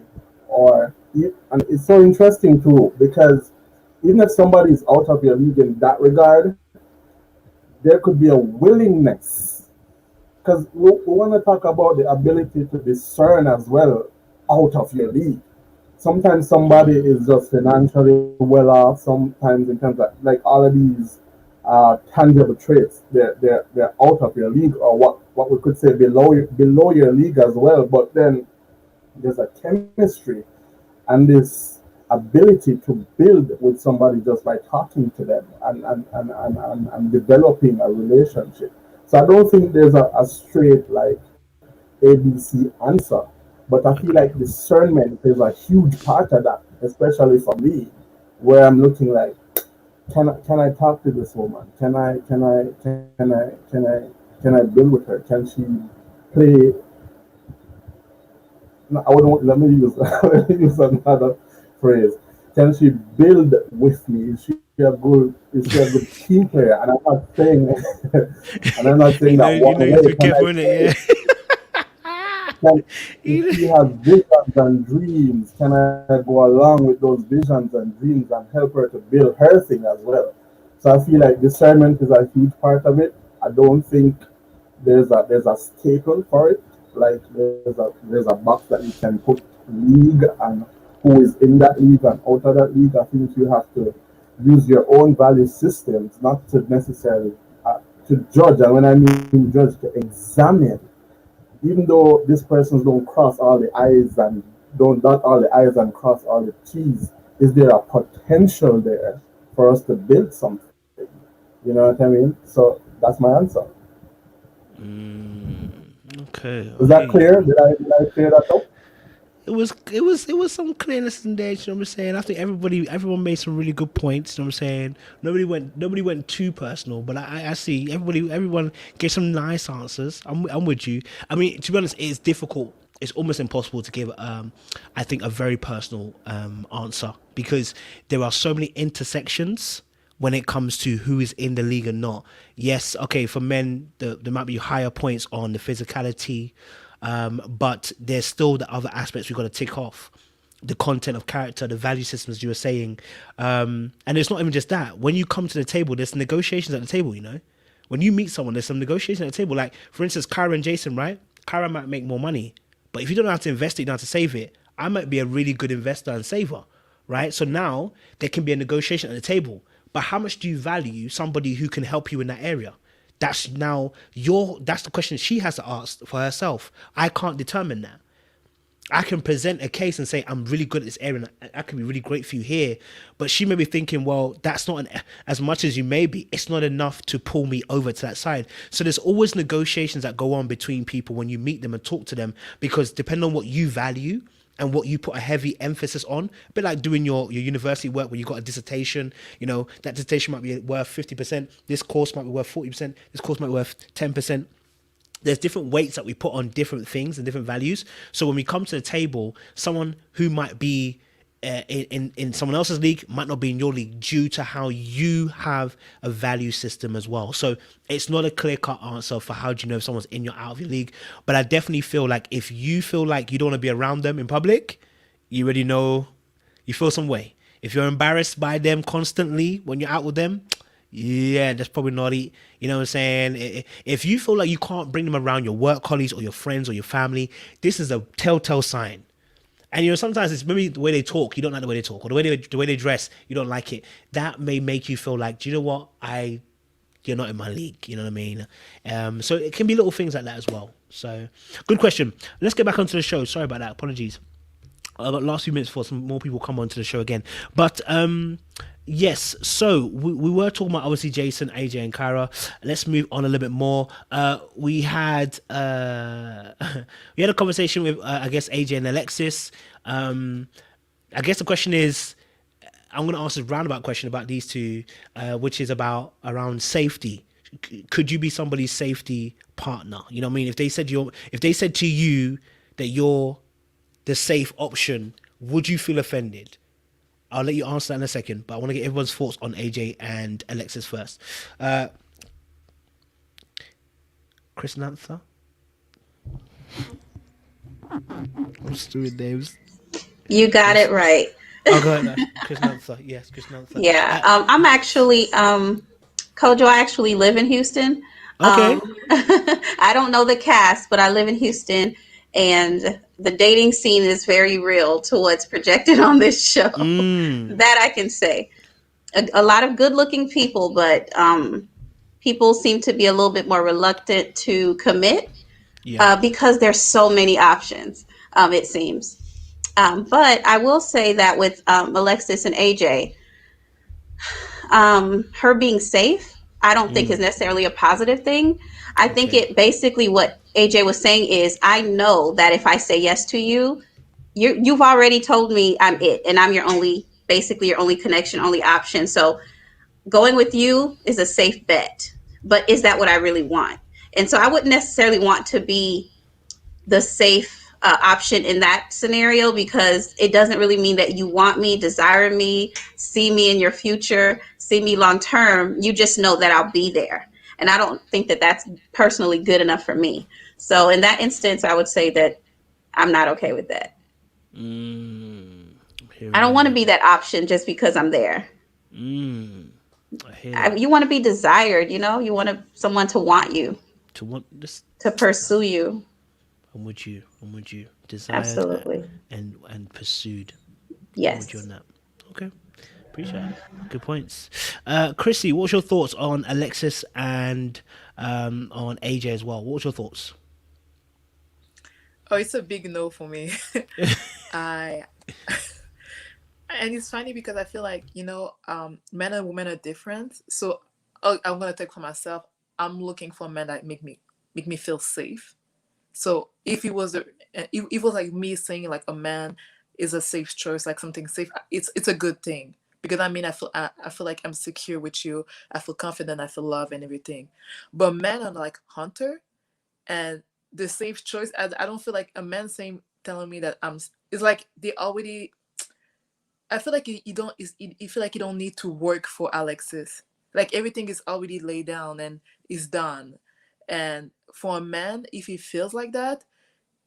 S7: And it's so interesting too, because even if somebody is out of your league in that regard, there could be a willingness, because we want to talk about the ability to discern as well out of your league. Sometimes somebody is just financially well off. Sometimes in terms of like all of these tangible traits, they're out of your league, or what we could say below your league as well. But then there's a chemistry and this ability to build with somebody just by talking to them and developing a relationship. So I don't think there's a straight like ABC answer, but I feel like discernment is a huge part of that, especially for me, where I'm looking like, can I talk to this woman? Can I build with her? Can she play? No, I wouldn't. Let me use let me use another phrase. Can she build with me? Is she a good? Is she a good team player? And I'm not saying, and I'm not saying that one
S1: you
S7: way.
S1: to be careful in it,
S7: If she has visions and dreams, can I go along with those visions and dreams and help her to build her thing as well? So I feel like discernment is a huge part of it. I don't think there's a staple for it. Like there's a box that you can put league and who is in that league and out of that league. I think you have to use your own value systems, not to necessarily to judge. And when I mean judge, to examine, even though these persons don't cross all the I's and don't dot all the I's and cross all the T's, is there a potential there for us to build something? You know what I mean? So that's my answer.
S1: Okay.
S7: Is that clear? Did I clear that up?
S1: It was some clearness in there, you know what I'm saying? I think everyone made some really good points, you know what I'm saying? Nobody went too personal, but I see everyone gave some nice answers. I'm with you. I mean, to be honest, it's difficult. It's almost impossible to give I think a very personal answer, because there are so many intersections when it comes to who is in the league and not. Yes, okay, for men, there might be higher points on the physicality, but there's still the other aspects we've got to tick off. The content of character, the value systems you were saying. And it's not even just that. When you come to the table, there's negotiations at the table, you know? When you meet someone, there's some negotiation at the table. Like, for instance, Kyra and Jason, right? Kyra might make more money, but if you don't know how to invest it, you know how to save it, I might be a really good investor and saver, right? So now there can be a negotiation at the table. But how much do you value somebody who can help you in that area? That's the question she has to ask for herself. I can't determine that. I can present a case and say, I'm really good at this area and I can be really great for you here. But she may be thinking, well, that's not as much as you may be. It's not enough to pull me over to that side. So there's always negotiations that go on between people when you meet them and talk to them, because depending on what you value and what you put a heavy emphasis on, a bit like doing your university work where you got a dissertation, you know, that dissertation might be worth 50%, this course might be worth 40%, this course might be worth 10%. There's different weights that we put on different things and different values. So when we come to the table, someone who might be in someone else's league might not be in your league due to how you have a value system as well. So it's not a clear-cut answer for how do you know if someone's in or out of your league. But I definitely feel like if you feel like you don't want to be around them in public, you already know, you feel some way. If you're embarrassed by them constantly when you're out with them, yeah, that's probably not it. You know what I'm saying? If you feel like you can't bring them around your work colleagues or your friends or your family, this is a telltale sign. And, you know, sometimes it's maybe the way they talk, you don't like the way they talk, or the way they dress, you don't like it. That may make you feel like, do you know what? You're not in my league. You know what I mean? So it can be little things like that as well. So good question. Let's get back onto the show. Sorry about that. Apologies. I've got last few minutes before some more people come onto the show again. But yes, so we were talking about obviously Jason, AJ, and Kyra. Let's move on a little bit more. We had a conversation with I guess AJ and Alexis. I guess the question is, I'm going to ask a roundabout question about these two, which is around safety. Could you be somebody's safety partner? You know what I mean? If they said to you that you're the safe option, would you feel offended? I'll let you answer that in a second, but I want to get everyone's thoughts on AJ and Alexis first. Chris Nantha? I'm stewing names.
S9: You got it right.
S1: Oh, go ahead. Chris Nantha. Yes, Chris Nantha.
S9: Yeah. I'm actually Kojo, I actually live in Houston.
S1: Okay.
S9: I don't know the cast, but I live in Houston, and the dating scene is very real to what's projected on this show. That I can say. A lot of good-looking people, but people seem to be a little bit more reluctant to commit because there's so many options. It seems. But I will say that with Alexis and AJ, her being safe, I don't think is necessarily a positive thing. I think it basically what AJ was saying is, I know that if I say yes to you, you've already told me I'm it, and I'm your only, basically your only connection, only option. So going with you is a safe bet. But is that what I really want? And so I wouldn't necessarily want to be the safe option in that scenario, because it doesn't really mean that you want me, desire me, see me in your future, see me long term. You just know that I'll be there. And I don't think that that's personally good enough for me. So in that instance, I would say that I'm not okay with that. I don't want to be that option just because I'm there. You want to be desired, you know? You want someone to want you.
S1: To want this.
S9: To pursue you.
S1: I'm with you. Desired.
S9: Absolutely.
S1: And pursued.
S9: Yes.
S1: I'm with you on that. Okay. Appreciate it. Good points. Chrissy, what's your thoughts on Alexis and on AJ as well? What's your thoughts?
S8: Oh, it's a big no for me. And it's funny because I feel like, men and women are different. So I'm gonna take for myself. I'm looking for men that make me feel safe. So if it was like me saying like a man is a safe choice, like something safe, it's a good thing, because I feel like I'm secure with you. I feel confident. I feel love and everything. But men are like hunter, and the safe choice. I don't feel like a man telling me that it's like they already. I feel like you don't. You feel like you don't need to work for Alexis. Like everything is already laid down and is done. And for a man, if he feels like that,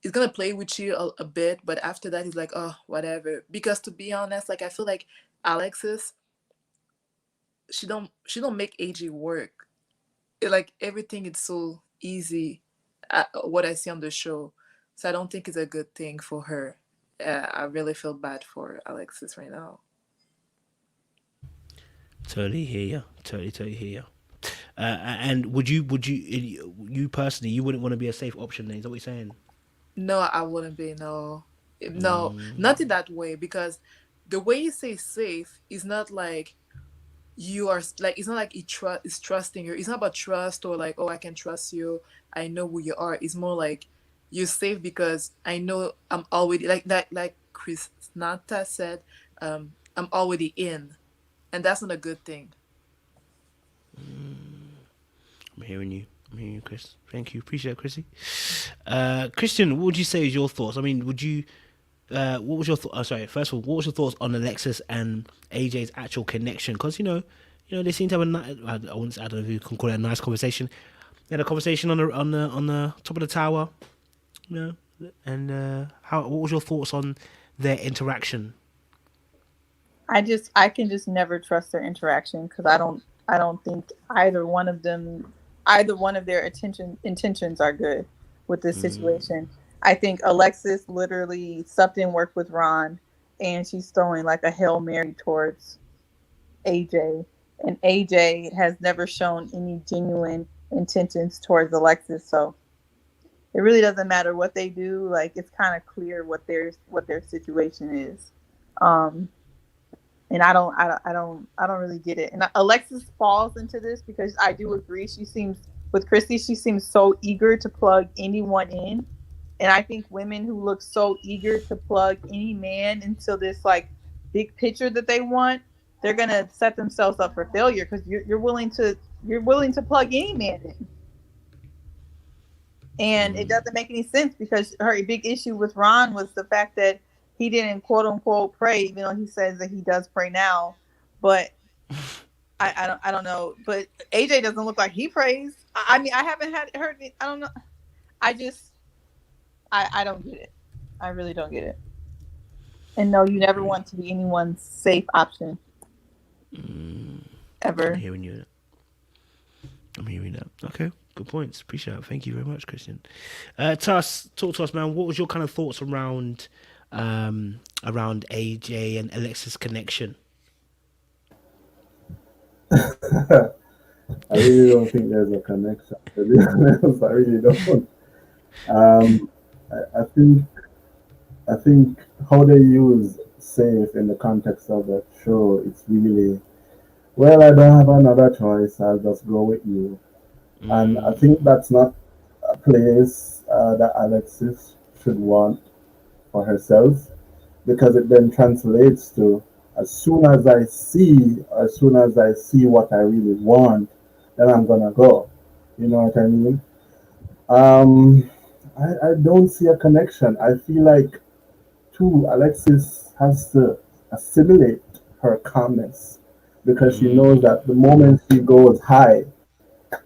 S8: he's gonna play with you a bit. But after that, he's like, oh, whatever. Because to be honest, like I feel like Alexis, she don't make AJ work. Like everything is so easy. What I see on the show, so I don't think it's a good thing for her. I really feel bad for Alexis right now.
S1: Totally hear you. Totally hear you. And would you personally, you wouldn't want to be a safe option then? Is that what you're saying?
S8: No, I wouldn't be. No, not in that way. Because the way you say safe is not like you are like, it's not like it's trusting you. It's not about trust or like, oh, I can trust you. I know who you are. It's more like you're safe because I know I'm already like that. Like Chris Nanta said, I'm already in, and that's not a good thing.
S1: I'm hearing you, Chris. Thank you. Appreciate it, Chrissy. Christian, what would you say is your thoughts? I mean, would you... what was your thought? First of all, what was your thoughts on Alexis and AJ's actual connection? Because they seem to have I don't know if you can call it a nice conversation. They had a conversation on the top of the tower, And what was your thoughts on their interaction?
S6: I can just never trust their interaction, because I don't think either one of their intentions are good with this situation. I think Alexis literally supped and worked with Ron, and she's throwing like a Hail Mary towards AJ. And AJ has never shown any genuine intentions towards Alexis. So it really doesn't matter what they do. Like, it's kind of clear what their situation is. And I don't really get it. And Alexis falls into this because I do agree. With Chrissy, she seems so eager to plug anyone in. And I think women who look so eager to plug any man into this like big picture that they want, they're gonna set themselves up for failure, because you're willing to plug any man in. And it doesn't make any sense, because her big issue with Ron was the fact that he didn't quote unquote pray, even though he says that he does pray now. But I don't know. But AJ doesn't look like he prays. I mean, I haven't heard it. I don't know. I don't get it. I really don't get it. And no, you never want to be anyone's safe option. Ever.
S1: I'm hearing you. I'm hearing that. Okay, good points. Appreciate it. Thank you very much, Christian. Tuss, talk to us, man. What was your kind of thoughts around AJ and Alexis' connection?
S7: I really don't think there's a connection. To be honest, I really don't. I think how they use safe in the context of that show, it's really, well, I don't have another choice. I'll just go with you. And I think that's not a place that Alexis should want for herself, because it then translates to, as soon as I see what I really want, then I'm gonna go. You know what I mean? I don't see a connection. I feel like too, Alexis has to assimilate her calmness, because she knows that the moment she goes high,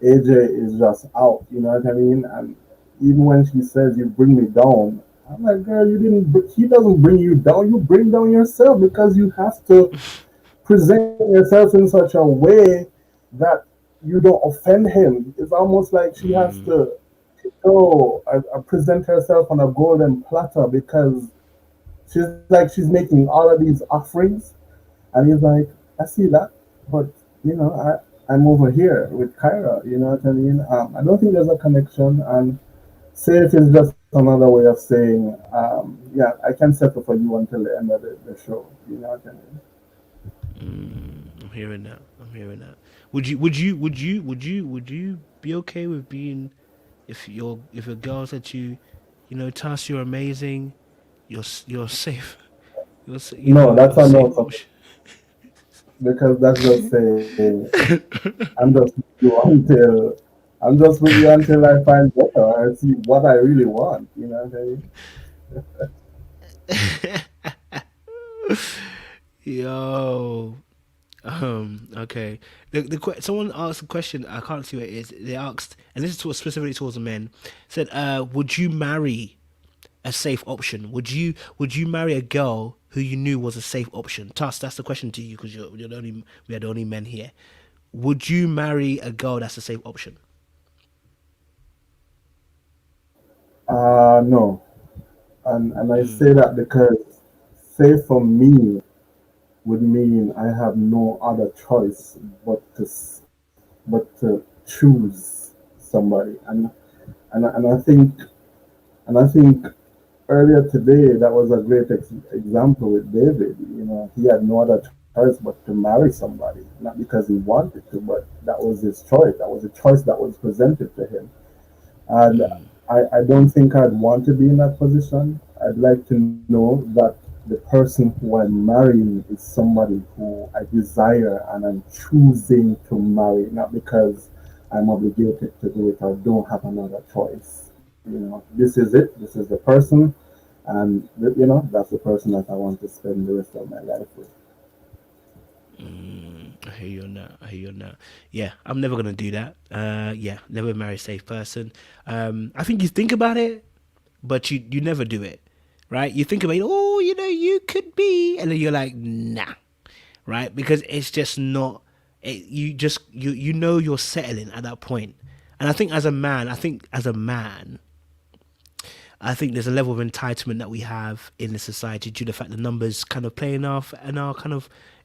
S7: AJ is just out. You know what I mean? And even when she says, "You bring me down," I'm like, "Girl, you didn't. He doesn't bring you down. You bring down yourself, because you have to present yourself in such a way that you don't offend him." It's almost like she has to present herself on a golden platter, because she's making all of these offerings, and he's like, "I see that, but I'm over here with Kyra." You know what I mean? I don't think there's a connection, and safe is just another way of saying, yeah, I can settle for you until the end of the show. You know what I
S1: mean? I'm hearing that. Would you be okay with being, if a girl said to you, Tass, you're amazing, you're safe.
S7: That's a no. Because that's just saying, I'm just with you until I find better and see what I really want. You know what I
S1: mean? Yo. Okay. Someone asked a question. I can't see what it is. They asked, and this is specifically towards the men. Said, "Would you marry a safe option? Would you marry a girl who you knew was a safe option?" Tuss, that's the question to you, because we are the only men here. Would you marry a girl that's a safe option?
S7: No, and I say that because safe for me would mean I have no other choice but to choose somebody, and I think earlier today that was a great example with David. He had no other choice but to marry somebody, not because he wanted to, but that was his choice. That was a choice that was presented to him, and I don't think I'd want to be in that position. I'd like to know that the person who I'm marrying is somebody who I desire and I'm choosing to marry, not because I'm obligated to do it or don't have another choice. This is it. This is the person, and that's the person that I want to spend the rest of my life with.
S1: I hear you on that. Yeah, I'm never gonna do that. Yeah, never marry a safe person. I think you think about it, but you never do it, right? You think about it, you could be, and then you're like, nah, right? Because it's just not. You're settling at that point. And I think as a man, I think there's a level of entitlement that we have in the society due to the fact the numbers kind of play in our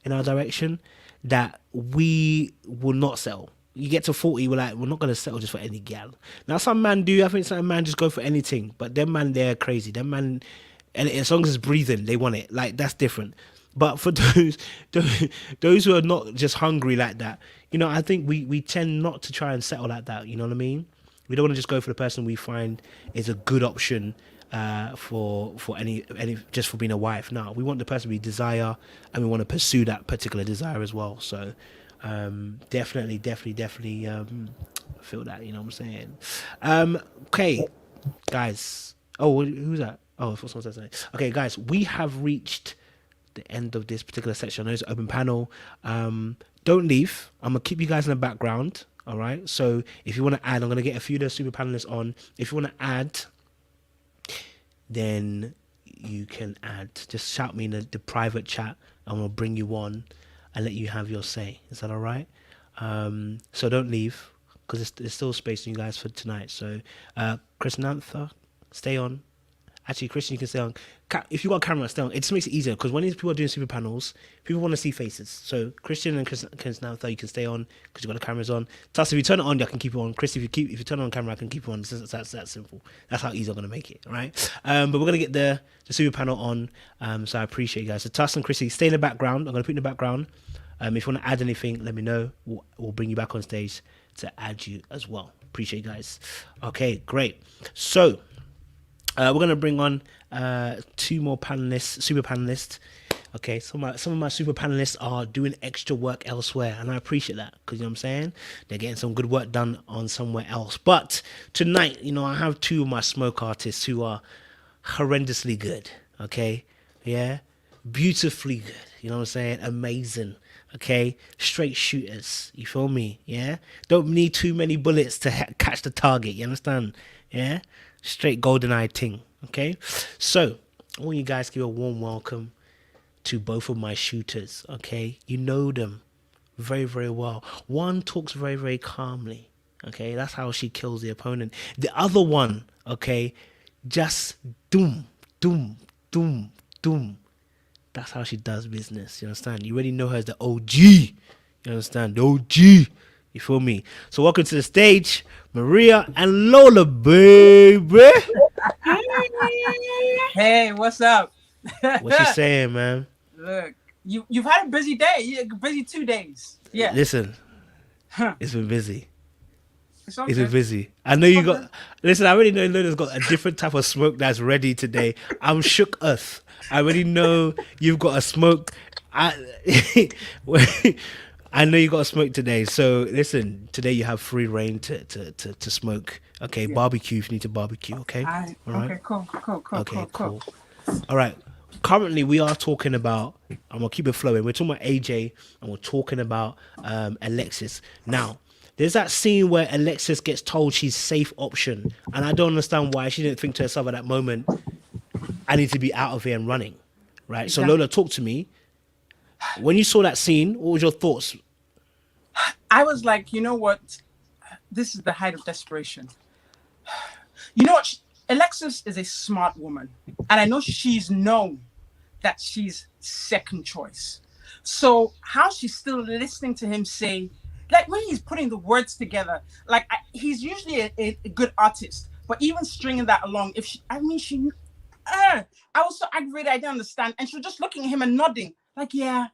S1: direction, that we will not settle. You get to 40, we're not going to settle just for any gal. Now, some men do. I think some men just go for anything. But them man, they're crazy. Them man, and as long as it's breathing, they want it. Like, that's different. But for those who are not just hungry like that, I think we tend not to try and settle like that. You know what I mean? We don't want to just go for the person we find is a good option for any just for being a wife. No, we want the person we desire, and we want to pursue that particular desire as well. So definitely feel that. You know what I'm saying? Okay, guys. Oh, who's that? Oh, someone said something. Okay, guys, we have reached the end of this particular section. There's an open panel. Don't leave. I'm gonna keep you guys in the background. All right. So if you want to add, I'm gonna get a few of the super panelists on. If you want to add, then you can add. Just shout me in the private chat and we'll bring you on and let you have your say. Is that all right? So don't leave, because there's still space for you guys for tonight. So Chris Nantha, stay on. Actually, Christian, you can stay on. If you got a camera, stay on. It just makes it easier, because when these people are doing super panels, people want to see faces. So Christian and Chris Nantha, you can stay on because you got the cameras on. Tuss, if you turn it on, I can keep it on. Chris, if you turn it on camera, I can keep it on. That's that simple. That's how easy I'm gonna make it. All right. But we're gonna get the super panel on. So I appreciate you guys. So Tuss and Chrissy, stay in the background. I'm gonna put you in the background. If you want to add anything, let me know. We'll bring you back on stage to add you as well. Appreciate you guys. Okay, great. So we're gonna bring on 2 more panelists, super panelists. Okay, some of my super panelists are doing extra work elsewhere, and I appreciate that, because you know what I'm saying, they're getting some good work done on somewhere else. But tonight, I have 2 of my smoke artists who are horrendously good. Okay, yeah, beautifully good. You know what I'm saying? Amazing. Okay, straight shooters. You feel me? Yeah, don't need too many bullets to catch the target. You understand? Yeah, straight GoldenEye ting. Okay, so I want you guys to give a warm welcome to both of my shooters. Okay, you know them very, very well. One talks very, very calmly. Okay, that's how she kills the opponent. The other one, okay, just doom, doom, doom, doom. That's how she does business. You understand? You already know her as the OG. You understand? The OG. You feel me? So welcome to the stage, Maria and Lola, baby.
S10: Hey, what's up?
S1: What you saying, man?
S10: Look, you've had a busy day. You're busy 2 days. Yeah.
S1: Listen, it's been busy.
S10: It's
S1: been busy. I know you got. Listen, I already know Lola's got a different type of smoke that's ready today. I'm shook earth. I already know you've got a smoke. I know you got a smoke today. So listen, today you have free reign to smoke. Okay, yeah. Barbecue if you need to barbecue. Okay.
S10: All right. Okay. Cool.
S1: Okay. Cool. All right. Currently, we are talking about. I'm gonna keep it flowing. We're talking about AJ, and we're talking about Alexis. Now, there's that scene where Alexis gets told she's safe option, and I don't understand why she didn't think to herself at that moment, I need to be out of here and running, right? Exactly. So Lola, talk to me. When you saw that scene, what was your thoughts?
S10: I was like, you know what? This is the height of desperation. You know what? Alexis is a smart woman, and I know she's known that she's second choice. So how she's still listening to him say, like when he's putting the words together, like he's usually a good artist, but even stringing that along, I was so aggravated, I didn't understand. And she was just looking at him and nodding, like, yeah.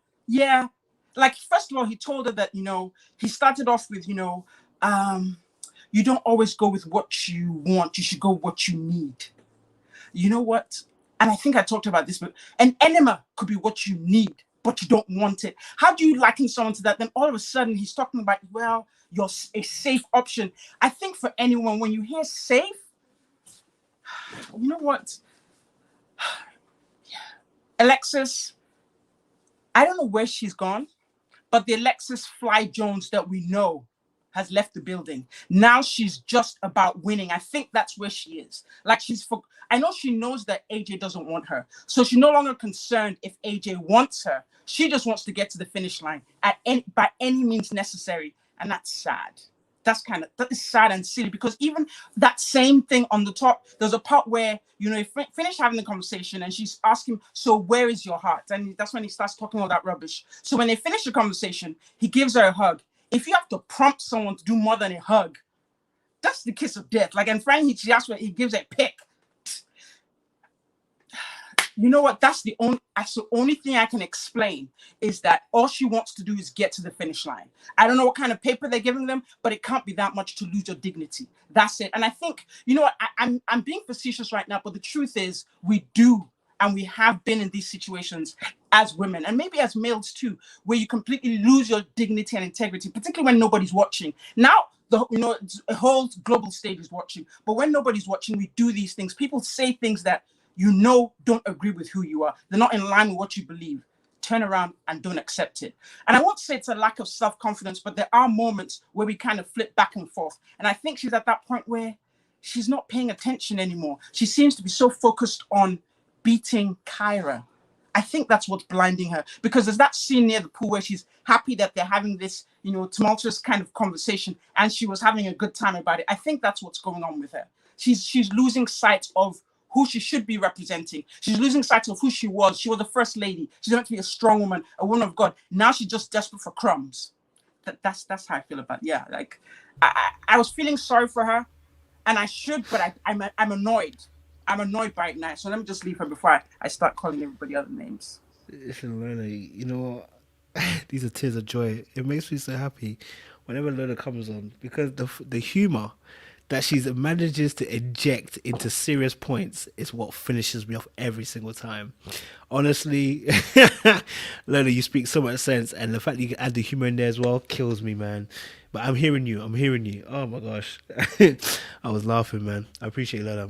S10: Like, first of all, he told her that, he started off with, you don't always go with what you want. You should go with what you need. You know what? And I think I talked about this, but an enema could be what you need, but you don't want it. How do you liken someone to that? Then all of a sudden he's talking about, well, you're a safe option. I think for anyone, when you hear safe, you know what? Alexis, I don't know where she's gone, but the Alexis Fly Jones that we know has left the building. Now she's just about winning. I think that's where she is. Like I know she knows that AJ doesn't want her. So she's no longer concerned if AJ wants her. She just wants to get to the finish line by any means necessary. And that's sad. That is sad and silly, because even that same thing on the top, there's a part where, you finish having the conversation and she's asking, so where is your heart? And that's when he starts talking all that rubbish. So when they finish the conversation, he gives her a hug. If you have to prompt someone to do more than a hug, that's the kiss of death. Like, and Frank, he gives a pick. You know what? That's the only thing I can explain, is that all she wants to do is get to the finish line. I don't know what kind of paper they're giving them, but it can't be that much to lose your dignity. That's it. And I think, you know what? I'm being facetious right now, but the truth is we do, and we have been in these situations as women, and maybe as males too, where you completely lose your dignity and integrity, particularly when nobody's watching. Now, the whole global stage is watching, but when nobody's watching, we do these things. People say things that don't agree with who you are. They're not in line with what you believe. Turn around and don't accept it. And I won't say it's a lack of self-confidence, but there are moments where we kind of flip back and forth. And I think she's at that point where she's not paying attention anymore. She seems to be so focused on beating Kyra. I think that's what's blinding her, because there's that scene near the pool where she's happy that they're having this, tumultuous kind of conversation, and she was having a good time about it. I think that's what's going on with her. She's losing sight of who she should be representing. She's losing sight of who she was. She was a first lady. She's meant to be a strong woman, a woman of God. Now she's just desperate for crumbs. That's how I feel about it. Yeah, like I was feeling sorry for her, and I should, but I'm annoyed. I'm annoyed by it now. So let me just leave her before I start calling everybody other names.
S1: Listen, Lola, you know what? These are tears of joy. It makes me so happy whenever Lola comes on, because the humor that she manages to inject into serious points is what finishes me off every single time. Honestly, Lola, you speak so much sense, and the fact that you can add the humor in there as well kills me, man. But I'm hearing you. Oh my gosh. I was laughing, man. I appreciate Lola.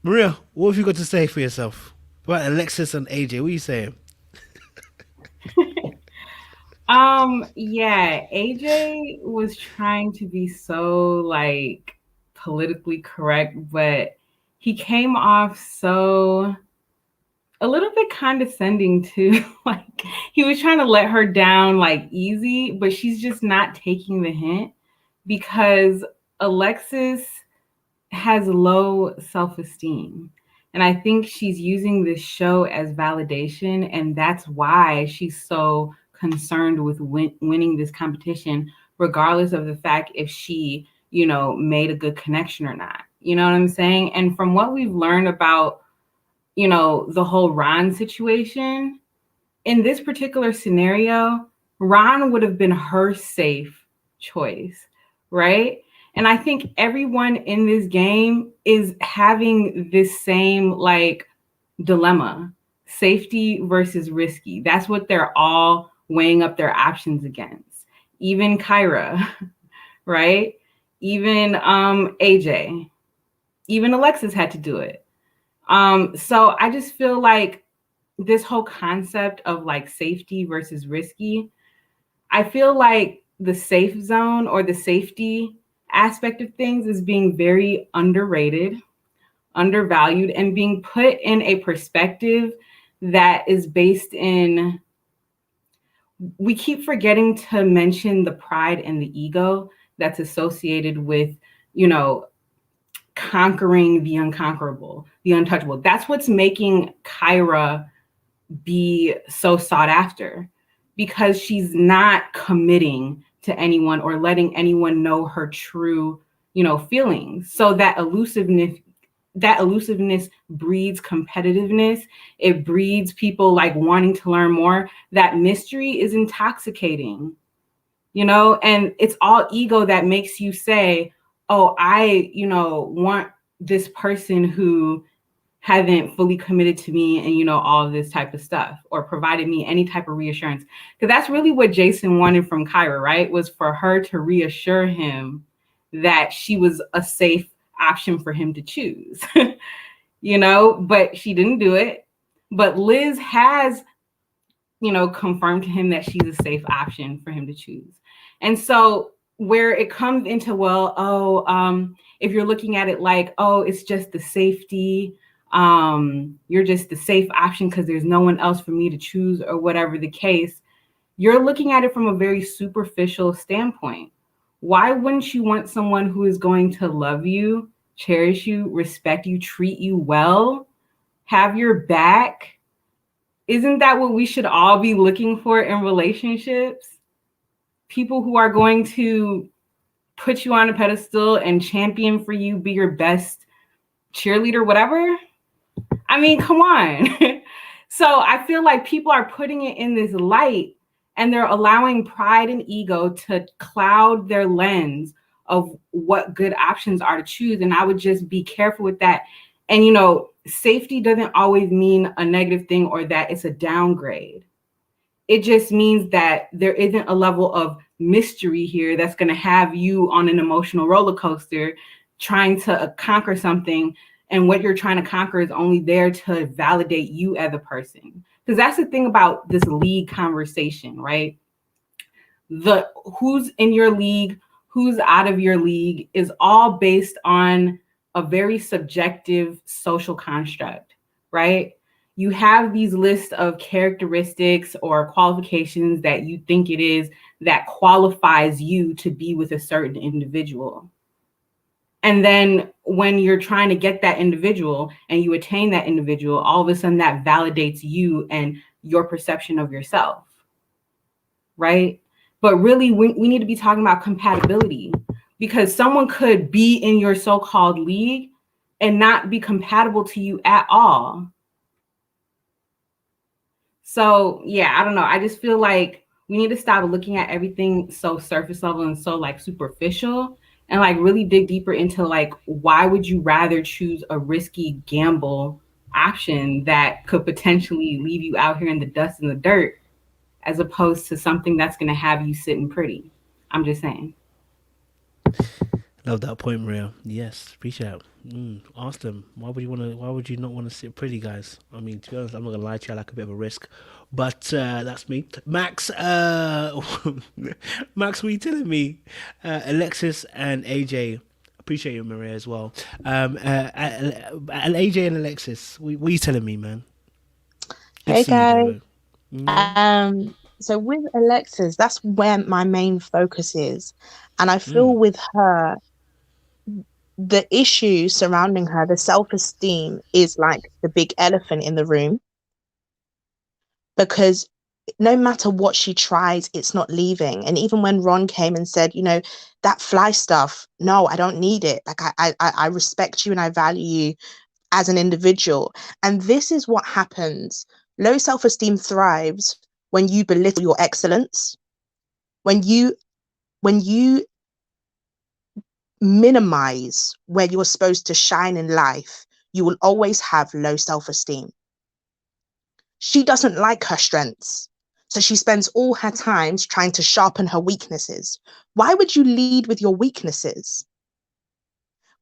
S1: Maria, what have you got to say for yourself? About Alexis and AJ, what are you saying?
S11: Yeah, AJ was trying to be so like politically correct, but he came off so a little bit condescending too. Like he was trying to let her down like easy, but she's just not taking the hint, because Alexis has low self-esteem. And I think she's using this show as validation, and that's why she's so concerned with winning this competition, regardless of the fact if she, made a good connection or not. You know what I'm saying? And from what we've learned about, the whole Ron situation, in this particular scenario, Ron would have been her safe choice, right? And I think everyone in this game is having this same like dilemma, safety versus risky. That's what they're all weighing up their options against. Even Kyra, right? Even AJ, even Alexis had to do it. So I just feel like this whole concept of like safety versus risky, I feel like the safe zone or the safety aspect of things is being very underrated, undervalued, and being put in a perspective that is based in, we keep forgetting to mention the pride and the ego that's associated with, conquering the unconquerable, the untouchable. That's what's making Kyra be so sought after, because she's not committing to anyone or letting anyone know her true, feelings. So that elusiveness breeds competitiveness. It breeds people like wanting to learn more. That mystery is intoxicating, and it's all ego that makes you say, oh, I, want this person who hasn't fully committed to me and, all of this type of stuff, or provided me any type of reassurance. Because that's really what Jason wanted from Kyra, right? Was for her to reassure him that she was a safe option for him to choose, but she didn't do it. But Liz has, confirmed to him that she's a safe option for him to choose. And so where it comes into, if you're looking at it like, oh, it's just the safety, you're just the safe option because there's no one else for me to choose, or whatever the case, you're looking at it from a very superficial standpoint. Why wouldn't you want someone who is going to love you, cherish you, respect you, treat you well, have your back? Isn't that what we should all be looking for in relationships? People who are going to put you on a pedestal and champion for you, be your best cheerleader, whatever. I mean, come on. So I feel like people are putting it in this light, and they're allowing pride and ego to cloud their lens of what good options are to choose. And I would just be careful with that. And, safety doesn't always mean a negative thing or that it's a downgrade. It just means that there isn't a level of mystery here that's going to have you on an emotional roller coaster trying to conquer something. And what you're trying to conquer is only there to validate you as a person. Because that's the thing about this league conversation, right? The who's in your league, who's out of your league is all based on a very subjective social construct, right? You have these lists of characteristics or qualifications that you think it is that qualifies you to be with a certain individual. And then when you're trying to get that individual and you attain that individual, all of a sudden that validates you and your perception of yourself, right? But really, we need to be talking about compatibility, because someone could be in your so-called league and not be compatible to you at all. So yeah, I don't know. I just feel like we need to stop looking at everything so surface level and so like superficial, and like really dig deeper into like, why would you rather choose a risky gamble option that could potentially leave you out here in the dust and the dirt, as opposed to something that's going to have you sitting pretty? I'm just saying.
S1: Love that point, Maria. Yes, appreciate it. Ask them, why would you not want to sit pretty, guys? I mean, to be honest, I'm not gonna lie to you, I like a bit of a risk, but that's me. Max, Max, what are you telling me? Alexis and AJ, appreciate you, Maria, as well. AJ and Alexis, what are you telling me, man? Good
S12: Hey
S1: to see you,
S12: guys.
S1: Joelle.
S12: So with Alexis, that's where my main focus is. And I feel with her, the issue surrounding her, the self-esteem is like the big elephant in the room. Because no matter what she tries, it's not leaving. And even when Ron came and said, you know, that fly stuff, no, I don't need it. Like I respect you and I value you as an individual. And this is what happens. Low self-esteem thrives when you belittle your excellence, when you minimize where you're supposed to shine in life, you will always have low self-esteem. She doesn't like her strengths, so she spends all her time trying to sharpen her weaknesses. Why would you lead with your weaknesses?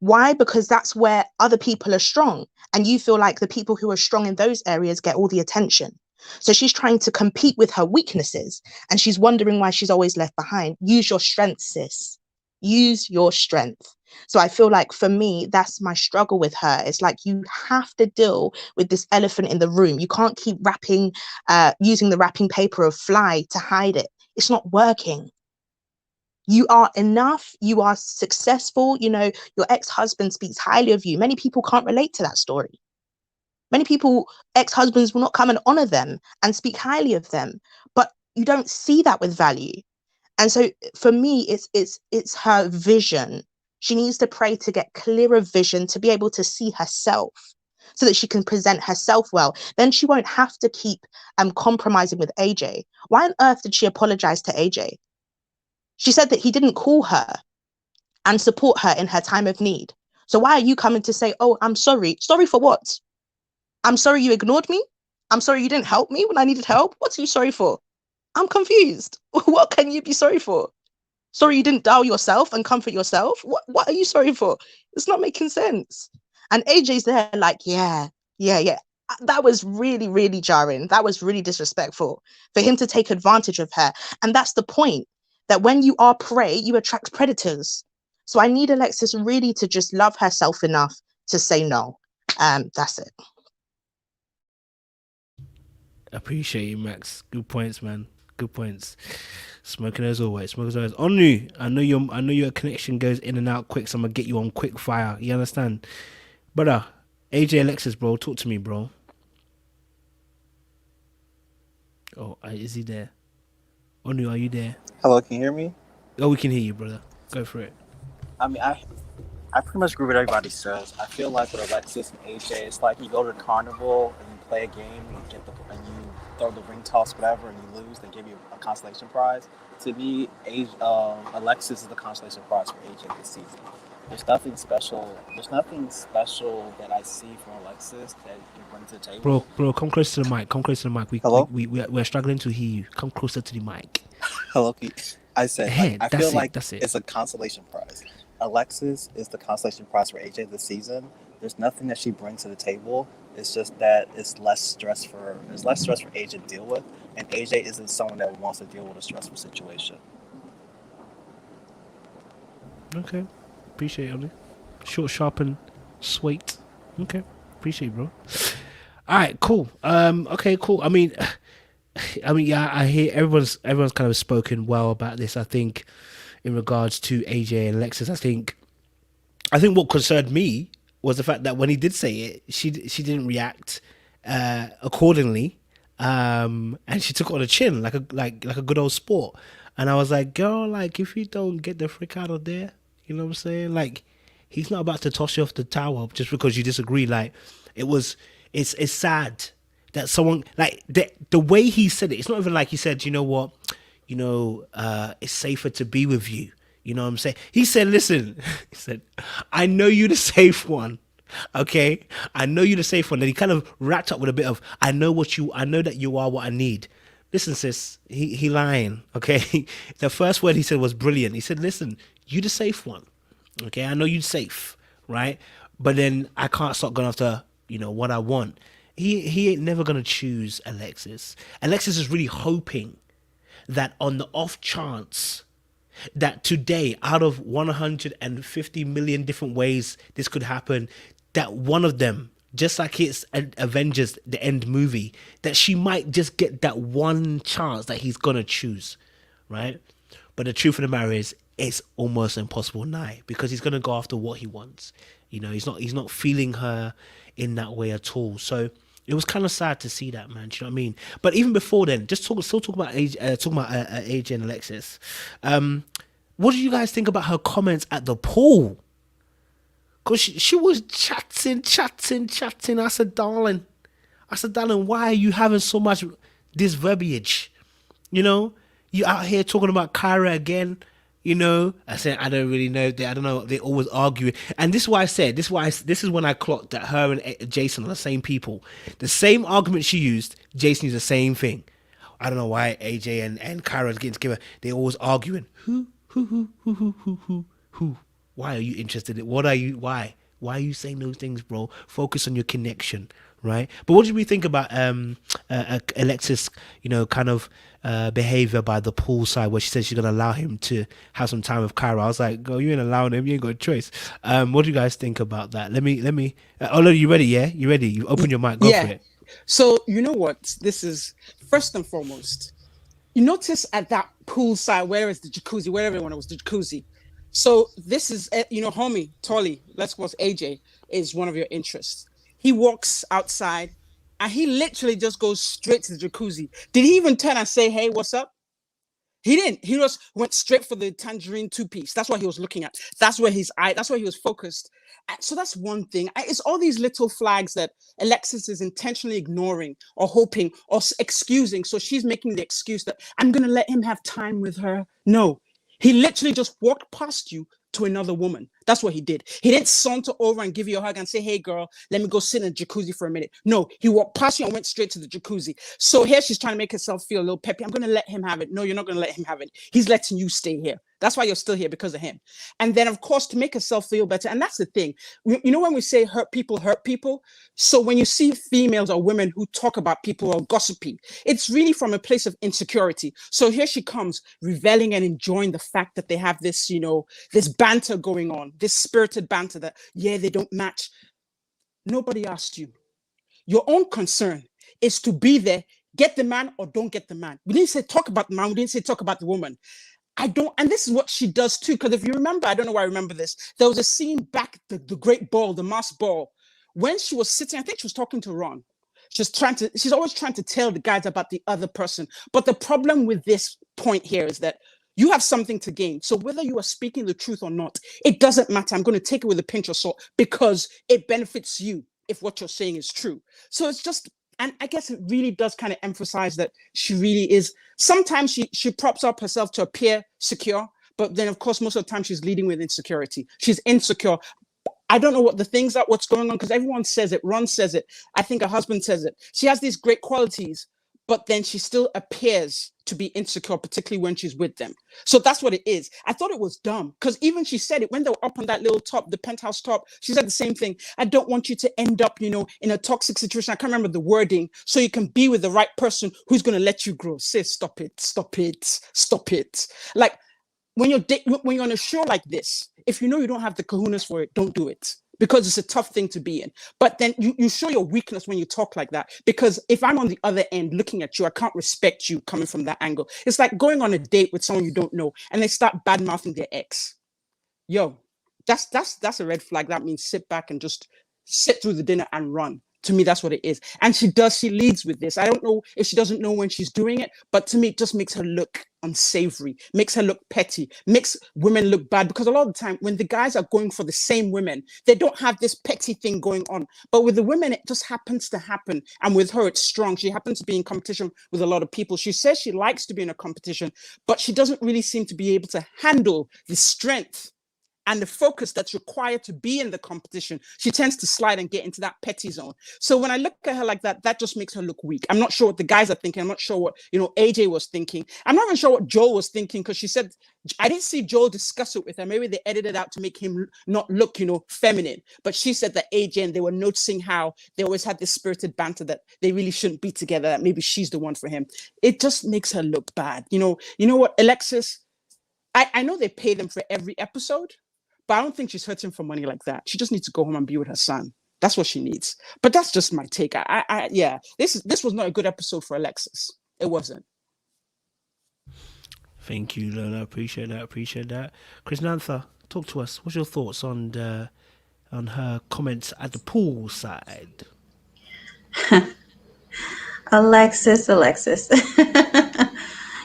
S12: Why? Because that's where other people are strong, and you feel like the people who are strong in those areas get all the attention. So she's trying to compete with her weaknesses, and she's wondering why she's always left behind. Use your strength, sis. Use your strength. So I feel like for me, that's my struggle with her. It's like you have to deal with this elephant in the room. You can't keep using the wrapping paper of fly to hide it. It's not working. You are enough. You are successful. You know, your ex-husband speaks highly of you. Many people can't relate to that story. Many people, ex-husbands will not come and honor them and speak highly of them, but you don't see that with value. And so for me, it's her vision. She needs to pray to get clearer vision, to be able to see herself so that she can present herself well. Then she won't have to keep compromising with AJ. Why on earth did she apologize to AJ? She said that he didn't call her and support her in her time of need. So why are you coming to say, oh, I'm sorry? Sorry for what? I'm sorry you ignored me? I'm sorry you didn't help me when I needed help? What are you sorry for? I'm confused. What can you be sorry for? Sorry you didn't dial yourself and comfort yourself? What are you sorry for? It's not making sense. And AJ's there like, yeah. That was really, really jarring. That was really disrespectful for him to take advantage of her. And that's the point, that when you are prey, you attract predators. So I need Alexis really to just love herself enough to say no. That's it.
S1: Appreciate you, Max. Good points, man. Good points. Smoking as always. Onu, I know your connection goes in and out quick, so I'm gonna get you on quick fire. You understand? Brother, AJ Alexis, bro, talk to me, bro. Oh, is he there? Onu, are you there?
S13: Hello, can you hear me?
S1: Oh, we can hear you, brother. Go for it.
S13: I mean, I pretty much agree with what everybody says. I feel like with Alexis and AJ, it's like you go to the carnival and you play a game and you throw the ring toss, whatever, and you lose. They give you a consolation prize. To me, Alexis is the consolation prize for AJ this season. There's nothing special. There's nothing special that I see from Alexis that you bring to the table.
S1: Bro, come close to the mic.
S13: Hello?
S1: We're struggling to hear you. Come closer to the mic.
S13: Hello, I said, I feel like
S1: that's it.
S13: It's a consolation prize. Alexis is the consolation prize for AJ this season. There's nothing that she brings to the table. It's just that it's less stress for AJ to deal with, and AJ isn't someone that wants to deal with a stressful situation.
S1: Okay, appreciate it, Oli. Short, sharp, and sweet. Okay, appreciate it, bro. All right, cool. Okay, cool. Yeah, I hear everyone's kind of spoken well about this. I think in regards to AJ and Alexis, I think what concerned me was the fact that when he did say it, she didn't react accordingly, and she took it on the chin like a good old sport. And I was like, girl, like if you don't get the frick out of there, you know what I'm saying? Like he's not about to toss you off the tower just because you disagree. Like it's sad that someone like the way he said it. It's not even like he said, you know what, it's safer to be with you. You know what I'm saying? He said, listen, he said, I know you the safe one. Okay? I know you the safe one. And he kind of wrapped up with a bit of, I know that you are what I need. Listen, sis, he lying. Okay? The first word he said was brilliant. He said, listen, you the safe one. Okay? I know you're safe, right? But then I can't stop going after, what I want. He ain't never gonna choose Alexis. Alexis is really hoping that on the off chance that today, out of 150 million different ways this could happen, that one of them, just like it's Avengers, the end movie, that she might just get that one chance that he's gonna choose, right? But the truth of the matter is, it's almost impossible now because he's gonna go after what he wants. He's not feeling her in that way at all. So it was kind of sad to see that, man. Do you know what I mean? But even before then, still talk about AJ and Alexis. What did you guys think about her comments at the pool? Because she was chatting. I said, darling, why are you having so much this verbiage? You out here talking about Kyra again. I said, I don't really know. I don't know. They always arguing. And this is why I said, this is when I clocked that her and Jason are the same people. The same argument she used, Jason used the same thing. I don't know why AJ and Kyra are getting together. They always arguing. Who? Why are you interested in it? Why are you saying those things, bro? Focus on your connection, right? But what did we think about Alexis, kind of behavior by the poolside where she said she's gonna allow him to have some time with Kyra? I was like, girl, you ain't allowing him, you ain't got a choice. What do you guys think about that? Let me oh no, you ready? Yeah, you ready? You open your mic, go for it.
S10: So you know what? This is first and foremost. You notice at that poolside, where is the jacuzzi? Where everyone was the jacuzzi. So this is, homie, Tolly, let's suppose AJ is one of your interests. He walks outside and he literally just goes straight to the jacuzzi. Did he even turn and say, hey, what's up? He didn't. He just went straight for the tangerine two-piece. That's what he was looking at. That's where that's where he was focused. So that's one thing. It's all these little flags that Alexis is intentionally ignoring or hoping or excusing. So she's making the excuse that I'm going to let him have time with her. No, he literally just walked past you to another woman. That's what he did. He didn't saunter over and give you a hug and say, hey, girl, let me go sit in a jacuzzi for a minute. No, he walked past you and went straight to the jacuzzi. So here she's trying to make herself feel a little peppy. I'm going to let him have it. No, you're not going to let him have it. He's letting you stay here. That's why you're still here, because of him. And then, of course, to make herself feel better. And that's the thing. When we say hurt people. So when you see females or women who talk about people or gossipy, it's really from a place of insecurity. So here she comes, reveling and enjoying the fact that they have this, this banter going on, this spirited banter that, they don't match. Nobody asked you. Your own concern is to be there, get the man or don't get the man. We didn't say talk about the man. We didn't say talk about the woman. And this is what she does too, because if you remember, I don't know why I remember this, there was a scene back, the great ball, the mass ball, when she was sitting, I think she was talking to Ron. She's always trying to tell the guys about the other person. But the problem with this point here is that you have something to gain. So whether you are speaking the truth or not, it doesn't matter. I'm going to take it with a pinch of salt because it benefits you if what you're saying is true. So it's just, and I guess it really does kind of emphasize that she really is, sometimes she props up herself to appear secure, but then of course, most of the time she's leading with insecurity. She's insecure. I don't know what the things are, what's going on, because everyone says it. Ron says it. I think her husband says it. She has these great qualities, but then she still appears to be insecure, particularly when she's with them. So that's what it is. I thought it was dumb, because even she said it when they were up on that little top, the penthouse top, she said the same thing. I don't want you to end up, in a toxic situation. I can't remember the wording. So you can be with the right person who's going to let you grow. Say, stop it. Like when you're on a show like this, if you know you don't have the kahunas for it, don't do it. because it's a tough thing to be in. But then you show your weakness when you talk like that, because if I'm on the other end looking at you, I can't respect you coming from that angle. It's like going on a date with someone you don't know and they start bad mouthing their ex. Yo, that's a red flag. That means sit back and just sit through the dinner and run. To me, that's what it is. And she leads with this. I don't know if she doesn't know when she's doing it, but to me, it just makes her look unsavory, makes her look petty, makes women look bad. Because a lot of the time, when the guys are going for the same women, they don't have this petty thing going on. But with the women, it just happens to happen. And with her, it's strong. She happens to be in competition with a lot of people. She says she likes to be in a competition, but she doesn't really seem to be able to handle the strength and the focus that's required to be in the competition. She tends to slide and get into that petty zone. So when I look at her like that, that just makes her look weak. I'm not sure what the guys are thinking. I'm not sure what, AJ was thinking. I'm not even sure what Joel was thinking, because she said, I didn't see Joel discuss it with her. Maybe they edited out to make him not look, feminine. But she said that AJ, and they were noticing how they always had this spirited banter that they really shouldn't be together, that maybe she's the one for him. It just makes her look bad. You know what, Alexis, I know they pay them for every episode, but I don't think she's hurting for money like that. She just needs to go home and be with her son. That's what she needs. But that's just my take. Yeah, this was not a good episode for Alexis. It wasn't.
S1: Thank you, Lola. Appreciate that. Chris Nantha, talk to us. What's your thoughts on her comments at the pool side?
S9: Alexis.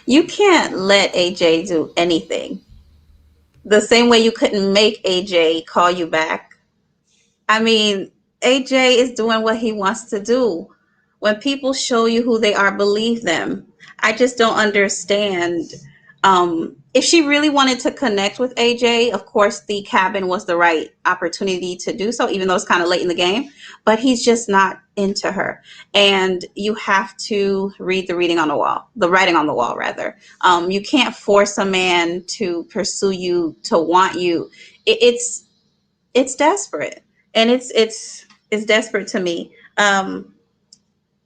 S9: You can't let AJ do anything. The same way you couldn't make AJ call you back. I mean, AJ is doing what he wants to do. When people show you who they are, believe them. I just don't understand. If she really wanted to connect with AJ, of course, the cabin was the right opportunity to do so, even though it's kind of late in the game. But he's just not into her. And you have to read the writing on the wall, rather. You can't force a man to pursue you, to want you. It's desperate. And it's desperate to me.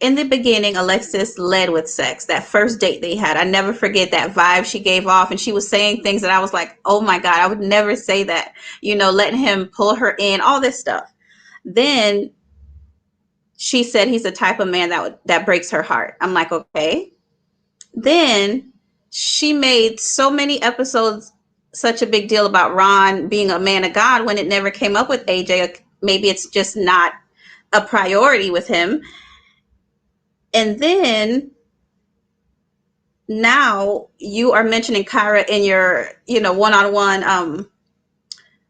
S9: In the beginning, Alexis led with sex. That first date they had, I never forget that vibe she gave off. And she was saying things that I was like, oh my God, I would never say that. Letting him pull her in, all this stuff. Then she said he's the type of man that breaks her heart. I'm like, okay. Then she made so many episodes such a big deal about Ron being a man of God when it never came up with AJ. Maybe it's just not a priority with him. And then now you are mentioning Kyra in your, one-on-one.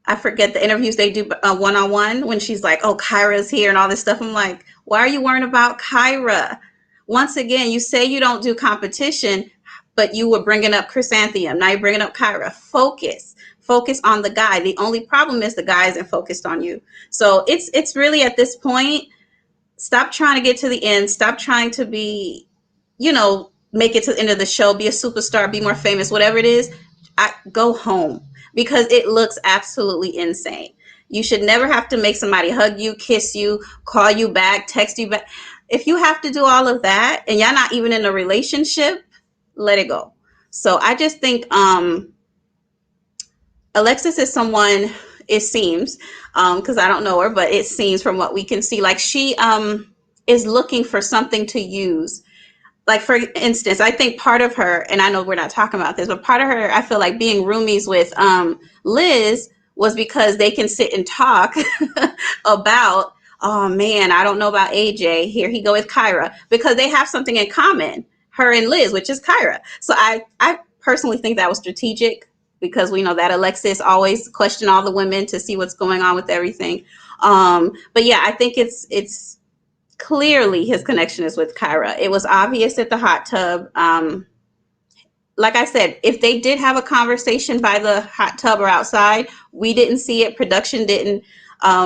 S9: I forget the interviews they do one-on-one when she's like, oh, Kyra's here and all this stuff. I'm like, why are you worrying about Kyra? Once again, you say you don't do competition, but you were bringing up Chrysanthemum. Now you're bringing up Kyra. Focus on the guy. The only problem is the guy isn't focused on you. So it's really at this point, stop trying to get to the end. Stop trying to be, make it to the end of the show, be a superstar, be more famous, whatever it is. Go home, because it looks absolutely insane. You should never have to make somebody hug you, kiss you, call you back, text you back. If you have to do all of that and you're not even in a relationship, let it go. So I just think Alexis is someone, it seems, because I don't know her, but it seems from what we can see, like she is looking for something to use. Like, for instance, I think part of her, and I know we're not talking about this, but part of her, I feel like being roomies with Liz was because they can sit and talk about, oh man, I don't know about AJ. Here he go with Kyra, because they have something in common, her and Liz, which is Kyra. So I personally think that was strategic, because we know that Alexis always question all the women to see what's going on with everything. But yeah, I think it's clearly his connection is with Kyra. It was obvious at the hot tub. Like I said, if they did have a conversation by the hot tub or outside, we didn't see it. Production didn't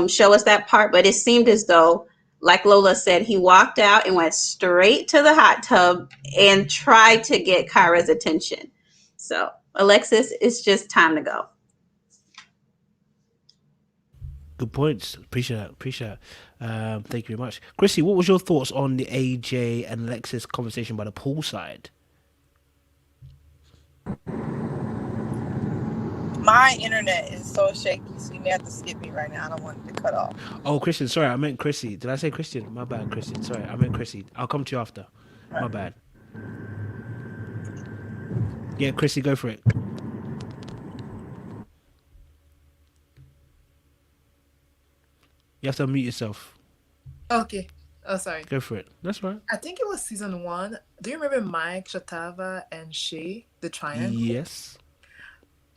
S9: show us that part, but it seemed as though, like Lola said, he walked out and went straight to the hot tub and tried to get Kyra's attention. So Alexis, it's just time to go.
S1: Good points. Appreciate that. Thank you very much. Chrissy, what was your thoughts on the AJ and Alexis conversation by the poolside?
S6: My internet is so shaky, so you may have to skip me right now. I don't want it to cut off.
S1: Oh, Christian, sorry, I meant Chrissy. Did I say Christian? My bad, Christian. Sorry, I meant Chrissy. I'll come to you after. My bad. Yeah, Chrissy, go for it. You have to unmute yourself.
S8: Okay. Oh, sorry.
S1: Go for it. That's right.
S8: I think it was season 1. Do you remember Mike, Shatava, and Shay, the triangle?
S1: Yes.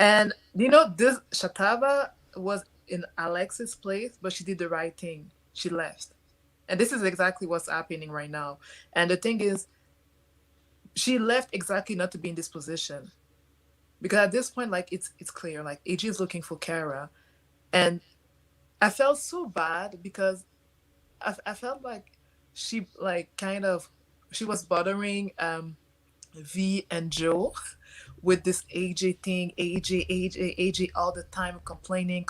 S8: And this Shatava was in Alexis' place, but she did the right thing. She left. And this is exactly what's happening right now. And the thing is, she left exactly not to be in this position. Because at this point, like, it's clear, like, AJ is looking for Kyra. And I felt so bad because I felt like she, like, she was bothering V and Joe with this AJ thing, AJ all the time, complaining.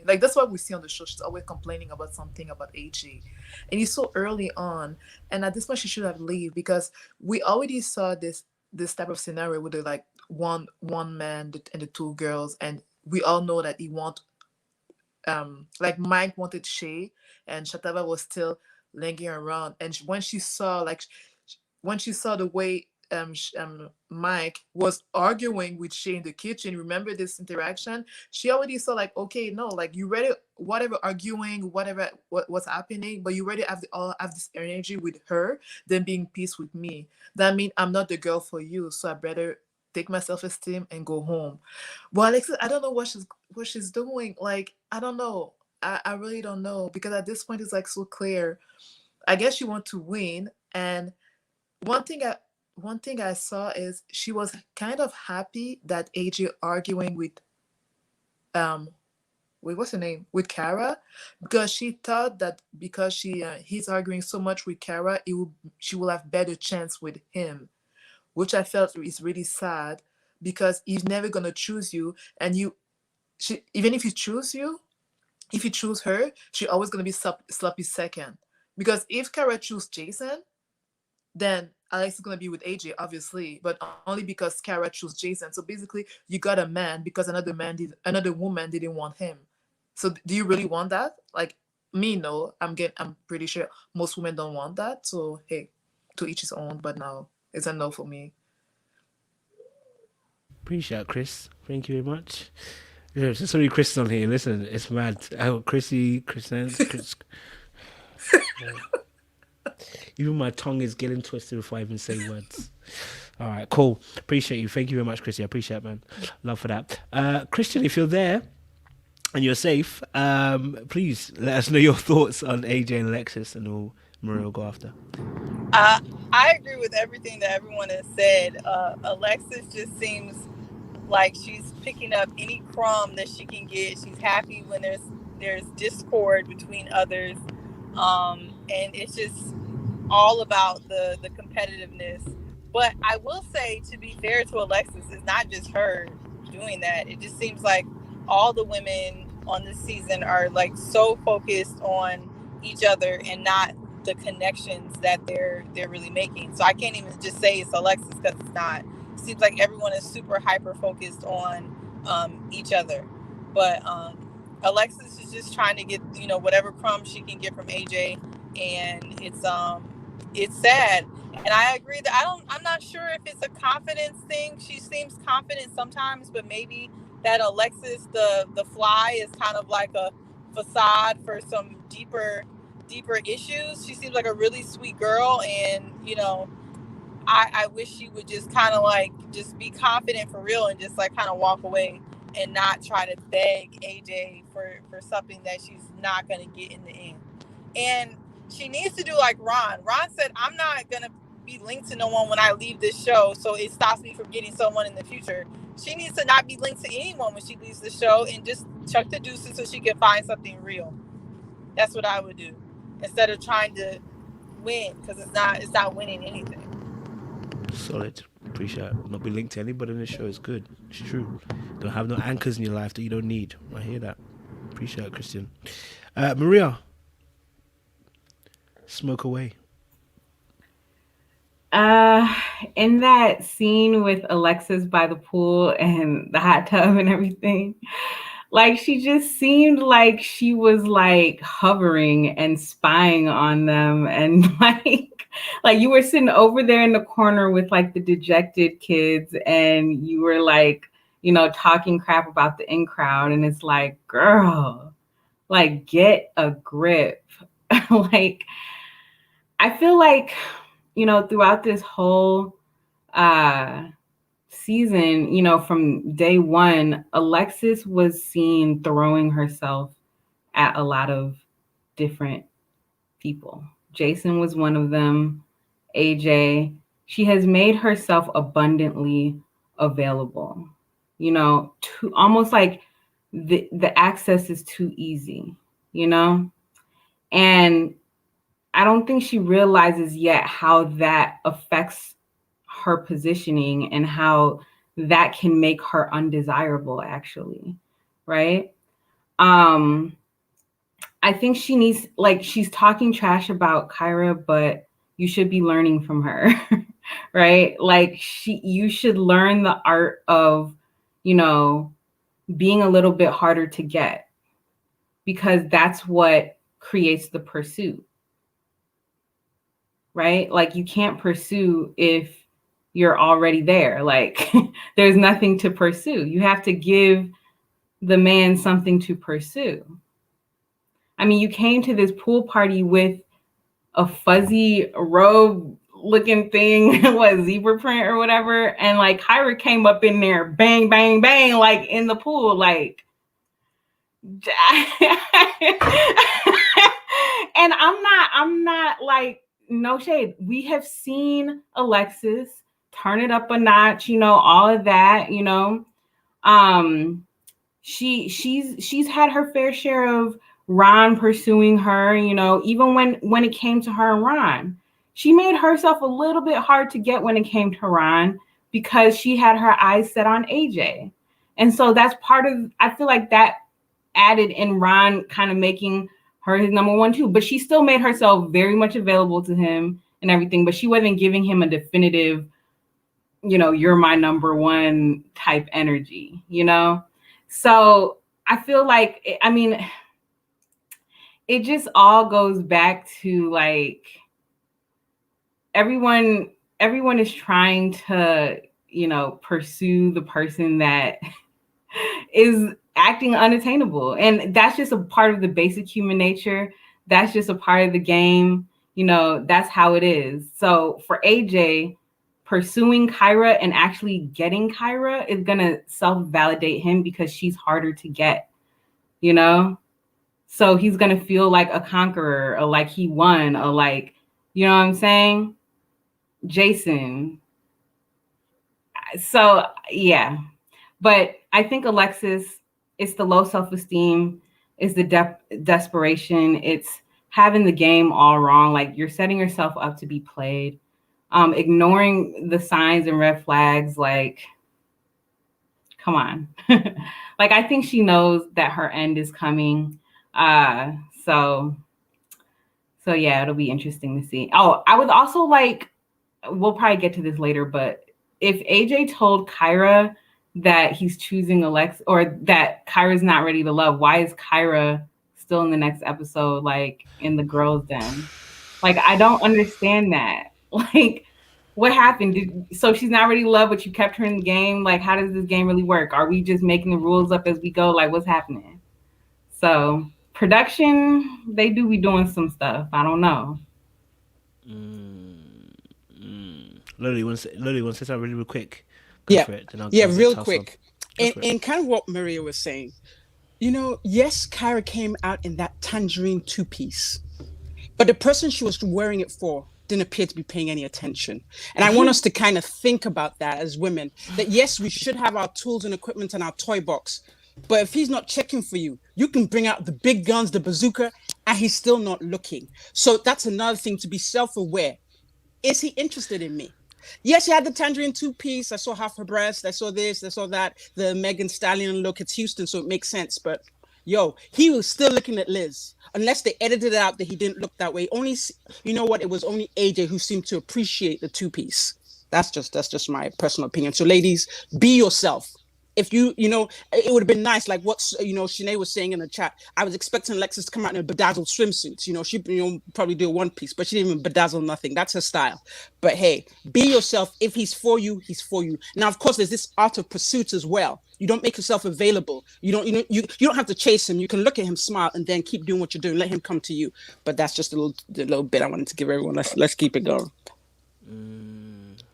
S8: Like, that's what we see on the show. She's always complaining about something about AJ. And it's so early on. And at this point, she should have leave because we already saw this type of scenario with the, like, one man and the 2 girls. And we all know that he like, Mike wanted Shay and Shatava was still lingering around. And when she saw the way Mike was arguing with Shay in the kitchen, remember this interaction? She already saw, like, okay, no, like, you ready, whatever arguing, whatever what's happening, but you already have this energy with her than being peace with me. That means I'm not the girl for you, so I better take my self-esteem and go home. But Alexis, I don't know what she's doing. Like, I don't know. I really don't know, because at this point it's, like, so clear. I guess she wants to win. And one thing I saw is she was kind of happy that AJ arguing with what's her name, with Kyra, because she thought that because he's arguing so much with Kyra, she will have better chance with him, which I felt is really sad because he's never gonna choose you, and even if he choose her, she always gonna be sloppy second, because if Kyra choose Jason, then Alex is going to be with AJ, obviously, but only because Kyra chose Jason. So basically, you got a man because another woman didn't want him. So do you really want that? Like, me, no. I'm pretty sure most women don't want that. So hey, to each his own. But no, it's a no for me.
S1: Appreciate it, Chris. Thank you very much. There's so many Chris on here. Listen, it's mad. Chrissy, Chris. Even my tongue is getting twisted before I even say words. All right, cool. Appreciate you. Thank you very much, Chrissy. I appreciate it, man. Love for that. Christian, if you're there and you're safe, please let us know your thoughts on AJ and Alexis, and Maria will go after.
S6: I agree with everything that everyone has said. Alexis just seems like she's picking up any crumb that she can get. She's happy when there's discord between others. And it's just all about the competitiveness. But I will say, to be fair to Alexis, it's not just her doing that. It just seems like all the women on this season are, like, so focused on each other and not the connections that they're really making. So I can't even just say it's Alexis, because it's not. It seems like everyone is super hyper focused on each other. But Alexis is just trying to get, whatever crumbs she can get from AJ, and it's sad. And I agree that I'm not sure if it's a confidence thing. She seems confident sometimes, but maybe that Alexis, the fly, is kind of like a facade for some deeper issues. She seems like a really sweet girl, and I wish she would just kind of, like, just be confident for real and just, like, kind of walk away and not try to beg AJ for something that she's not going to get in the end. And she needs to do like Ron. Ron said, I'm not going to be linked to no one when I leave this show, so it stops me from getting someone in the future. She needs to not be linked to anyone when she leaves the show and just chuck the deuces so she can find something real. That's what I would do, instead of trying to win, because it's not winning anything.
S1: Solid. Appreciate it. Not be linked to anybody in the show is good. It's true. Don't have no anchors in your life that you don't need. I hear that. Appreciate it, Christian. Maria, smoke away.
S11: In that scene with Alexis by the pool and the hot tub and everything, like she just seemed like she was like hovering and spying on them, and like you were sitting over there in the corner with like the dejected kids, and you were like, you know, talking crap about the in crowd, and it's like, girl, like get a grip. Like I feel like, you know, throughout this whole season, you know, from day one, Alexis was seen throwing herself at a lot of different people. Jason was one of them. AJ, she has made herself abundantly available. You know, almost like the access is too easy, you know? And I don't think she realizes yet how that affects her positioning and how that can make her undesirable, actually, right? I think she needs, like, she's talking trash about Kyra, but you should be learning from her, right? Like you should learn the art of, you know, being a little bit harder to get, because that's what creates the pursuit, right? Like you can't pursue if you're already there. Like there's nothing to pursue. You have to give the man something to pursue. I mean, you came to this pool party with a fuzzy robe looking thing, what, zebra print or whatever. And like Kyra came up in there, bang, bang, bang, like in the pool, like. And I'm not like, no shade. We have seen Alexis turn it up a notch, you know, all of that, you know. She's had her fair share of Ron pursuing her, you know, even when it came to her and Ron. She made herself a little bit hard to get when it came to Ron because she had her eyes set on AJ. And so that's part of, I feel like that added in Ron kind of making her his number one too, but she still made herself very much available to him and everything, but she wasn't giving him a definitive, you know, you're my number one type energy, you know? So I feel like, I mean, it just all goes back to like, everyone is trying to, you know, pursue the person that is acting unattainable. And that's just a part of the basic human nature. That's just a part of the game. You know, that's how it is. So for AJ, pursuing Kyra and actually getting Kyra is going to self-validate him because she's harder to get, you know? So he's going to feel like a conqueror or like he won or like, you know what I'm saying? Jason. So, yeah. But I think Alexis, it's the low self-esteem, it's the desperation, it's having the game all wrong. Like you're setting yourself up to be played, ignoring the signs and red flags. Like, come on. Like, I think she knows that her end is coming. So yeah, it'll be interesting to see. Oh, I would also like, we'll probably get to this later, but if AJ told Kyra that he's choosing Alex, or that Kyra's not ready to love, why is Kyra still in the next episode, like in the girls' den? Like, I don't understand that. Like, what happened? So she's not ready to love, but you kept her in the game? Like, how does this game really work? Are we just making the rules up as we go? Like, what's happening? So production, they do be doing some stuff. I don't know.
S1: Lily, want to say something really quick?
S10: Yeah, real quick. And kind of what Maria was saying. You know, yes, Kyra came out in that tangerine two-piece, but the person she was wearing it for didn't appear to be paying any attention. And I want us to kind of think about that as women, that yes, we should have our tools and equipment and our toy box, but if he's not checking for you, you can bring out the big guns, the bazooka, and he's still not looking. So that's another thing, to be self-aware. Is he interested in me? Yes, she had the tangerine two-piece. I saw half her breast. I saw this. I saw that. The Megan Stallion look. It's Houston, so it makes sense. But yo, he was still looking at Liz. Unless they edited it out that he didn't look that way. Only, you know what? It was only AJ who seemed to appreciate the two-piece. That's just my personal opinion. So, ladies, be yourself. If you know, it would have been nice, like what Sinead was saying in the chat. I was expecting Alexis to come out in a bedazzled swimsuit. She probably do a one piece, but she didn't even bedazzle nothing. That's her style. But hey, be yourself. If he's for you, he's for you. Now, of course, there's this art of pursuit as well. You don't make yourself available. You don't have to chase him. You can look at him, smile, and then keep doing what you're doing. Let him come to you. But that's just a little bit I wanted to give everyone. Let's keep it going.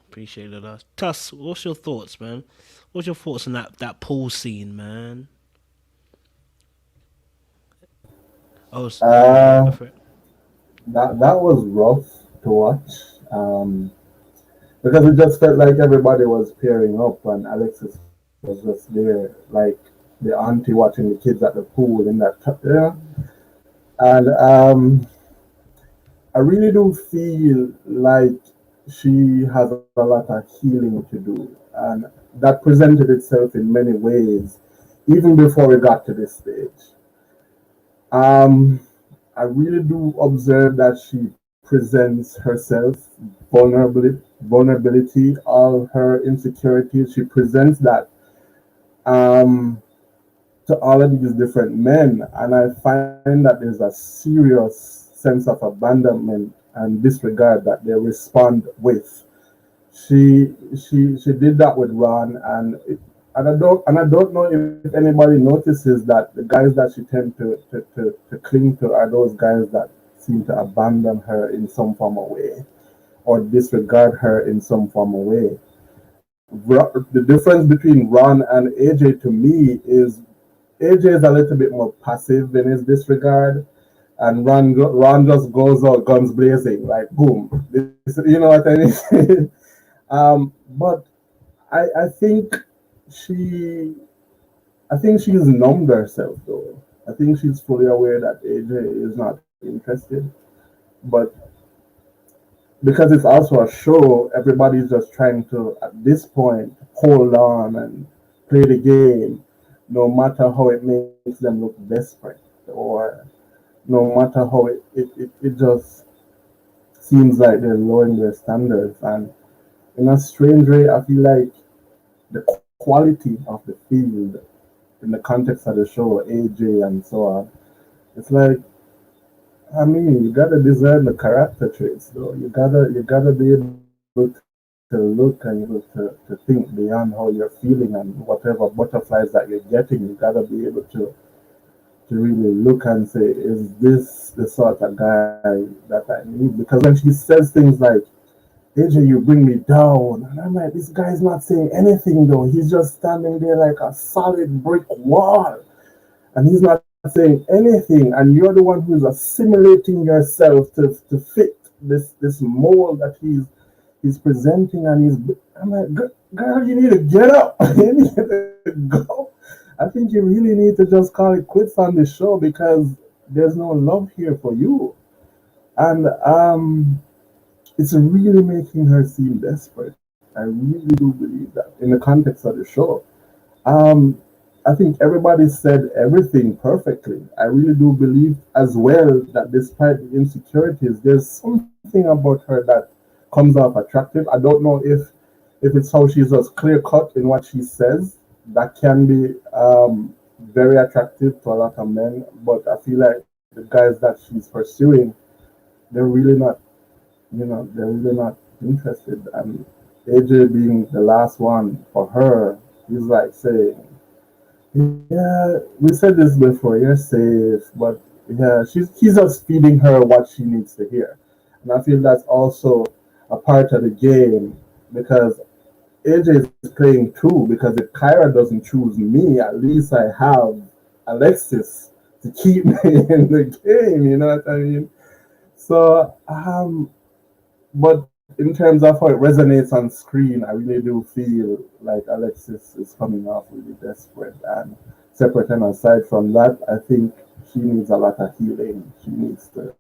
S1: Appreciate it. Tuss, what's your thoughts, man? What's your thoughts on that pool scene, man? Oh,
S7: that was rough to watch. Because it just felt like everybody was pairing up, and Alexis was just there, like the auntie watching the kids at the pool in that there. And I really do feel like she has a lot of healing to do, and that presented itself in many ways, even before we got to this stage. I really do observe that she presents herself, vulnerability, all her insecurities. She presents that to all of these different men, and I find that there's a serious sense of abandonment and disregard that they respond with. She did that with Ron, and I don't know if anybody notices that the guys that she tend to cling to are those guys that seem to abandon her in some form of way, or disregard her in some form of way. The difference between Ron and AJ to me is AJ is a little bit more passive in his disregard, and Ron just goes out guns blazing, like boom. You know what I mean? But I think she's numbed herself though. I think she's fully aware that AJ is not interested, but because it's also a show, everybody's just trying to, at this point, hold on and play the game, no matter how it makes them look desperate, or no matter how it just seems like they're lowering their standards. And in a strange way, I feel like the quality of the field in the context of the show, AJ and so on, it's like, I mean, you gotta discern the character traits, though. You gotta be able to look and able to think beyond how you're feeling and whatever butterflies that you're getting. You gotta be able to really look and say, is this the sort of guy that I need? Because when she says things like, AJ, you bring me down, and I'm like, this guy's not saying anything though. He's just standing there like a solid brick wall, and he's not saying anything, and you're the one who's assimilating yourself to fit this mold that he's presenting, and I'm like, girl, you need to get up. You need to go. I think you really need to just call it quits on the show, because there's no love here for you. And it's really making her seem desperate. I really do believe that in the context of the show. I think everybody said everything perfectly. I really do believe as well that despite the insecurities, there's something about her that comes off attractive. I don't know if it's how she's just clear cut in what she says. That can be very attractive to a lot of men, but I feel like the guys that she's pursuing, they're really not interested. And AJ being the last one for her, he's like saying, yeah, we said this before, you're safe, but yeah, he's just feeding her what she needs to hear. And I feel that's also a part of the game, because AJ is playing too, because if Kyra doesn't choose me, at least I have Alexis to keep me in the game, you know what I mean? So, but in terms of how it resonates on screen, I really do feel like Alexis is coming off really desperate. And separate and aside from that, I think she needs a lot of healing. She needs to,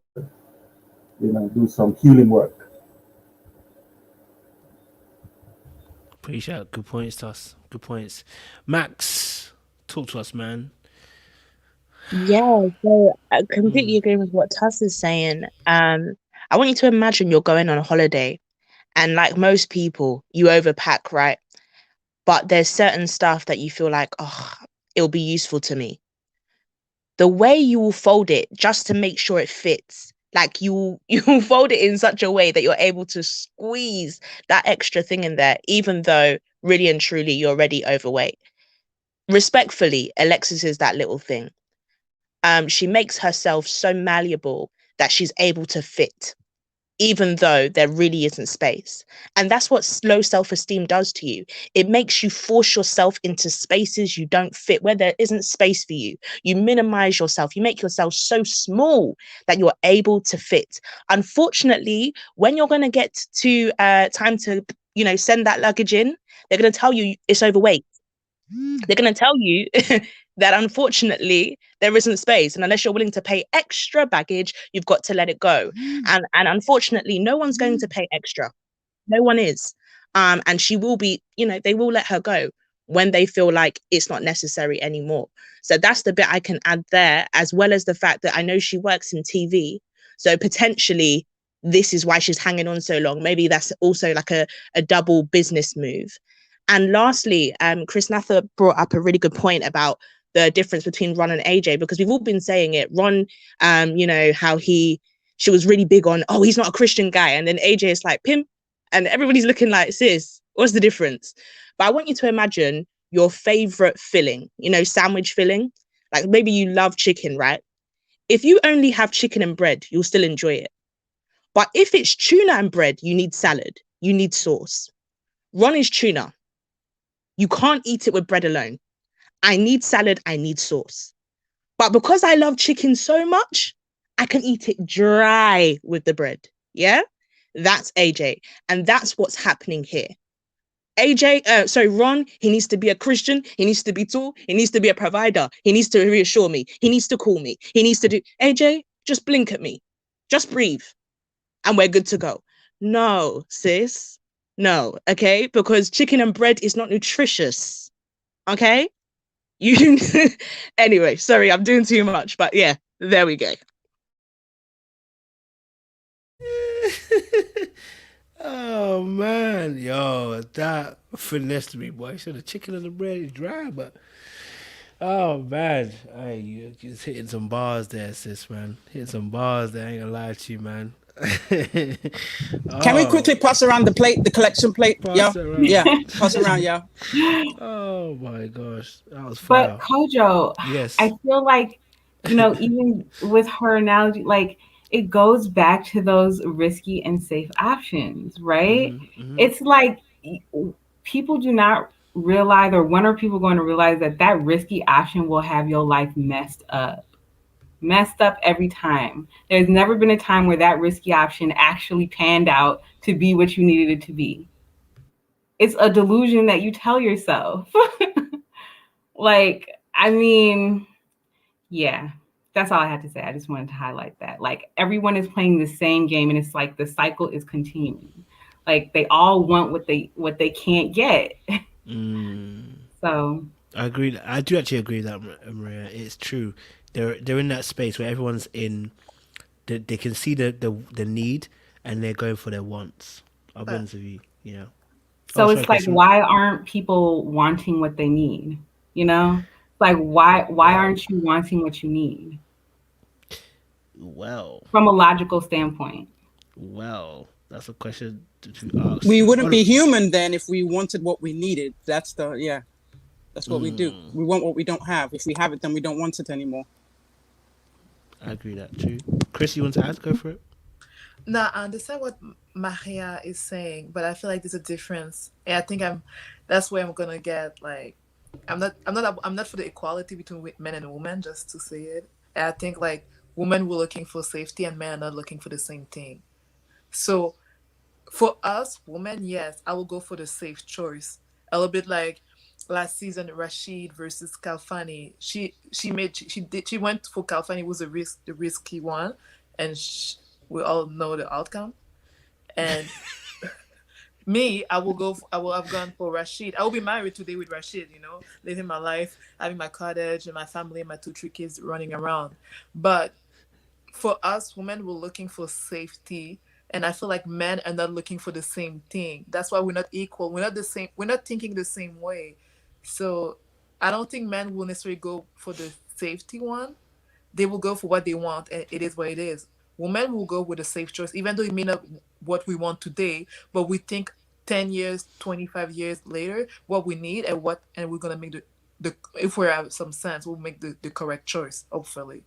S7: do some healing work.
S1: Appreciate it. Good points, Tuss. Good points. Max, talk to us, man.
S12: Yeah, so I completely agree with what Tuss is saying. I want you to imagine you're going on a holiday, and like most people, you overpack, right? But there's certain stuff that you feel like, oh, it'll be useful to me. The way you will fold it just to make sure it fits, like you will fold it in such a way that you're able to squeeze that extra thing in there, even though really and truly you're already overweight. Respectfully, Alexis is that little thing. She makes herself so malleable that she's able to fit, even though there really isn't space. And that's what low self-esteem does to you. It makes you force yourself into spaces you don't fit, where there isn't space for you. You minimize yourself. You make yourself so small that you're able to fit. Unfortunately, when you're going to get to time to, send that luggage in, they're going to tell you it's overweight. They're going to tell you that unfortunately there isn't space, and unless you're willing to pay extra baggage, you've got to let it go. And unfortunately, no one's going to pay extra. No one is. And she will be, they will let her go when they feel like it's not necessary anymore. So that's the bit I can add there, as well as the fact that I know she works in TV. So potentially this is why she's hanging on so long. Maybe that's also like a double business move. And lastly, Chris Nather brought up a really good point about the difference between Ron and AJ, because we've all been saying it. Ron, how she was really big on, oh, he's not a Christian guy. And then AJ is like, pimp. And everybody's looking like, sis, what's the difference? But I want you to imagine your favorite filling, sandwich filling. Like maybe you love chicken, right? If you only have chicken and bread, you'll still enjoy it. But if it's tuna and bread, you need salad, you need sauce. Ron is tuna. You can't eat it with bread alone. I need salad, I need sauce. But because I love chicken so much, I can eat it dry with the bread. Yeah? That's AJ. And that's what's happening here. Ron, he needs to be a Christian. He needs to be tall. He needs to be a provider. He needs to reassure me. He needs to call me. He needs to do, AJ, just blink at me. Just breathe. And we're good to go. No, sis. No, okay? Because chicken and bread is not nutritious. Okay? You anyway, sorry, I'm doing too much, but yeah, there we go.
S1: Oh man, yo, that finessed me, boy. So the chicken and the bread is dry, but oh man, hey, you just hitting some bars there, sis, man. Hitting some bars there. I ain't gonna lie to you, man.
S10: Can we quickly pass around the plate, the collection plate?
S1: Pass it around.
S10: Yeah, pass around, yeah.
S1: Oh my gosh, that was fire.
S11: But Kojo,
S1: yes,
S11: I feel like, even with her analogy, like it goes back to those risky and safe options, right?
S1: Mm-hmm.
S11: It's like people do not realize, or when are people going to realize that risky option will have your life messed up every time. There's never been a time where that risky option actually panned out to be what you needed it to be. It's a delusion that you tell yourself. Like, I mean, yeah, that's all I had to say. I just wanted to highlight that. Like, everyone is playing the same game, and it's like the cycle is continuing. Like, they all want what they can't get. So
S1: I agree. I do actually agree with that, Maria. It's true. They're in that space where everyone's in. They can see the need, and they're going for their wants. I'll be honest with you.
S11: So it's like, why aren't people wanting what they need? Like, why aren't you wanting what you need?
S1: Well,
S11: from a logical standpoint.
S1: Well, that's a question to ask.
S10: We wouldn't be human then if we wanted what we needed. That's what we do. We want what we don't have. If we have it, then we don't want it anymore.
S1: I agree that too. Chris, you want to add? Go for it.
S8: No, I understand what Maria is saying, but I feel like there's a difference, and I think that's where I'm gonna get like, I'm not for the equality between men and women, just to say it. And I think like women were looking for safety, and men are not looking for the same thing. So for us women, yes, I will go for the safe choice. A little bit like last season, Rashid versus Kalfani. She went for Kalfani, was the risky one, and we all know the outcome. And Me, I will have gone for Rashid. I will be married today with Rashid, you know, living my life, having my cottage and my family and my 2, 3 kids running around. But for us women, we're looking for safety, and I feel like men are not looking for the same thing. That's why we're not equal. We're not the same. We're not thinking the same way. So I don't think men will necessarily go for the safety one. They will go for what they want, and it is what it is. Women will go with a safe choice, even though it may not what we want today, but we think 10 years, 25 years later, what we need and we're gonna make the if we have some sense, we'll make the correct choice, hopefully.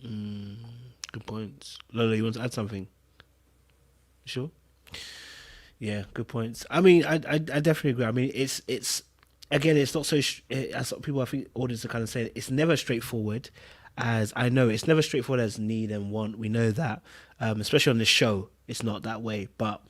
S1: Good points. Lola, you want to add something? Sure. Yeah, good points. I mean, I definitely agree. I mean, it's again, it's not so as people, I think audience are kind of saying, it's never straightforward. As I know, it's never straightforward as need and want. We know that, especially on the show, it's not that way. But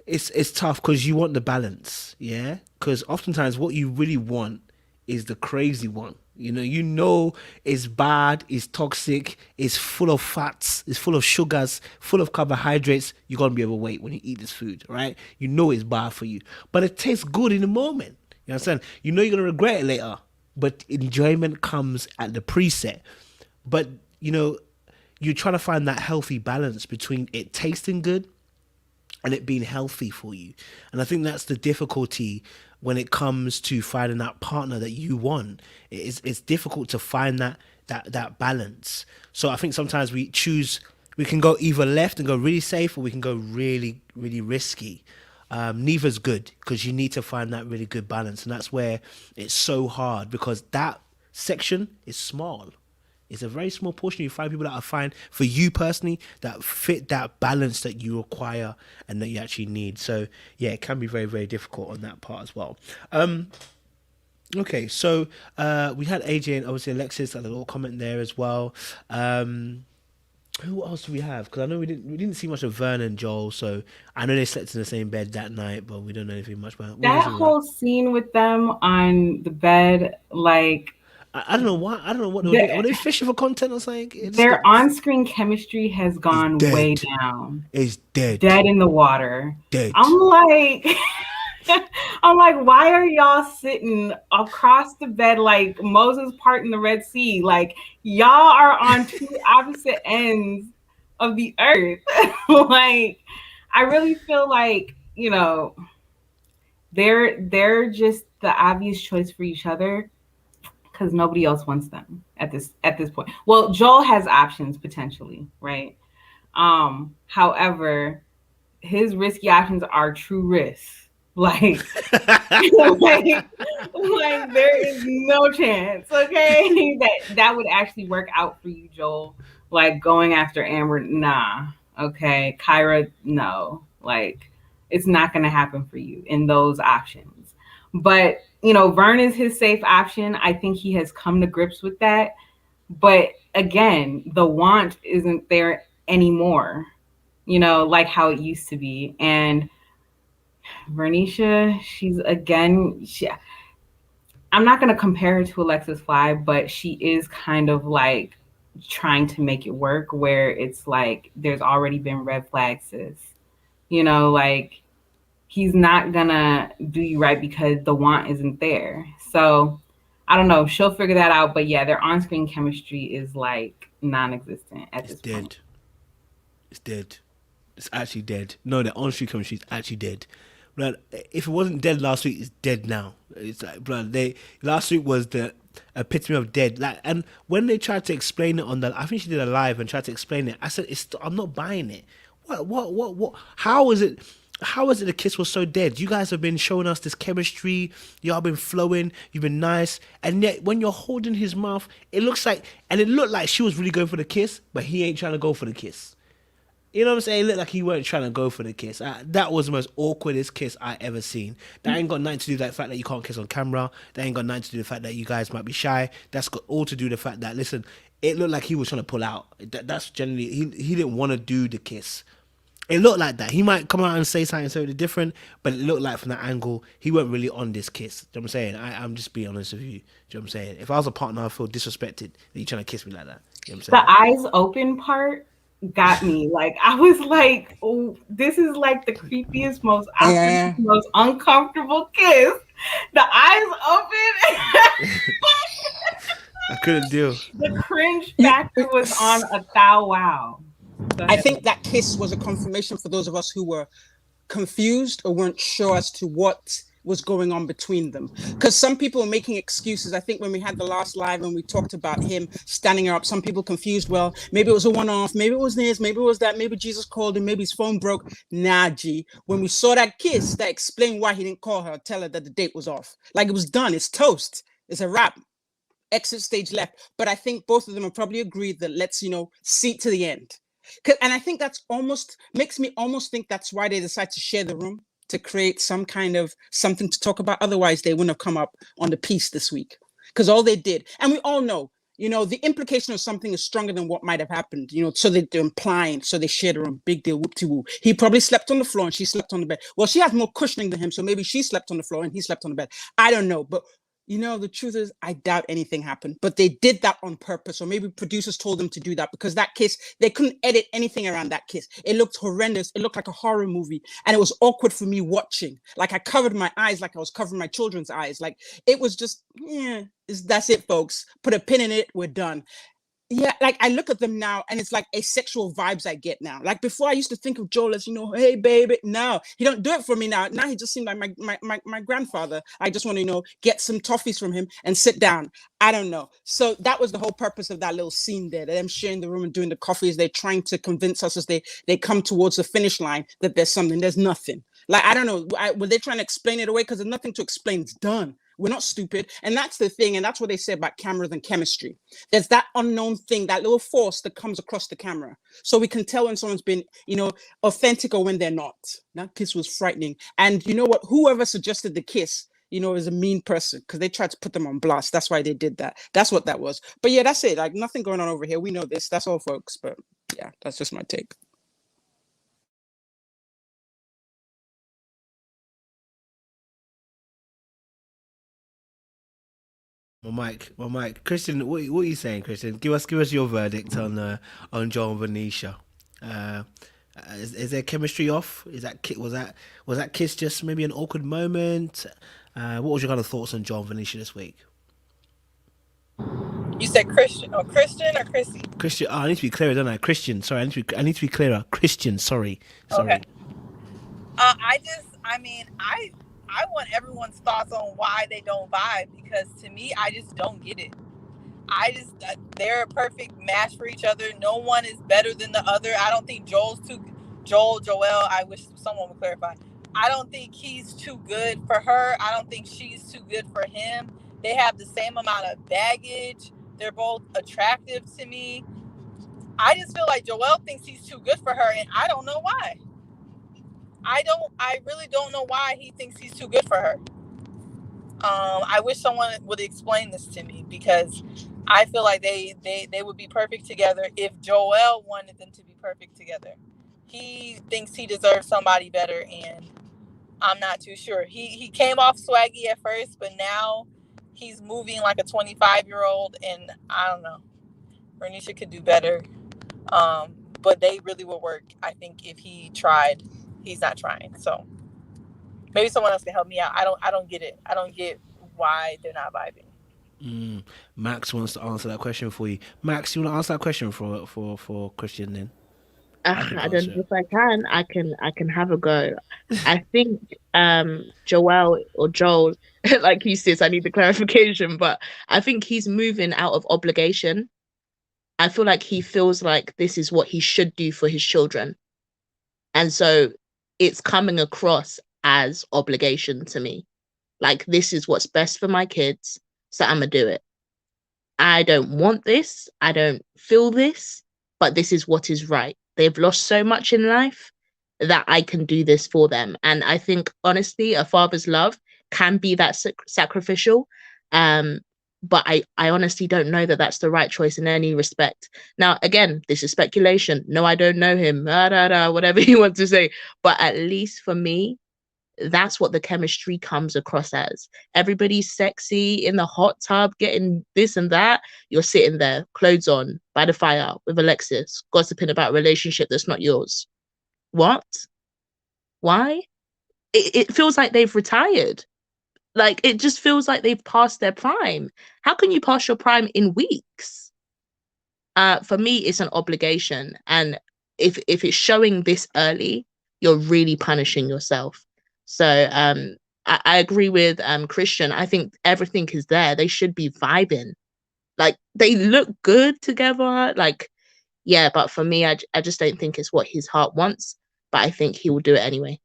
S1: it's tough because you want the balance, yeah. Because oftentimes, what you really want is the crazy one. You know it's bad, it's toxic, it's full of fats, it's full of sugars, full of carbohydrates. You're gonna be overweight when you eat this food, right? You know it's bad for you, but it tastes good in the moment. You understand? You know you're gonna regret it later, but enjoyment comes at the preset. But you're trying to find that healthy balance between it tasting good and it being healthy for you. And I think that's the difficulty when it comes to finding that partner that you want. It's difficult to find that balance. So I think sometimes we can go either left and go really safe, or we can go really, really risky. Neither's good, because you need to find that really good balance. And that's where it's so hard, because that section is small. It's a very small portion. You find people that are fine for you personally, that fit that balance that you require and that you actually need. So yeah, it can be very, very difficult on that part as well. Okay, so we had AJ and obviously Alexis, a little comment there as well. Who else do we have? Because I know we didn't see much of Vern and Joel, so I know they slept in the same bed that night, but we don't know anything much about
S11: that whole scene with them on the bed. Like,
S1: I don't know why. I don't know what they were doing. Were they fishing for content or something?
S11: Their on-screen chemistry has gone way down.
S1: It's dead.
S11: Dead in the water.
S1: Dead.
S11: I'm like, why are y'all sitting across the bed like Moses parting the Red Sea? Like, y'all are on two opposite ends of the earth. Like, I really feel like, they're just the obvious choice for each other, because nobody else wants them at this point. Well, Joel has options potentially, right? However, his risky options are true risks. Like there is no chance, okay, that would actually work out for you, Joel. Like, going after Amber, nah. Okay, Kyra, no. Like, it's not gonna happen for you in those options. But Vern is his safe option. I think he has come to grips with that. But again, the want isn't there anymore, like how it used to be. And Vernicia, I'm not going to compare her to Alexis Fly, but she is kind of like trying to make it work, where it's like there's already been red flags, sis. Like, he's not gonna do you right because the want isn't there. So I don't know. She'll figure that out. But yeah, their on-screen chemistry is like non-existent at this point.
S1: It's dead. It's actually dead. No, their on-screen chemistry is actually dead. But if it wasn't dead last week, it's dead now. It's like, bro, last week was the epitome of dead. Like, and when they tried to explain it I think she did a live and tried to explain it. I said, I'm not buying it. What? How is it? How is it the kiss was so dead? You guys have been showing us this chemistry. Y'all been flowing. You've been nice. And yet, when you're holding his mouth, it looked like she was really going for the kiss, but he ain't trying to go for the kiss. You know what I'm saying? It looked like he weren't trying to go for the kiss. That was the most awkwardest kiss I ever seen. That ain't got nothing to do with the fact that you can't kiss on camera. That ain't got nothing to do with the fact that you guys might be shy. That's got all to do with the fact that, listen, it looked like he was trying to pull out. That's generally, he didn't want to do the kiss. It looked like that. He might come out and say something totally different, but it looked like from that angle, he weren't really on this kiss. Do you know what I'm saying? I'm just being honest with you. Do you know what I'm saying? If I was a partner, I feel disrespected that you're trying to kiss me like that. You know what I'm saying?
S11: The eyes open part got me. Like, I was like, oh, this is like the creepiest, most awkward, most uncomfortable kiss. The eyes open.
S1: I couldn't deal.
S11: The cringe factor was on a thou wow.
S10: I think that kiss was a confirmation for those of us who were confused or weren't sure as to what was going on between them, because some people were making excuses. I think when we had the last live and we talked about him standing her up, some people confused, well, maybe it was a one-off, maybe it was this, maybe it was that, maybe Jesus called him, maybe his phone broke. Nah, G, when we saw that kiss, that explained why he didn't call her, tell her that the date was off. Like, it was done, it's toast, it's a wrap, exit stage left. But I think both of them have probably agreed that let's, see it to the end. And I think that's almost makes me almost think that's why they decide to share the room, to create some kind of something to talk about. Otherwise, they wouldn't have come up on the piece this week, because all they did, and we all know, the implication of something is stronger than what might have happened, so they're implying, so they shared a room, big deal, whoop-de-woo. He probably slept on the floor and she slept on the bed. Well, she has more cushioning than him, so maybe she slept on the floor and he slept on the bed. I don't know, but the truth is, I doubt anything happened, but they did that on purpose. Or maybe producers told them to do that, because that kiss, they couldn't edit anything around that kiss. It looked horrendous. It looked like a horror movie. And it was awkward for me watching. Like, I covered my eyes like I was covering my children's eyes. Like, it was just, that's it, folks. Put a pin in it. We're done. Yeah, like, I look at them now and it's like asexual vibes I get now. Like, before I used to think of Joel as, hey, baby. No, he don't do it for me now. Now he just seemed like my grandfather. I just want to, get some toffees from him and sit down. I don't know. So that was the whole purpose of that little scene there, them sharing the room and doing the coffees. They're trying to convince us as they come towards the finish line that there's something. There's nothing. Like, I don't know. Were they trying to explain it away? Because there's nothing to explain. It's done. We're not stupid. And that's the thing. And that's what they say about cameras and chemistry. There's that unknown thing, that little force that comes across the camera. So we can tell when someone's been, authentic or when they're not. That kiss was frightening. And you know what? Whoever suggested the kiss, is a mean person, because they tried to put them on blast. That's why they did that. That's what that was. But yeah, that's it. Like, nothing going on over here. We know this. That's all, folks. But yeah, that's just my take.
S1: My mic. Christian, what are you saying, Christian? Give us your verdict on Joelle and Vernicia. Is there chemistry off? Was that kiss just maybe an awkward moment? What was your kind of thoughts on Joelle and Vernicia this week?
S6: You said Christian or Chrissy?
S1: Christian. Oh, I need to be clearer, don't I? Christian. Sorry, I need to be clearer. Christian. Sorry.
S6: Okay. I want everyone's thoughts on why they don't vibe, because to me, I just don't get it. They're a perfect match for each other. No one is better than the other. I don't think Joel, I wish someone would clarify. I don't think he's too good for her. I don't think she's too good for him. They have the same amount of baggage. They're both attractive to me. I just feel like Joel thinks he's too good for her, and I don't know why. I really don't know why he thinks he's too good for her. I wish someone would explain this to me, because I feel like they would be perfect together if Joel wanted them to be perfect together. He thinks he deserves somebody better, and I'm not too sure. He came off swaggy at first, but now he's moving like a 25-year-old, and I don't know. Vernicia could do better. But they really would work, I think, if he tried. He's not trying. So maybe someone else can help me out. I don't get it. I don't get why they're not vibing.
S1: Max wants to answer that question for you. Max, you want to answer that question for Christian then?
S14: I don't know if I can. I can have a go. I think Joel, like you says, I need the clarification, but I think he's moving out of obligation. I feel like he feels like this is what he should do for his children. And so it's coming across as obligation to me. Like, this is what's best for my kids, so I'm gonna do it. I don't want this. I don't feel this, but this is what is right. They've lost so much in life that I can do this for them. And I think, honestly, a father's love can be that sacrificial. But I honestly don't know that that's the right choice in any respect. Now, again, this is speculation. No, I don't know him. Whatever you want to say. But at least for me, that's what the chemistry comes across as. Everybody's sexy in the hot tub, getting this and that. You're sitting there, clothes on, by the fire with Alexis, gossiping about a relationship that's not yours. What? Why? It feels like they've retired. Like, it just feels like they've passed their prime. How can you pass your prime in weeks? For me, it's an obligation. And if it's showing this early, you're really punishing yourself. So I agree with Christian. I think everything is there. They should be vibing. Like, they look good together. Like, yeah, but for me, I just don't think it's what his heart wants. But I think he will do it anyway.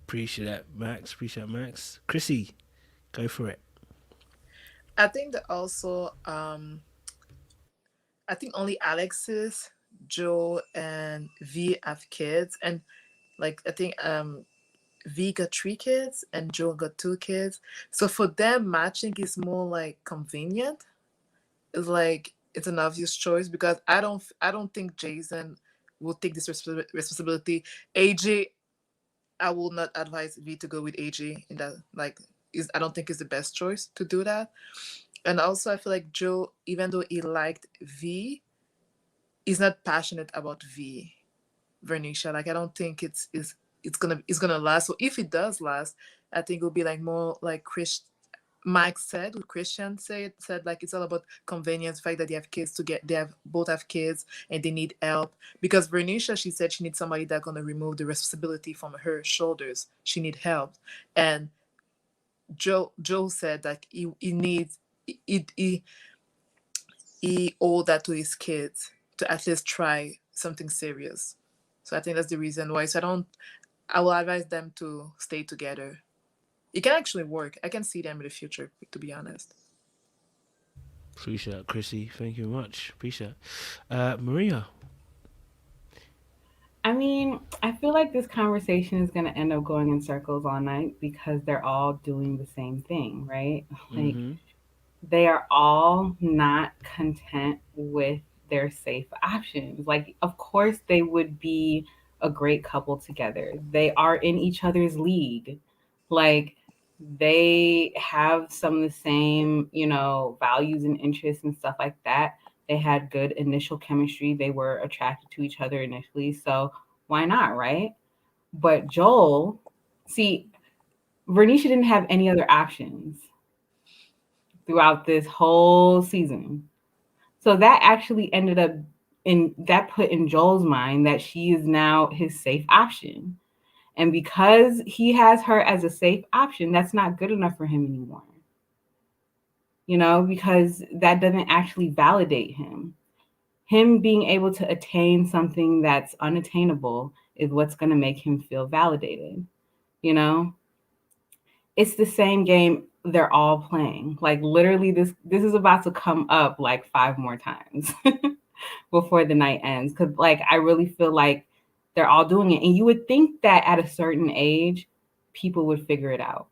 S1: Appreciate that, Max. Chrissy, go for it.
S8: I think that also, I think only Alexis, Joe, and V have kids, and like I think V got 3 kids and Joe got 2 kids. So for them, matching is more like convenient. It's like it's an obvious choice because I don't think Jason will take this responsibility. AJ, I will not advise V to go with AJ in that, like, I don't think it's the best choice to do that. And also I feel like Joe, even though he liked V, he's not passionate about Vernicia. Like, I don't think it's gonna last. So if it does last, I think it'll be like more like Mike said, what Christian said like it's all about convenience, the fact that they both have kids and they need help. Because Vernicia, she said she needs somebody that's gonna remove the responsibility from her shoulders. She needs help. And Joe said like he needs he owe that to his kids to at least try something serious. So I think that's the reason why. So I will advise them to stay together. It can actually work. I can see them in the future, to be honest.
S1: Appreciate it, Chrissy. Thank you very much. Appreciate it. Maria.
S11: I mean, I feel like this conversation is going to end up going in circles all night because they're all doing the same thing, right? Like, they are all not content with their safe options. Like, of course, they would be a great couple together. They are in each other's league. Like, they have some of the same, values and interests and stuff like that. They had good initial chemistry. They were attracted to each other initially. So why not, right? But Joel, see, Vernicia didn't have any other options throughout this whole season. So that actually ended up put in Joel's mind that she is now his safe option. And because he has her as a safe option, that's not good enough for him anymore. Because that doesn't actually validate him. Him being able to attain something that's unattainable is what's going to make him feel validated. It's the same game they're all playing. Like, literally, this is about to come up like 5 more times before the night ends. Because, like, I really feel like they're all doing it. And you would think that at a certain age, people would figure it out.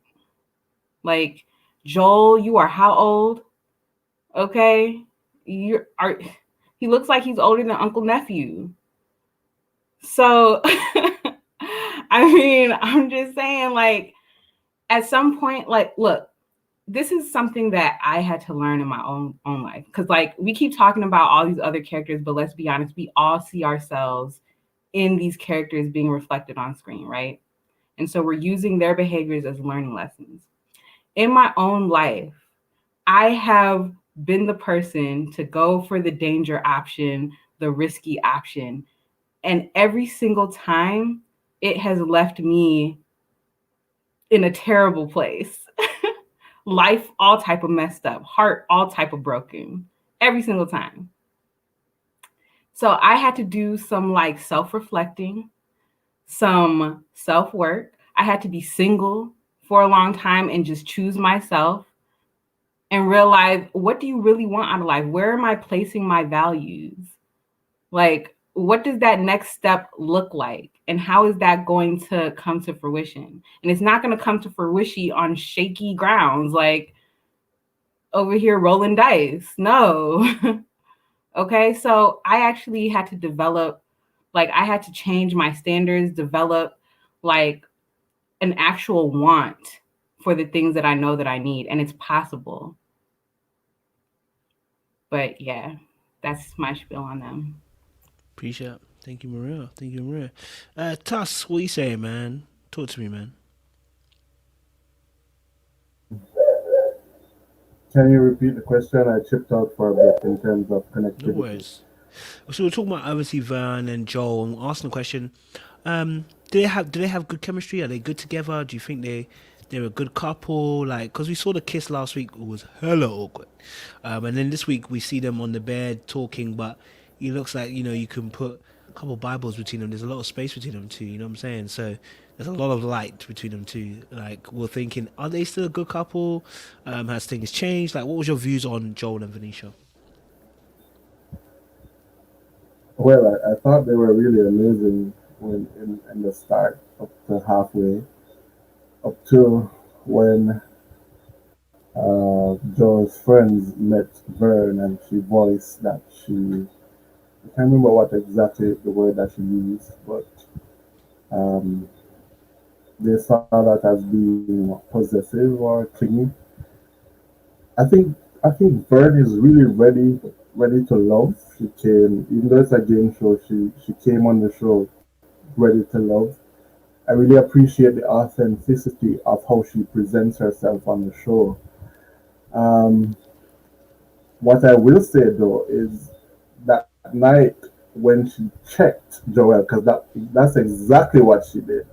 S11: Like, Joel, you are how old? Okay. He looks like he's older than Uncle Nephew. So, I mean, I'm just saying, like, at some point, like, look, this is something that I had to learn in my own life. Because, like, we keep talking about all these other characters, but let's be honest, we all see ourselves in these characters being reflected on screen, right? And so we're using their behaviors as learning lessons. In my own life, I have been the person to go for the danger option, the risky option. And every single time, it has left me in a terrible place. Life all type of messed up, heart all type of broken, every single time. So I had to do some like self-reflecting, some self-work. I had to be single for a long time and just choose myself and realize, what do you really want out of life? Where am I placing my values? Like, what does that next step look like? And how is that going to come to fruition? And it's not going to come to fruition on shaky grounds, like over here rolling dice. No. Okay, so I actually had to develop Like I had to change my standards, develop like an actual want for the things that I know that I need, and it's possible. But yeah, that's my spiel on them.
S1: Appreciate it. Thank you, Maria. Thank you, Maria. Tuss, what you saying, man? Talk to me, man.
S7: Can you repeat the question? I chipped out for a bit in terms of
S1: No
S7: connectivity.
S1: worries. So we're talking about obviously Vern and Joel, and asking the question: do they have good chemistry? Are they good together? Do you think they're a good couple? Like, because we saw the kiss last week, it was hella awkward, and then this week we see them on the bed talking, but it looks like you can put a couple Bibles between them. There's a lot of space between them two. You know what I'm saying? So there's a lot of light between them two. Like, we're thinking, are they still a good couple? Has things changed? Like, what was your views on Joel and Venetia?
S7: Well, I thought they were really amazing when in the start, up to halfway, up to when Joe's friends met Vern and she voiced that I can't remember what exactly the word that she used, but um, they saw that as being possessive or clingy. I think Vern is really ready to love. She came, even though it's a game show, she came on the show ready to love. I really appreciate the authenticity of how she presents herself on the show. Um, what I will say though is that night when she checked Joel, because that's exactly what she did.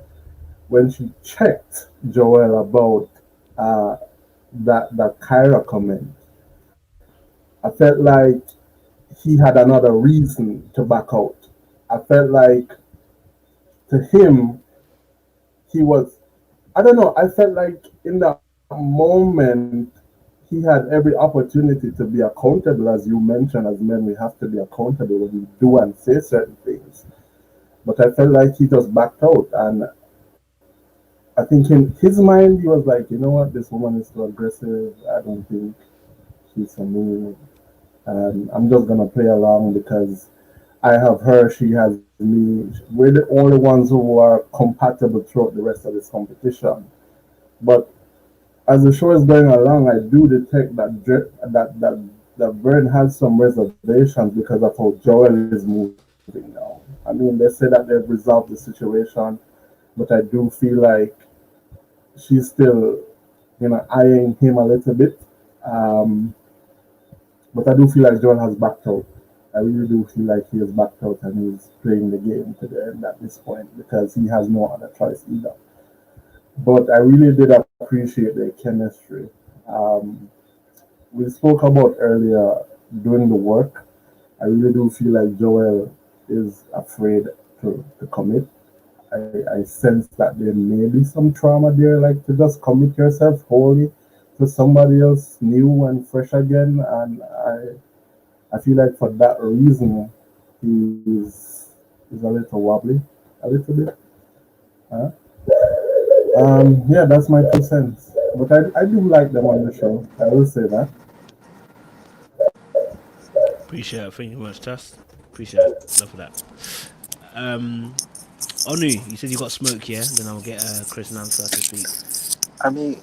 S7: When she checked Joel about uh, that Kyra comment, I felt like he had another reason to back out. I felt like to him he was, I don't know, I felt like in that moment he had every opportunity to be accountable. As you mentioned, as men we have to be accountable when we do and say certain things. But I felt like he just backed out, and I think in his mind he was like, you know what, this woman is too aggressive. I don't think she's for me. I'm just gonna play along because I have her, she has me. We're the only ones who are compatible throughout the rest of this competition. But as the show is going along, I do detect that Vern has some reservations because of how Joel is moving now. I mean, they say that they've resolved the situation, but I do feel like she's still, eyeing him a little bit. Um, but I do feel like Joel has backed out. I really do feel like he has backed out and he's playing the game to the end at this point because he has no other choice either. But I really did appreciate their chemistry. Um, we spoke about earlier doing the work. I really do feel like Joel is afraid to commit. I sense that there may be some trauma there, like to just commit yourself wholly to somebody else new and fresh again. And I feel like for that reason, he's a little wobbly, a little bit. Huh? Yeah, that's my 2 cents. But I do like them on the show. I will say that.
S1: Appreciate it. Thank you very much, Tuss. Appreciate it. Love for that. Um, Onu, you said you got smoke, yeah? Then I'll get Chris and Answer to speak.
S13: I mean,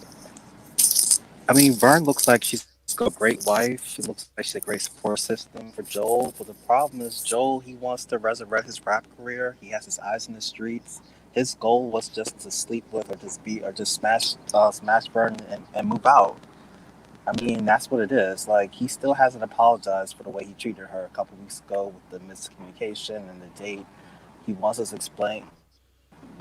S13: Vern looks like she's a great wife. She looks like she's a great support system for Joel. But the problem is, Joel, he wants to resurrect his rap career. He has his eyes in the streets. His goal was just to sleep with, or just be, or just smash Vern and move out. I mean, that's what it is. Like, he still hasn't apologized for the way he treated her a couple weeks ago with the miscommunication and the date. He wants us to explain.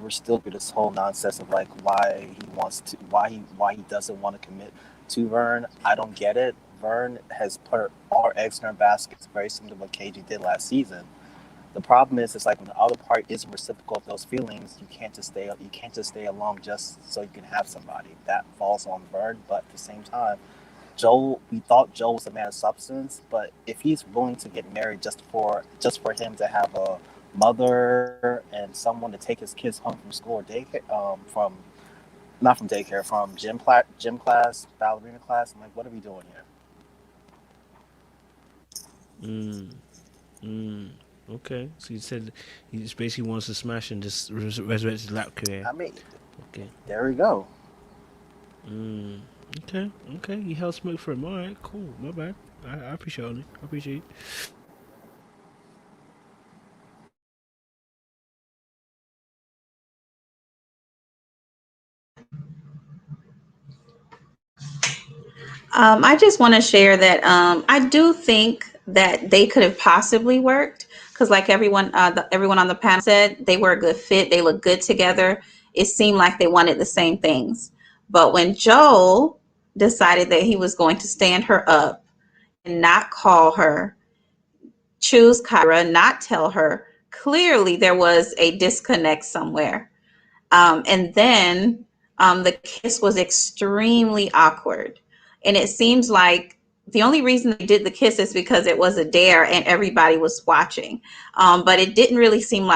S13: We're still through this whole nonsense of like why he doesn't want to commit to Vern. I don't get it. Vern has put all her eggs in her basket. It's very similar to what KG did last season. The problem is, it's like when the other part isn't reciprocal of those feelings, you can't just stay. You can't just stay along just so you can have somebody. That falls on Vern. But at the same time, Joel, we thought Joel was a man of substance, but if he's willing to get married just for him to have a mother and someone to take his kids home from school or daycare, from not from daycare, from gym class, ballerina class, I'm like, what are we doing here?
S1: Mm, mm. Okay. So you said he just basically wants to smash and just resurrect his lap career.
S13: I mean,
S1: Okay.
S13: there we go.
S1: Okay. Okay. You held smoke for him. All right. Cool. My bad. I appreciate it. I appreciate it.
S9: I just want to share that I do think that they could have possibly worked because, like everyone on the panel said, they were a good fit. They look good together. It seemed like they wanted the same things. But when Joel decided that he was going to stand her up and not call her, choose Kyra, not tell her, clearly there was a disconnect somewhere. And then the kiss was extremely awkward. And it seems like the only reason they did the kiss is because it was a dare and everybody was watching. But it didn't seem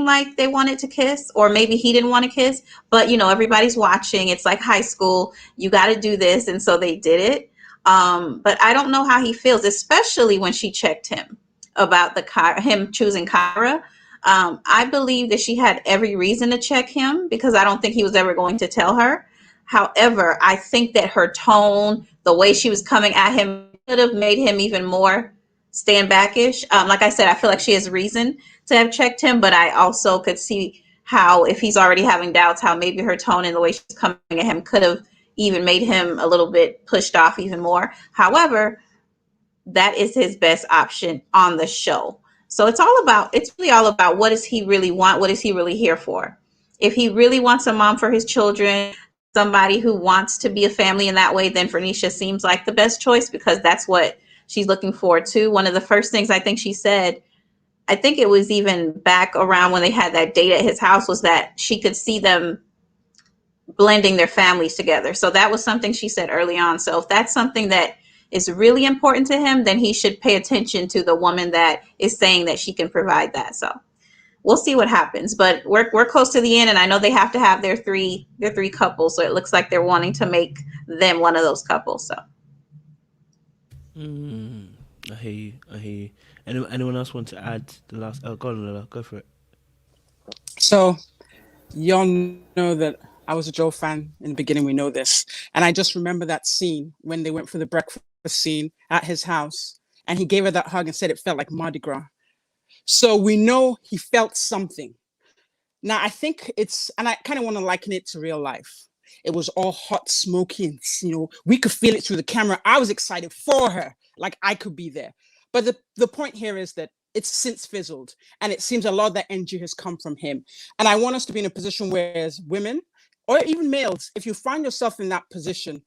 S9: like they wanted to kiss, or maybe he didn't want to kiss. But everybody's watching. It's like high school. You got to do this, and so they did it. But I don't know how he feels, especially when she checked him about him choosing Kyra. I believe that she had every reason to check him because I don't think he was ever going to tell her. However, I think that her tone, the way she was coming at him, could have made him even more stand backish. Like I said, I feel like she has reason to have checked him, but I also could see how, if he's already having doubts, how maybe her tone and the way she's coming at him could have even made him a little bit pushed off even more. However, that is his best option on the show. So it's really all about, what does he really want? What is he really here for? If he really wants a mom for his children, somebody who wants to be a family in that way, then Vernicia seems like the best choice because that's what she's looking for too. One of the first things I think she said, I think it was even back around when they had that date at his house, was that she could see them blending their families together. So that was something she said early on. So if that's something that is really important to him, then he should pay attention to the woman that is saying that she can provide that. So we'll see what happens, but we're close to the end, and I know they have to have their three couples. So it looks like they're wanting to make them one of those couples. So
S1: I hear you. I hear you. Anyone else want to add the last? Oh, go on, Lola. Go for it.
S10: So, y'all know that I was a Joe fan in the beginning. We know this. And I just remember that scene when they went for the breakfast scene at his house and he gave her that hug and said it felt like Mardi Gras. So we know he felt something. Now, I think and I kind of want to liken it to real life. It was all hot, smoky, and, we could feel it through the camera. I was excited for her, like I could be there. But the point here is that it's since fizzled, and it seems a lot of that energy has come from him. And I want us to be in a position where, as women, or even males, if you find yourself in that position,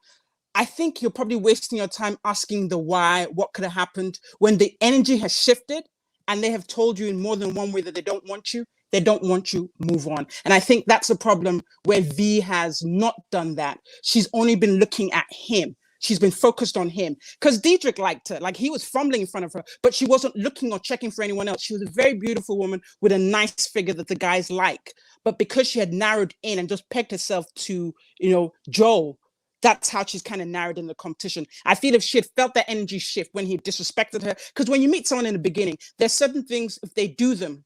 S10: I think you're probably wasting your time asking the why, what could have happened, when the energy has shifted and they have told you in more than one way that they don't want you, move on. And I think that's a problem where V has not done that. She's only been looking at him. She's been focused on him because Diedrich liked her. Like, he was fumbling in front of her, but she wasn't looking or checking for anyone else. She was a very beautiful woman with a nice figure that the guys like. But because she had narrowed in and just pegged herself to, Joel, that's how she's kind of narrowed in the competition. I feel if she had felt that energy shift when he disrespected her, because when you meet someone in the beginning, there's certain things, if they do them,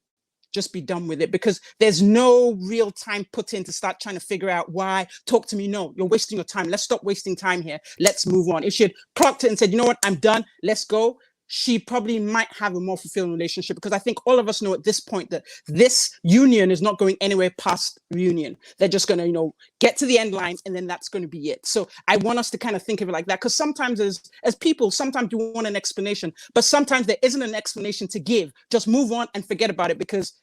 S10: just be done with it, because there's no real time put in to start trying to figure out why. Talk to me. No, you're wasting your time. Let's stop wasting time here. Let's move on. If she had clocked it and said, you know what, I'm done, let's go, she probably might have a more fulfilling relationship, because I think all of us know at this point that this union is not going anywhere past reunion. They're just going to, get to the end line, and then that's going to be it. So I want us to kind of think of it like that, because sometimes as people, sometimes you want an explanation, but sometimes there isn't an explanation to give. Just move on and forget about it, because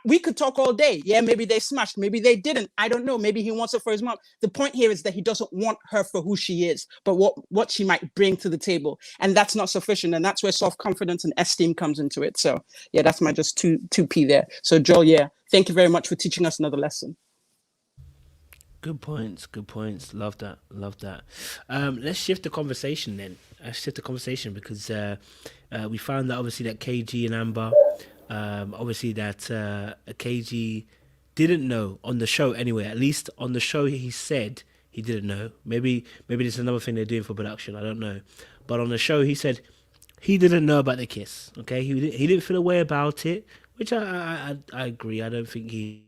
S10: we could talk all day. Yeah, maybe they smashed, maybe they didn't. I don't know. Maybe he wants it for his mom. The point here is that he doesn't want her for who she is, but what she might bring to the table. And that's not sufficient. And that's where self-confidence and esteem comes into it. So yeah, that's my just 2p there. So Joel, yeah, thank you very much for teaching us another lesson.
S1: Good points. Love that. Let's shift the conversation then. Because we found that obviously that KG and Amber, obviously that KG didn't know on the show anyway. At least on the show he said he didn't know. Maybe this is another thing they're doing for production, I don't know. But on the show he said he didn't know about the kiss. Okay, he didn't feel a way about it, which I agree. I don't think he.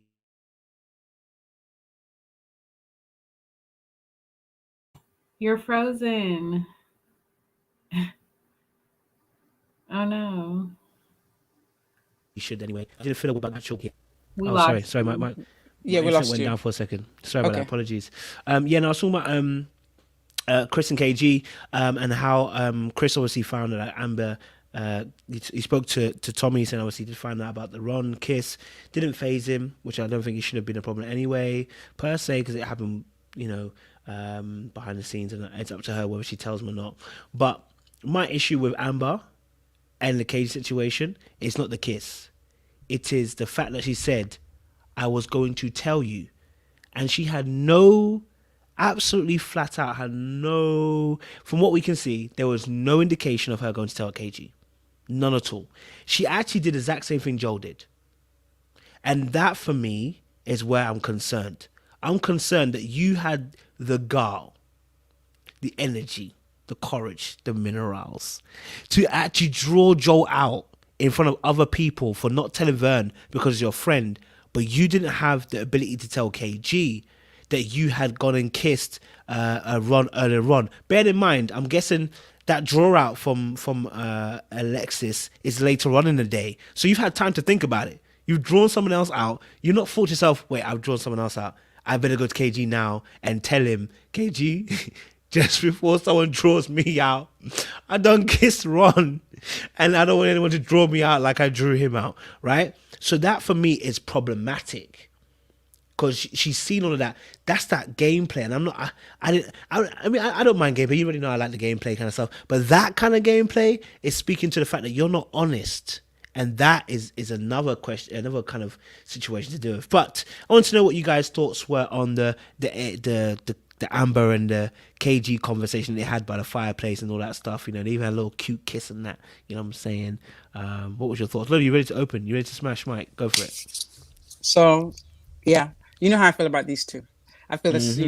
S11: You're frozen. Oh no.
S1: He should anyway. I didn't feel a way about actual kiss.
S11: We
S1: Oh,
S11: lost
S1: sorry,
S11: you.
S1: my
S10: Yeah, we
S1: internet
S10: lost
S1: went
S10: you.
S1: down for a second. Sorry about
S10: Okay.
S1: that. Apologies. Yeah, no, I was talking about Chris and KG, and how Chris obviously found out that Amber. He spoke to Tommy, saying obviously he did find out about the Ron kiss. Didn't phase him, which I don't think it should have been a problem anyway, per se, because it happened, behind the scenes, and it's up to her whether she tells him or not. But my issue with Amber and the KG situation is not the kiss. It is the fact that she said, I was going to tell you. And she had absolutely flat out, from what we can see, there was no indication of her going to tell KG. None at all. She actually did the exact same thing Joel did. And that, for me, is where I'm concerned. I'm concerned that you had the gall, the energy, the courage, the minerals to actually draw Joel out in front of other people for not telling Vern because he's your friend, but you didn't have the ability to tell KG that you had gone and kissed Ron earlier on. Bear in mind, I'm guessing that draw out from Alexis is later on in the day. So you've had time to think about it. You've drawn someone else out. You're not thought to yourself, wait, I've drawn someone else out. I better go to KG now and tell him, KG, just before someone draws me out, I don't kiss Ron. And I don't want anyone to draw me out like I drew him out, right? So that for me is problematic. Because she's seen all of that. That's that gameplay, and I'm not. I don't mind gameplay. You already know I like the gameplay kind of stuff. But that kind of gameplay is speaking to the fact that you're not honest, and that is another question, another kind of situation to deal with. But I want to know what you guys' thoughts were on the Amber and the KG conversation they had by the fireplace and all that stuff. They even had a little cute kiss and that. You know what I'm saying? What was your thoughts? Lily, you ready to open? You ready to smash Mike? Go for it.
S10: So, yeah. You know how I feel about these two. I feel this,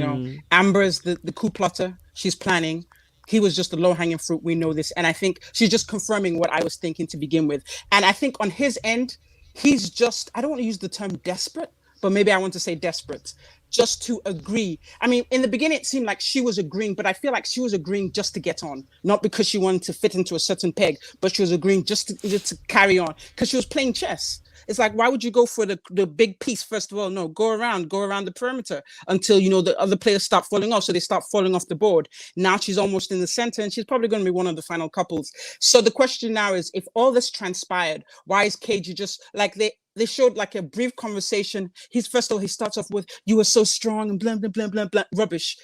S10: Amber's the coup plotter. She's planning. He was just the low-hanging fruit. We know this. And I think she's just confirming what I was thinking to begin with. And I think on his end, he's just, I don't want to use the term desperate, but maybe I want to say desperate, just to agree. I mean, in the beginning, it seemed like she was agreeing, but I feel like she was agreeing just to get on, not because she wanted to fit into a certain peg, but she was agreeing just to carry on, because she was playing chess. It's like, why would you go for the big piece first of all? No, go around the perimeter until, the other players start falling off. So they start falling off the board. Now she's almost in the center, and she's probably going to be one of the final couples. So the question now is, if all this transpired, why is KG just like they showed like a brief conversation. First of all, he starts off with, you were so strong and blah, blah, blah, blah, blah, rubbish.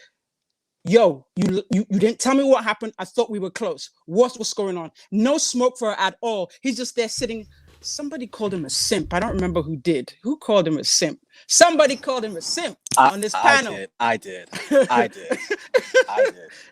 S10: Yo, you didn't tell me what happened. I thought we were close. What's going on? No smoke for her at all. He's just there sitting. Somebody called him a simp. I don't remember who did. Who called him a simp? Somebody called him a simp on this panel.
S13: I did.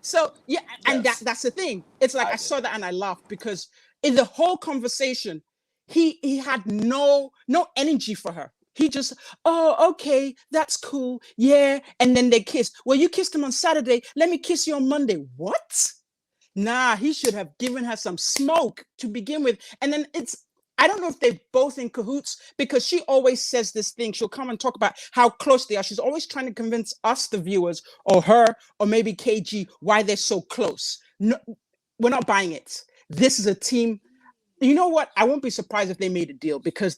S10: So yeah, and that's the thing. It's like I saw that and I laughed because in the whole conversation, he had no energy for her. He just, oh, okay, that's cool. Yeah. And then they kissed. Well, you kissed him on Saturday. Let me kiss you on Monday. What? Nah, he should have given her some smoke to begin with. And then I don't know if they're both in cahoots, because she always says this thing. She'll come and talk about how close they are. She's always trying to convince us, the viewers, or her, or maybe KG, why they're so close. No, we're not buying it. This is a team. You know what? I won't be surprised if they made a deal, because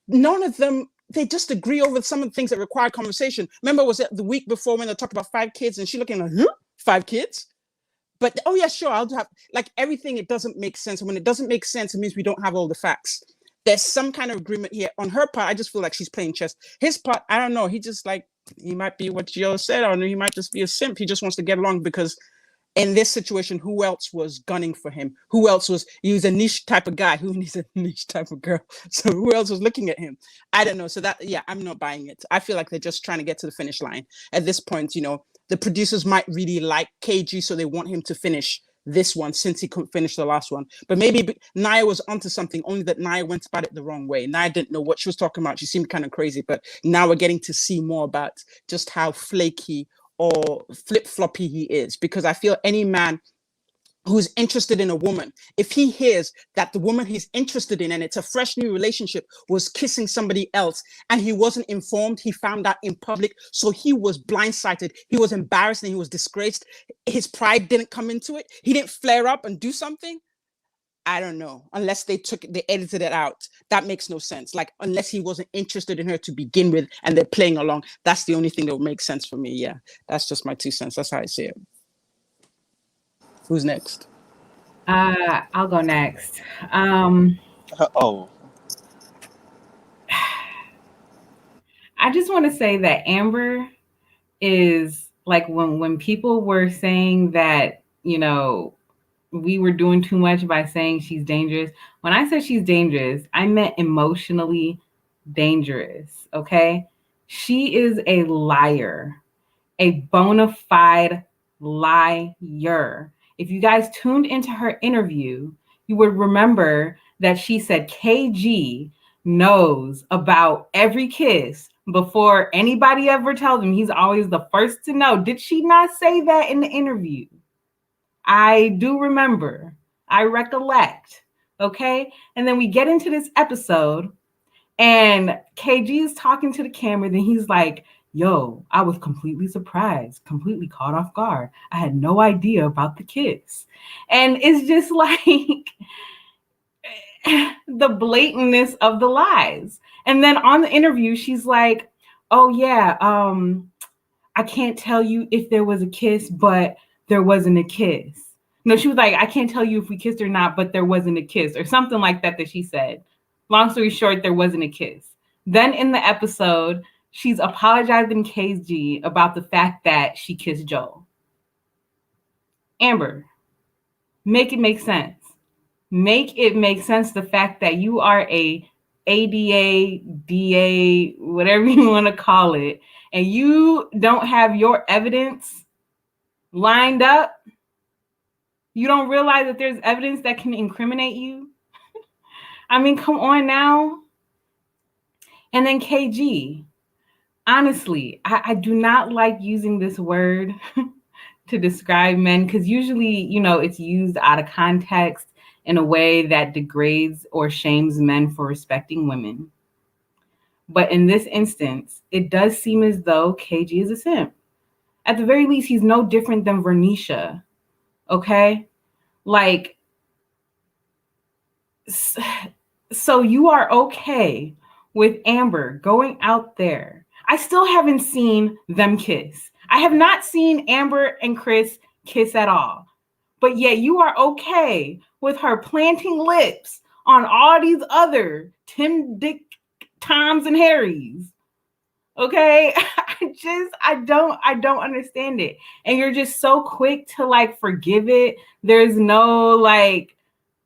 S10: none of them, they just agree over some of the things that require conversation. Remember, was it the week before when they talked about 5 kids and she looking like, 5 kids? But, oh yeah, sure, I'll have, like, everything, it doesn't make sense. And when it doesn't make sense, it means we don't have all the facts. There's some kind of agreement here. On her part, I just feel like she's playing chess. His part, I don't know. He just like, he might be what Joe said, or he might just be a simp. He just wants to get along, because in this situation, who else was gunning for him? He was a niche type of guy. Who needs a niche type of girl? So who else was looking at him? I don't know. So I'm not buying it. I feel like they're just trying to get to the finish line. At this point, the producers might really like KG, so they want him to finish this one since he couldn't finish the last one. But maybe Naya was onto something, only that Naya went about it the wrong way. Naya didn't know what she was talking about. She seemed kind of crazy, but now we're getting to see more about just how flaky or flip-floppy he is, because I feel any man who's interested in a woman, if he hears that the woman he's interested in, and it's a fresh new relationship, was kissing somebody else and he wasn't informed, he found out in public, so he was blindsided, he was embarrassed, and he was disgraced, his pride didn't come into it, he didn't flare up and do something, I don't know, unless they edited it out. That makes no sense. Like, unless he wasn't interested in her to begin with and they're playing along, that's the only thing that would make sense for me. Yeah, that's just my 2 cents. That's how I see it. Who's next?
S11: I'll go next.
S13: Oh.
S11: I just want to say that Amber is like, when people were saying that, you know, we were doing too much by saying she's dangerous. When I said she's dangerous, I meant emotionally dangerous, okay? She is a liar, a bona fide liar. If you guys tuned into her interview, you would remember that she said KG knows about every kiss before anybody ever tells him. He's always the first to know. Did she not say that in the interview? I do remember. I recollect. Okay. And then we get into this episode and KG is talking to the camera. Then he's like, yo, I was completely surprised, completely caught off guard. I had no idea about the kiss. And it's just like the blatantness of the lies. And then on the interview, she's like, oh yeah, I can't tell you if there was a kiss, but there wasn't a kiss. No, she was like, I can't tell you if we kissed or not, but there wasn't a kiss, or something like that she said. Long story short, there wasn't a kiss. Then in the episode, she's apologizing to KG about the fact that she kissed Joel. Amber, make it make sense. Make it make sense, the fact that you are a ADA, DA, whatever you want to call it, and you don't have your evidence lined up. You don't realize that there's evidence that can incriminate you. I mean, come on now. And then KG, honestly, I do not like using this word to describe men, because usually, you know, it's used out of context in a way that degrades or shames men for respecting women. But in this instance, it does seem as though KG is a simp. At the very least, he's no different than Vernicia. Okay? Like, so you are okay with Amber going out there. I still haven't seen them kiss. I have not seen Amber and Chris kiss at all. But yet you are okay with her planting lips on all these other Tim, Dick, Toms, and Harrys. Okay? I don't understand it. And you're just so quick to like forgive it. There's no like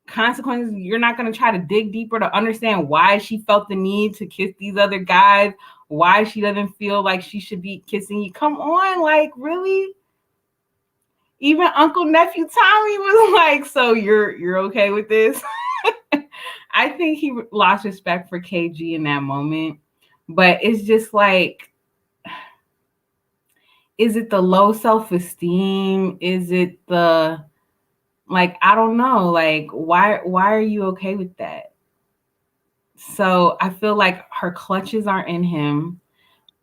S11: consequences. You're not going to try to dig deeper to understand why she felt the need to kiss these other guys, why she doesn't feel like she should be kissing you. Come on, like, really? Even Uncle Nephew Tommy was like, so you're okay with this? I think he lost respect for KG in that moment. But it's just like, is it the low self-esteem? Is it the, like, I don't know. Like, why are you okay with that? So I feel like her clutches are in him.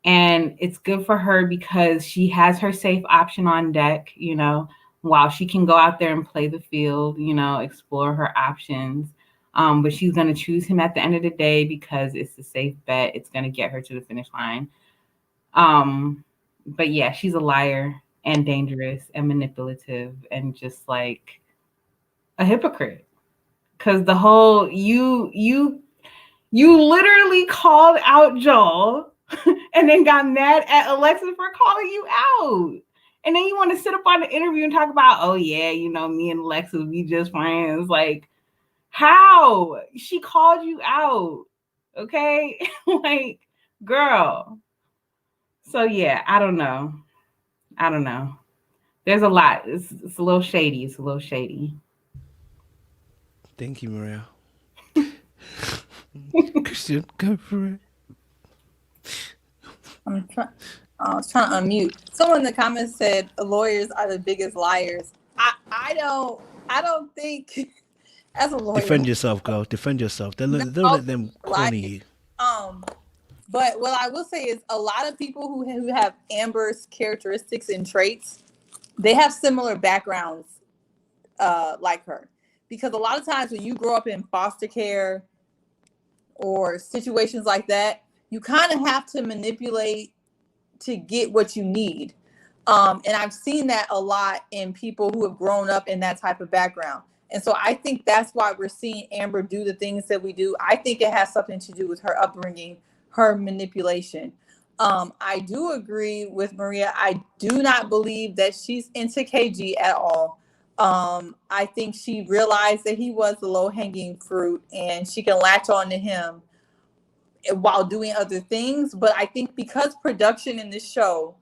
S11: And it's good for her because she has her safe option on deck, you know, while she can go out there and play the field, you know, explore her options. But she's going to choose him at the end of the day because it's a safe bet. It's going to get her to the finish line. But yeah, she's a liar and dangerous and manipulative and just like a hypocrite. Because the whole, you literally called out Joel and then got mad at Alexis for calling you out. And then you want to sit up on the interview and talk about, oh yeah, you know, me and Alexis, we just friends. Like, how? She called you out. Okay? Like, girl. So yeah, I don't know. There's a lot. It's a little shady.
S1: Thank you, Maria. Christian, go for it.
S6: I was trying to unmute. Someone in the comments said lawyers are the biggest liars. I don't I don't think as a lawyer.
S1: Defend yourself, girl. Defend yourself. Don't let them corner you.
S6: But what I will say is a lot of people who have Amber's characteristics and traits, they have similar backgrounds like her. Because a lot of times when you grow up in foster care or situations like that, you kind of have to manipulate to get what you need. And I've seen that a lot in people who have grown up in that type of background. And so I think that's why we're seeing Amber do the things that we do. I think it has something to do with her upbringing, her manipulation. I do agree with Maria. I do not believe that she's into KG at all. I think she realized that he was the low-hanging fruit and she can latch on to him while doing other things. But I think because production in this show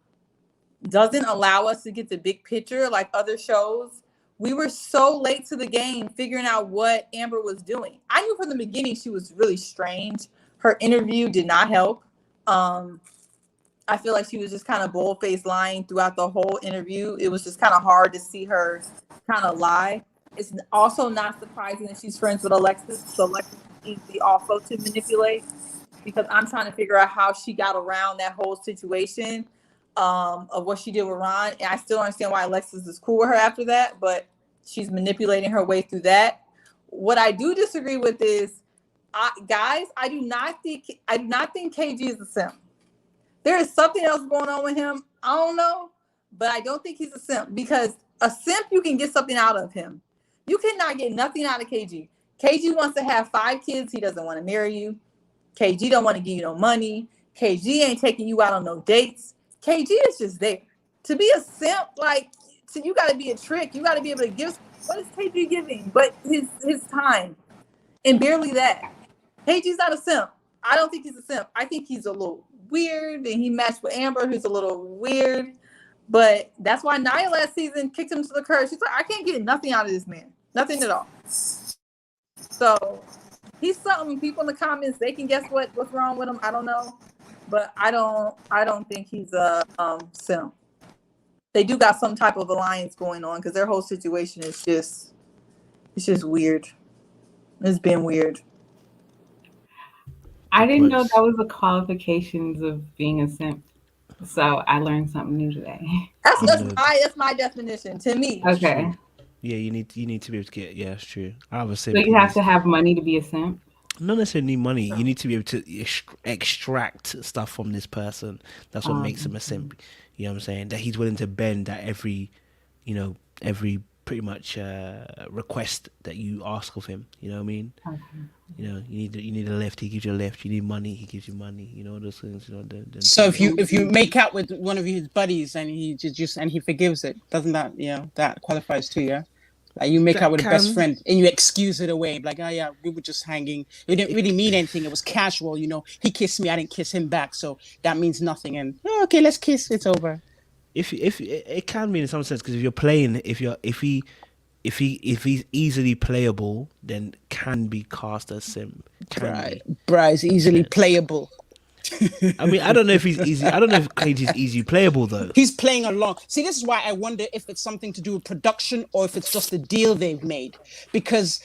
S6: doesn't allow us to get the big picture like other shows, we were so late to the game figuring out what Amber was doing. I knew from the beginning she was really strange. Her interview did not help. I feel like she was just kind of bold-faced lying throughout the whole interview. It was just kind of hard to see her kind of lie. It's also not surprising that she's friends with Alexis. So Alexis is easy also to manipulate, because I'm trying to figure out how she got around that whole situation of what she did with Ron. And I still understand why Alexis is cool with her after that, but she's manipulating her way through that. What I do disagree with is, guys, I do not think KG is a simp. There is something else going on with him. I don't know, but I don't think he's a simp, because a simp, you can get something out of him. You cannot get nothing out of KG. KG wants to have 5 kids. He doesn't want to marry you. KG don't want to give you no money. KG ain't taking you out on no dates. KG is just there. To be a simp, like, so you got to be a trick. You got to be able to give. What is KG giving? But his time, and barely that. KG's not a simp. I don't think he's a simp. I think he's a little weird, and he matched with Amber, who's a little weird. But that's why Nia last season kicked him to the curb. She's like, I can't get nothing out of this man. Nothing at all. So he's something. People in the comments, they can guess what's wrong with him. I don't know. But I don't think he's a simp. They do got some type of alliance going on, because their whole situation is just weird. It's been weird.
S11: I didn't know that was the qualifications of being a simp. So I learned something new today.
S6: That's my definition to me.
S11: Okay.
S1: Yeah, you need to be able to get. Yeah, it's true. I have a simp.
S11: So you have to have money to be a simp?
S1: Not necessarily money. You need to be able to extract stuff from this person. That's what makes him a simp. You know what I'm saying? That he's willing to bend at every pretty much request that you ask of him. You know what I mean? Okay. You know, you need a lift, he gives you a lift. You need money, he gives you money. You know, those things. You know.
S10: So if you make out with one of his buddies and he he forgives it, doesn't that that qualifies too? Yeah. Like you make out with a best friend and you excuse it away, like, oh yeah, we were just hanging. It didn't really mean anything. It was casual, you know. He kissed me, I didn't kiss him back, so that means nothing. And okay, let's kiss. It's over.
S1: If it can be in some sense, because if you're playing, if he's easily playable, then can be cast as simp.
S10: Bry's easily playable.
S1: I mean, I don't know if he's easy. I don't know if KG's easy playable though.
S10: He's playing along. See, this is why I wonder if it's something to do with production or if it's just a deal they've made, because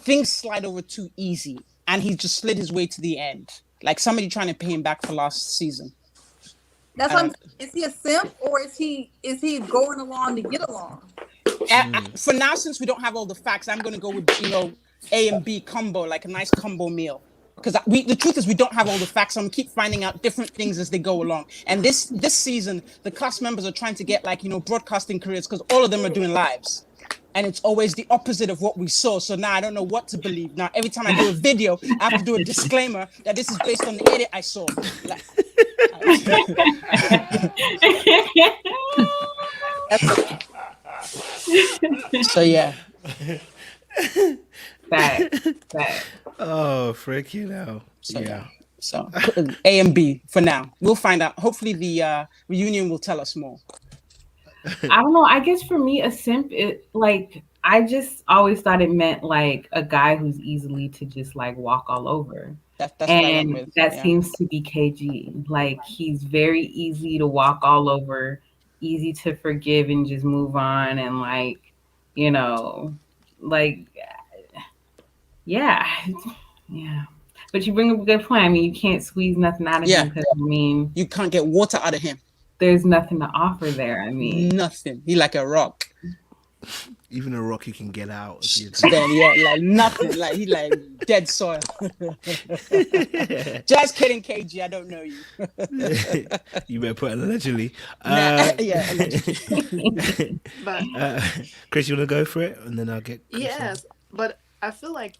S10: things slide over too easy, and he just slid his way to the end, like somebody trying to pay him back for last season.
S6: That's what is he a simp, or is he going along to get along?
S10: For now, since we don't have all the facts, I'm going to go with A and B combo, like a nice combo meal. Because the truth is we don't have all the facts. I'm going to keep finding out different things as they go along. And this season, the cast members are trying to get broadcasting careers, because all of them are doing lives. And it's always the opposite of what we saw. So now I don't know what to believe. Now, every time I do a video, I have to do a disclaimer that this is based on the edit I saw. So yeah.
S11: That.
S1: Oh, freaking hell.
S10: So yeah. So A and B for now. We'll find out. Hopefully the reunion will tell us more.
S11: I don't know. I guess for me, a simp, I just always thought it meant like a guy who's easily to just like walk all over.
S10: That's
S11: and
S10: what
S11: that seems to be KG. Like he's very easy to walk all over, easy to forgive and just move on, and like, yeah, yeah. But you bring up a good point. I mean, you can't squeeze nothing out of him because, I mean,
S10: you can't get water out of him.
S11: There's nothing to offer there. I mean,
S10: nothing. He like a rock.
S1: Even a rock you can get out.
S10: Then, yeah, like nothing. Like he like dead soil. Just kidding, KG. I don't know you.
S1: You better put allegedly.
S10: Yeah, allegedly.
S8: But
S1: Chris, you want to go for it, and then I'll get. Chris
S8: yes, but I feel like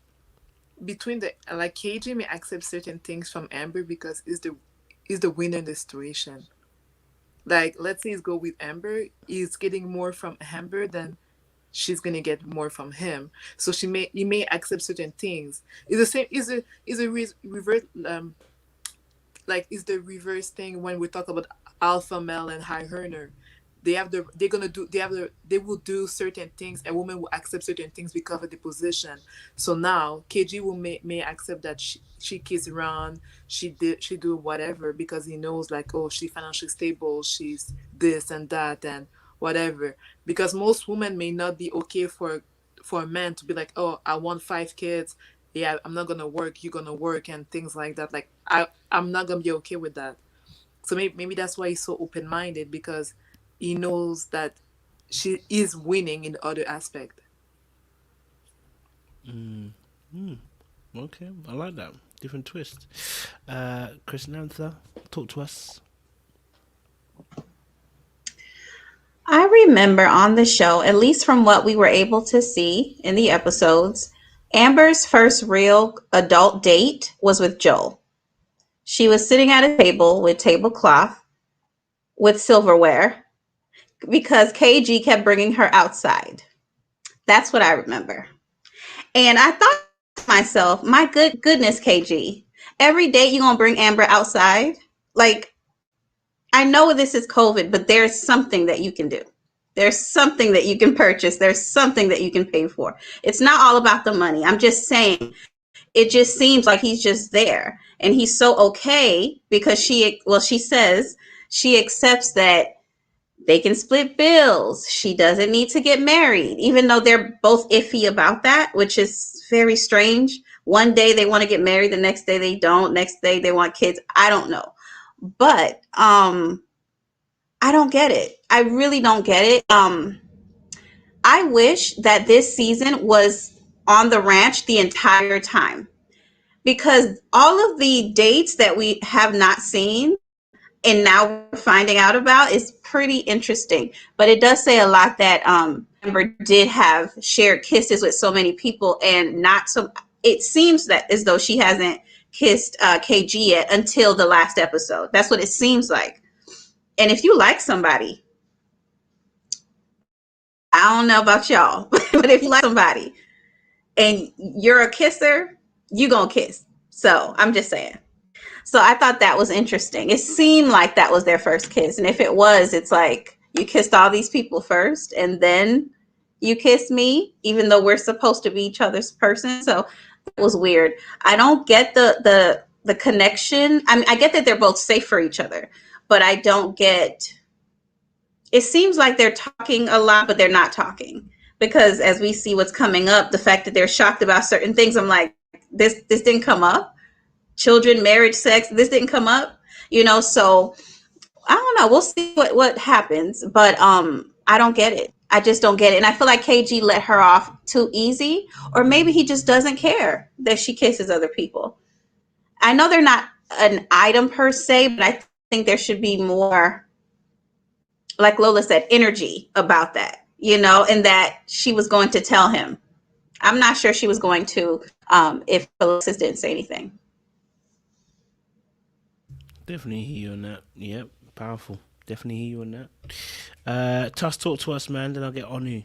S8: between the like KG may accept certain things from Amber because is the winner in the situation. Like, let's say he's go with Amber, he's getting more from Amber than she's gonna get more from him. So he may accept certain things. It's the same. Reverse like is the reverse thing when we talk about alpha male and high earner. They will do certain things. A woman will accept certain things because of the position. So now KG may accept that she kiss around, she do whatever because he knows like, oh, she's financially stable, she's this and that and whatever. Because most women may not be okay for a man to be like, oh, I want 5 kids. Yeah, I'm not gonna work, you're gonna work and things like that. Like I'm not gonna be okay with that. So maybe that's why he's so open-minded, because he knows that she is winning in the other aspect.
S1: Okay, I like that. Different twist. Chris Nantha, talk to us.
S9: I remember on the show, at least from what we were able to see in the episodes, Amber's first real adult date was with Joel. She was sitting at a table with tablecloth with silverware because KG kept bringing her outside. That's what I remember. And I thought to myself, my goodness, KG, every day you're going to bring Amber outside? Like, I know this is COVID, but there's something that you can do. There's something that you can purchase. There's something that you can pay for. It's not all about the money. I'm just saying, it just seems like he's just there. And he's so okay because she says she accepts that they can split bills. She doesn't need to get married, even though they're both iffy about that, which is very strange. One day they want to get married, the next day they don't. Next day they want kids. I don't know. But I don't get it. I really don't get it. I wish that this season was on the ranch the entire time, because all of the dates that we have not seen and now we're finding out about is pretty interesting. But it does say a lot that Amber did have shared kisses with so many people, and not so. It seems that as though she hasn't kissed KG yet until the last episode. That's what it seems like. And if you like somebody, I don't know about y'all, but if you like somebody and you're a kisser, you gonna kiss. So I'm just saying. So I thought that was interesting. It seemed like that was their first kiss. And if it was, it's like you kissed all these people first and then you kiss me, even though we're supposed to be each other's person. So it was weird. I don't get the connection. I mean, I get that they're both safe for each other, but I don't get, it seems like they're talking a lot, but they're not talking. Because as we see what's coming up, the fact that they're shocked about certain things, I'm like, this didn't come up. Children, marriage, sex, this didn't come up, so I don't know. We'll see what happens, but I don't get it. I just don't get it. And I feel like KG let her off too easy, or maybe he just doesn't care that she kisses other people. I know they're not an item per se, but I think there should be more, like Lola said, energy about that, and that she was going to tell him. I'm not sure she was going to if Alexis didn't say anything.
S1: Definitely hear you on that. Yep, powerful. Definitely hear you on that. Tuss, talk to us, man. Then I'll get on you.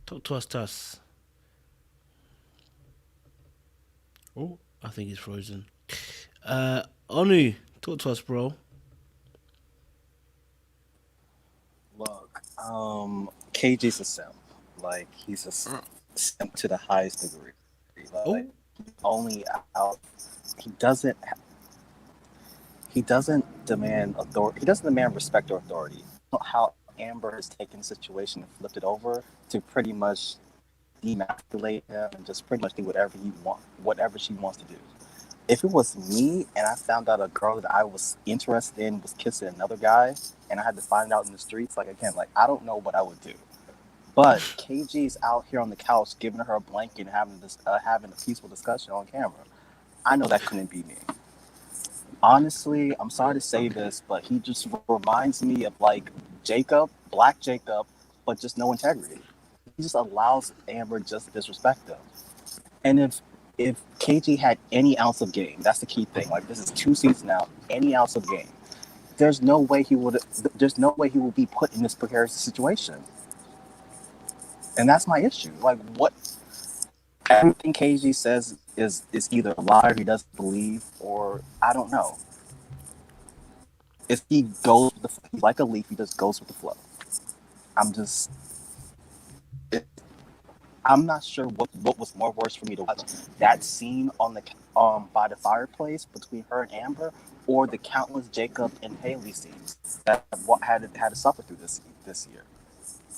S1: Talk to us, Tuss. Oh, I think he's frozen. Onu, talk to us, bro.
S13: Look, KG's a simp. Like, he's a simp to the highest degree. Like, only out. He doesn't demand authority. He doesn't demand respect or authority. How Amber has taken the situation and flipped it over to pretty much demasculate him and just pretty much do whatever she wants to do. If it was me and I found out a girl that I was interested in was kissing another guy and I had to find out in the streets, like again, like I don't know what I would do. But KG's out here on the couch giving her a blanket and having a peaceful discussion on camera. I know that couldn't be me. Honestly, I'm sorry to say this, but he just reminds me of like Jacob, Black Jacob, but just no integrity. He just allows Amber just to disrespect him. And if KG had any ounce of game, that's the key thing. Like this is 2 seasons now, any ounce of game. There's no way he will be put in this precarious situation. And that's my issue. Like what everything KG says is either a lie or he doesn't believe, or I don't know. If he goes with he's like a leaf, he just goes with the flow. I'm not sure what was more worse for me to watch, that scene on the by the fireplace between her and Amber, or the countless Jacob and Haley scenes that had to suffer through this year.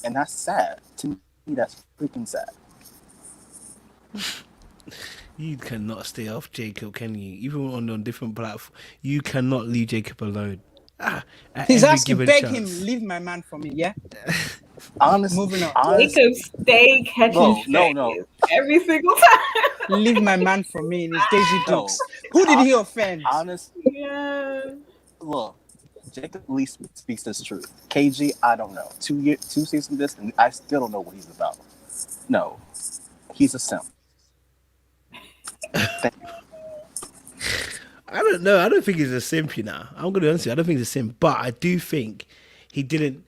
S13: And that's sad. To me, that's freaking sad.
S1: You cannot stay off Jacob, can you? Even on different platforms, you cannot leave Jacob alone.
S10: He's asking, beg him, leave my man for me, yeah?
S13: Honestly,
S10: moving on.
S11: Jacob stay catching
S13: no.
S11: every single time.
S10: Leave my man for me in his Daisy Dukes. Who did he offend?
S11: Yeah.
S13: Look, Jacob at least speaks this truth. KG, I don't know. 2 seasons of this, and I still don't know what he's about. No, he's a simp.
S1: I don't know. I don't think he's a simp, you know. I'm going to be honest with you. I don't think he's a simp. But I do think he didn't...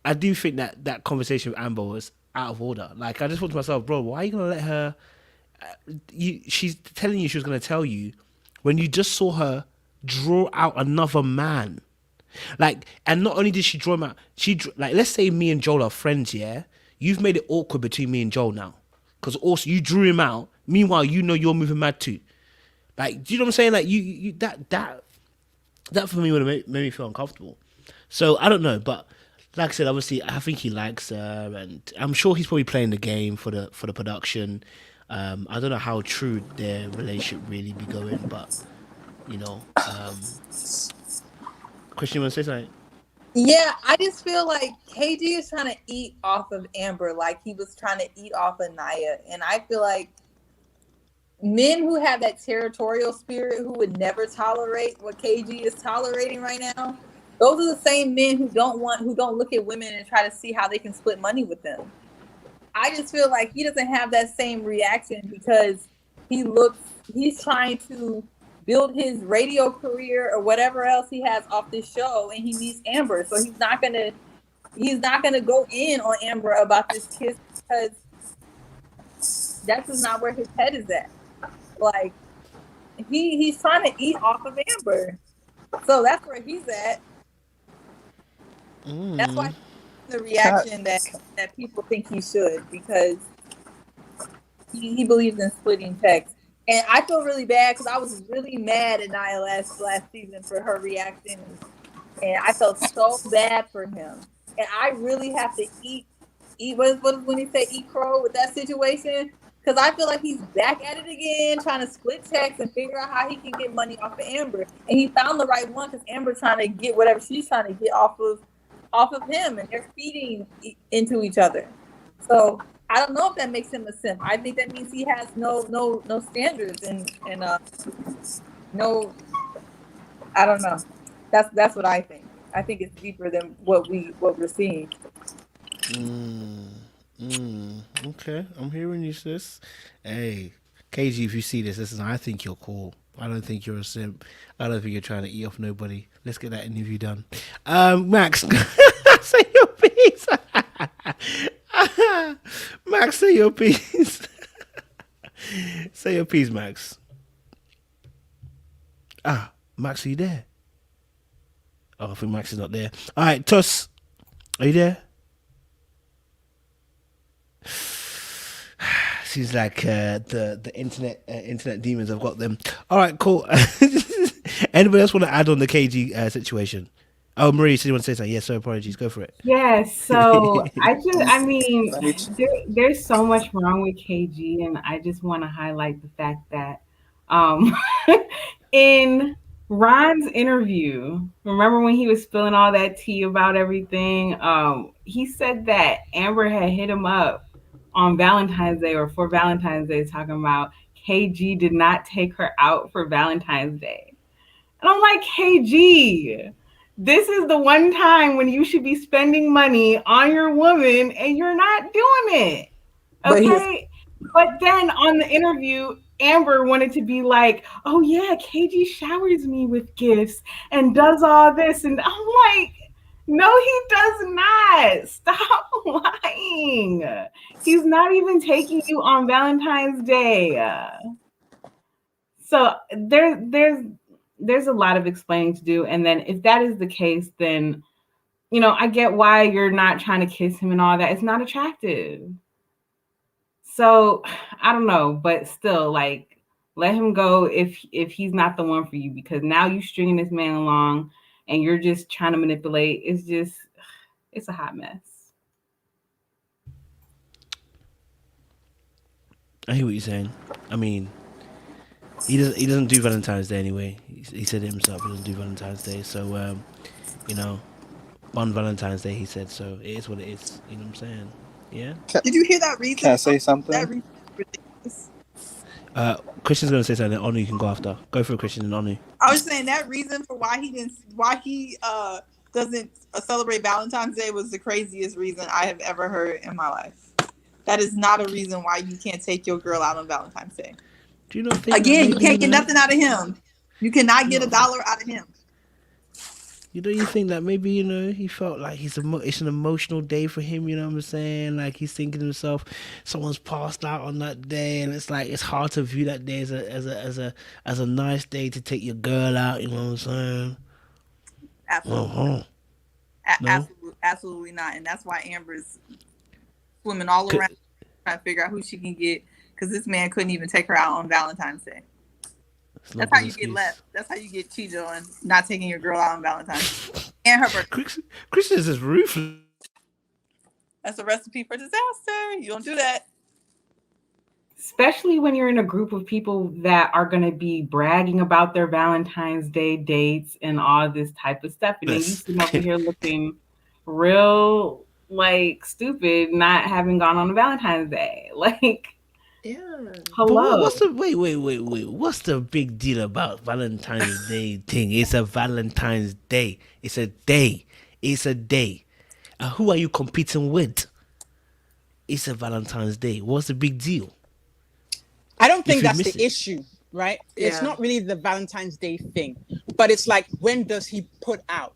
S1: I do think that conversation with Amber was out of order. Like, I just thought to myself, bro, why are you going to let her... she's telling you she was going to tell you when you just saw her draw out another man. Like, and not only did she draw him out, like, let's say me and Joel are friends, yeah? You've made it awkward between me and Joel now. Because also, you drew him out. Meanwhile, you know you're moving mad too. Like, do you know what I'm saying? Like, you that for me would have made me feel uncomfortable. So I don't know, but like I said, obviously I think he likes her, and I'm sure he's probably playing the game for the production. I don't know how true their relationship really be going, but you know, Christian, you want to say something?
S6: Yeah, I just feel like KG is trying to eat off of Amber, like he was trying to eat off of Naya, and I feel like men who have that territorial spirit, who would never tolerate what KG is tolerating right now, those are the same men who don't look at women and try to see how they can split money with them. I just feel like he doesn't have that same reaction because he's trying to build his radio career or whatever else he has off this show, and he needs Amber, so he's not gonna go in on Amber about this kiss because that's just not where his head is at. Like, he's trying to eat off of Amber. So that's where he's at. That's why the reaction that people think he should, because he believes in splitting checks. And I feel really bad because I was really mad at Nia last season for her reaction. And I felt so bad for him. And I really have to eat what when he say eat crow with that situation? Because I feel like he's back at it again, trying to split checks and figure out how he can get money off of Amber. And he found the right one because Amber's trying to get whatever she's trying to get off of him, and they're feeding into each other. So I don't know if that makes him a simp. I think that means he has no standards and no. I don't know. That's what I think. I think it's deeper than what we're seeing.
S1: Okay, I'm hearing you, sis. Hey, KG, if you see this, listen, I think you're cool. I don't think you're a simp. I don't think you're trying to eat off nobody. Let's get that interview done. Max, say your piece. Max, say your piece. Say your piece, Max. Max, are you there? Oh, I think Max is not there. All right, Tuss, are you there? Seems like the internet demons have got them. All right, cool. Anybody else want to add on the KG situation? Oh, Marie, so you want to say something? Yeah, so apologies. Go for it.
S11: Yes, so I mean, there's so much wrong with KG, and I just want to highlight the fact that um, in Ron's interview, remember when he was spilling all that tea about everything? He said that Amber had hit him up on Valentine's Day or for Valentine's Day, talking about KG did not take her out for Valentine's Day. And I'm like, KG, this is the one time when you should be spending money on your woman and you're not doing it. Okay. But then on the interview, Amber wanted to be like, oh yeah, KG showers me with gifts and does all this. And I'm like, no, he does not. Stop lying. He's not even taking you on Valentine's Day. So there's a lot of explaining to do. And then if that is the case, then, I get why you're not trying to kiss him and all that. It's not attractive. So I don't know, but still, like, let him go if he's not the one for you, because now you're stringing this man along and you're just trying to manipulate. It's a hot mess.
S1: I hear what you're saying. I mean, he doesn't do Valentine's Day anyway. He said it himself. He doesn't do Valentine's Day. So, on Valentine's Day he said. So it is what it is. You know what I'm saying? Yeah.
S15: Did you hear that reason?
S13: Can I say something?
S15: That reason is ridiculous.
S1: Christian's gonna say something. Onu, you can go after. Go for a Christian and Onu.
S15: I was saying that reason for why he doesn't celebrate Valentine's Day was the craziest reason I have ever heard in my life. That is not a reason why you can't take your girl out on Valentine's Day.
S1: Do you not think?
S15: Again, you can't get nothing out of him. You cannot get $1 out of him.
S1: You think that maybe, he felt like it's an emotional day for him, you know what I'm saying? Like, he's thinking to himself, someone's passed out on that day, and it's like, it's hard to view that day as a nice day to take your girl out, you know what I'm saying?
S15: Absolutely.
S1: No?
S15: Absolutely not. And that's why Amber's swimming all around trying to figure out who she can get, because this man couldn't even take her out on Valentine's Day. That's how you get left. That's how you get cheated on, not taking your girl out on Valentine's. And her birthday.
S1: Christian is just ruthless.
S15: That's a recipe for disaster. You don't do that.
S11: Especially when you're in a group of people that are going to be bragging about their Valentine's Day dates and all this type of stuff. And then you sit over here looking real, like, stupid, not having gone on a Valentine's Day. Like,
S8: yeah.
S11: Hello.
S1: What's the big deal about Valentine's Day thing? It's a Valentine's Day. It's a day. It's a day. Who are you competing with? It's a Valentine's Day. What's the big deal?
S10: I don't think that's the issue, right?
S8: Yeah.
S10: It's not really the Valentine's Day thing, but it's like, when does he put out?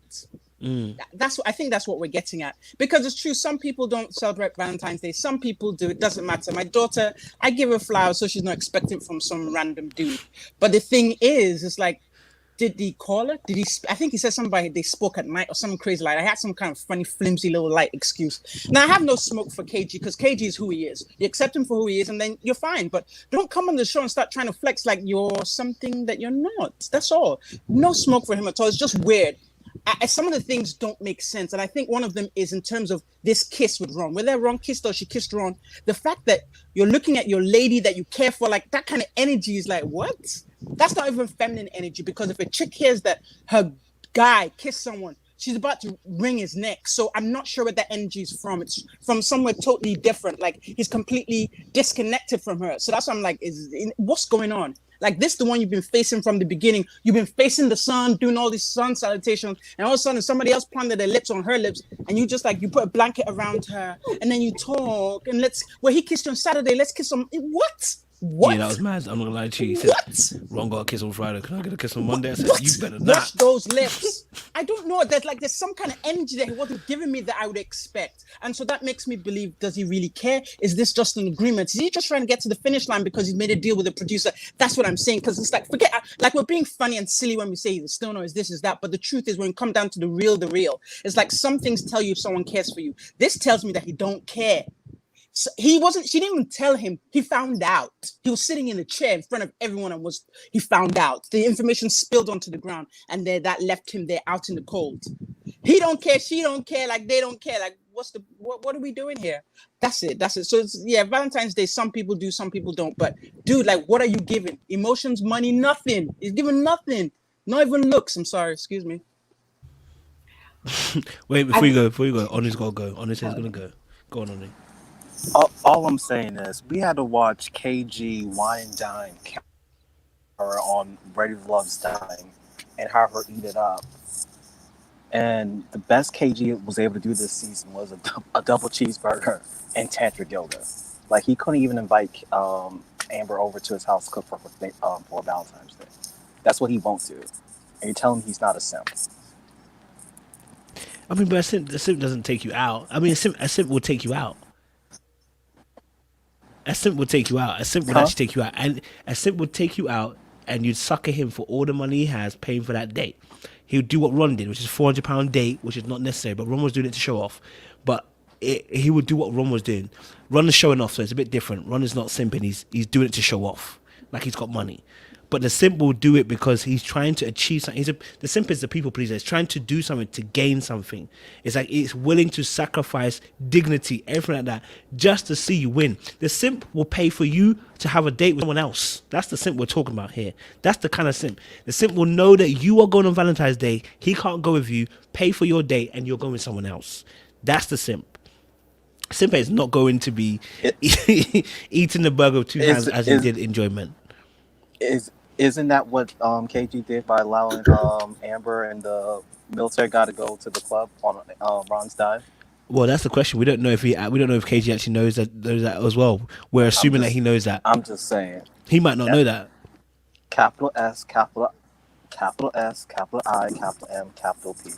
S10: I think that's what we're getting at, because it's true. Some people don't celebrate Valentine's Day. Some people do. It doesn't matter. My daughter, I give her flowers so she's not expecting from some random dude. But the thing is, it's like, did he call her? I think he said somebody, they spoke at night or something crazy. Like, I had some kind of funny, flimsy little light excuse. Now, I have no smoke for KG, because KG is who he is. You accept him for who he is, and then you're fine. But don't come on the show and start trying to flex like you're something that you're not. That's all. No smoke for him at all. It's just weird. Some of the things don't make sense. And I think one of them is in terms of this kiss with Ron. Whether Ron kissed or she kissed Ron, the fact that you're looking at your lady that you care for, like, that kind of energy is like, what? That's not even feminine energy, because if a chick hears that her guy kissed someone, she's about to wring his neck. So I'm not sure where that energy is from. It's from somewhere totally different. Like, he's completely disconnected from her. So that's why I'm like, what's going on? Like, this the one you've been facing from the beginning. You've been facing the sun, doing all these sun salutations, and all of a sudden somebody else planted their lips on her lips, and you just, like, you put a blanket around her, and then you talk, and he kissed you on Saturday, let's kiss him. What?
S1: Yeah, that was mad. I'm not gonna lie to you. He said, Ron got a kiss on Friday. Can I get a kiss on Monday? I said, you better not.
S10: Wash those lips. I don't know. There's some kind of energy that he wasn't giving me that I would expect. And so that makes me believe, does he really care? Is this just an agreement? Is he just trying to get to the finish line because he's made a deal with the producer? That's what I'm saying. Because it's like, like, we're being funny and silly when we say he's a stoner, is this, is that. But the truth is, when it comes down to the real, it's like, some things tell you if someone cares for you. This tells me that he don't care. So she didn't even tell him. He found out. He was sitting in a chair in front of everyone, and he found out. The information spilled onto the ground, and that left him there out in the cold. He don't care, she don't care, like they don't care. Like what are we doing here? That's it. So it's, yeah, Valentine's Day, some people do, some people don't. But dude, like, what are you giving? Emotions, money, nothing. He's giving nothing. Not even looks. I'm sorry, excuse me.
S1: Wait, before you go, Oni's gotta go. Oni says gonna go. Go on, Oni.
S13: All I'm saying is we had to watch KG wine and dine Kyra on Ready to Love's Dime and have her eat it up. And the best KG was able to do this season was a double cheeseburger and tantric yoga. Like, he couldn't even invite Amber over to his house to cook for Valentine's Day. That's what he won't do. And you're telling him he's not a simp.
S1: I mean, but a simp doesn't take you out. I mean, a simp will take you out. A simp will take you out. A simp would actually take you out. And a simp would take you out and you'd sucker him for all the money he has paying for that date. He would do what Ron did, which is £400 date, which is not necessary, but Ron was doing it to show off. But he would do what Ron was doing. Ron is showing off, so it's a bit different. Ron is not simping, he's doing it to show off, like he's got money. But the simp will do it because he's trying to achieve something. The simp is the people pleaser. He's trying to do something to gain something. It's like it's willing to sacrifice dignity, everything like that, just to see you win. The simp will pay for you to have a date with someone else. That's the simp we're talking about here. That's the kind of simp. The simp will know that you are going on Valentine's Day. He can't go with you, pay for your date, and you're going with someone else. That's the simp. Simp is not going to be eating the burger with two hands as he did enjoyment.
S13: Isn't that what KG did by allowing Amber and the military guy to go to the club on Ron's dime?
S1: Well, that's the question. We don't know if KG actually knows that as well. We're assuming that he knows that.
S13: I'm just saying.
S1: He might not know that.
S13: Capital S, capital S, capital I, capital M, capital P.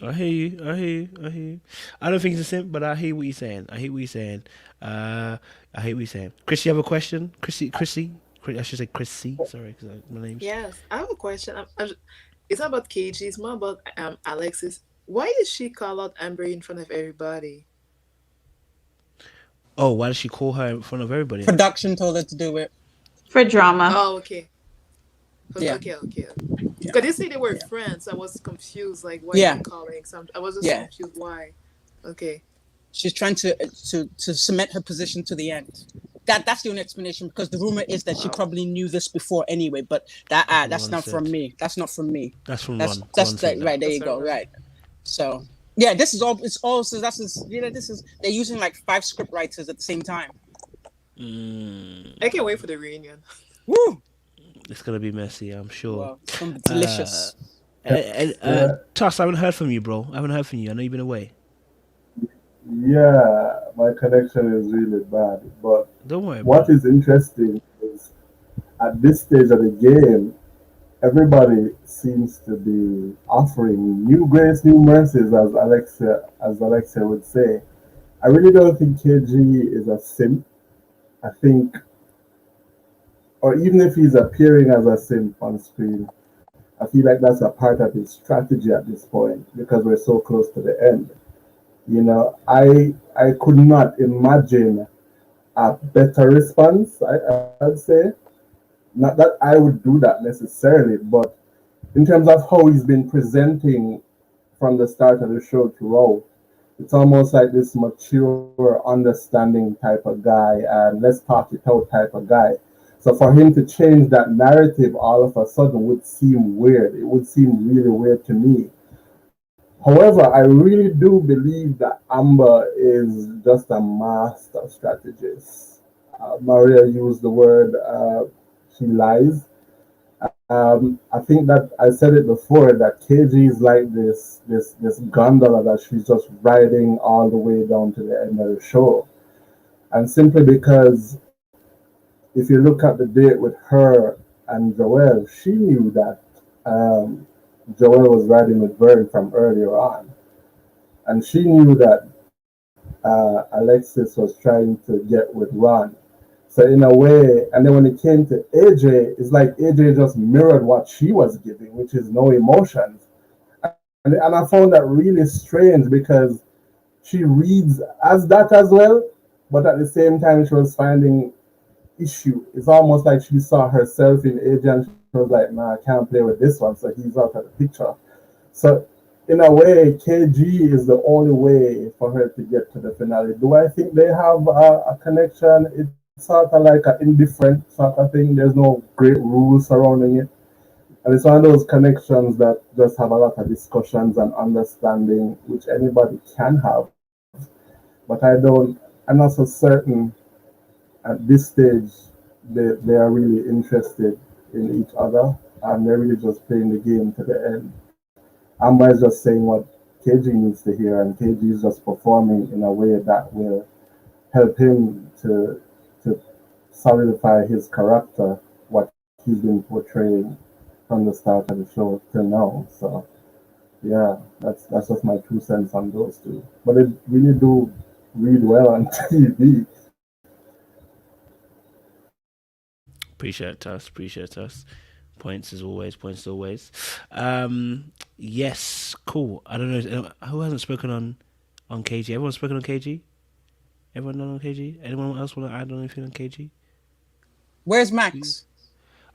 S1: I hear you. I don't think it's a simp, but I hear what you're saying. Chris, you have a question? Chrissy? I should say Chrissy. Sorry, because my name's...
S8: Yes, I have a question. It's not about KG. It's more about Alexis. Why did she call out Amber in front of everybody?
S1: Oh, why did she call her in front of everybody?
S10: Production told her to do it.
S9: For drama.
S8: Oh, okay.
S10: Yeah.
S8: Okay. Because they say they were friends. I was confused. Like, why are you calling? I was just confused. Why? Okay.
S10: She's trying to cement her position to the end. That's the only explanation, because the rumor is that she probably knew this before anyway. But that's not from me. That's not from me.
S1: That's from Ron.
S10: Right. There you go. Right. So yeah, this is all. It's all. So this is they're using like 5 script writers at the same time.
S8: I can't wait for the reunion.
S10: Woo!
S1: It's gonna be messy, I'm sure.
S10: Well, it's gonna be delicious.
S1: Tuss, I haven't heard from you, bro. I know you've been away.
S7: Yeah, my connection is really bad. But
S1: don't worry.
S7: What is interesting is at this stage of the game, everybody seems to be offering new grace, new mercies, as Alexia would say. I really don't think KG is a simp. I think, or even if he's appearing as a simp on screen, I feel like that's a part of his strategy at this point, because we're so close to the end. You know, I could not imagine a better response, I'd say. Not that I would do that necessarily, but in terms of how he's been presenting from the start of the show throughout, it's almost like this mature, understanding type of guy, and let's talk it out type of guy. So for him to change that narrative all of a sudden would seem weird. It would seem really weird to me. However, I really do believe that Amber is just a master strategist. Maria used the word she lies. I think that I said it before, that KG is like this gondola that she's just riding all the way down to the end of the show. And simply because if you look at the date with her and Joelle, she knew that Joelle was riding with Vern from earlier on. And she knew that Alexis was trying to get with Ron. So in a way, and then when it came to AJ, it's like AJ just mirrored what she was giving, which is no emotions. And I found that really strange, because she reads as that as well, but at the same time she was finding issue. It's almost like she saw herself in AJ and was like, nah, I can't play with this one, so he's out of the picture. So in a way, KG is the only way for her to get to the finale. Do I think they have a connection? It's sort of like an indifferent sort of thing. There's no great rules surrounding it. And it's one of those connections that just have a lot of discussions and understanding, which anybody can have. But I'm not so certain at this stage they are really interested in each other, and they're really just playing the game to the end. Amber is just saying what KG needs to hear, and KG is just performing in a way that will help him to solidify his character, what he's been portraying from the start of the show till now. So yeah, that's just my 2 cents on those two. But they really do really well on TV.
S1: Appreciate us. Points as always. Yes, cool. I don't know who hasn't spoken on KG. Everyone's spoken on KG. Everyone done on KG. Anyone else want to add on anything on KG?
S10: Where's Max?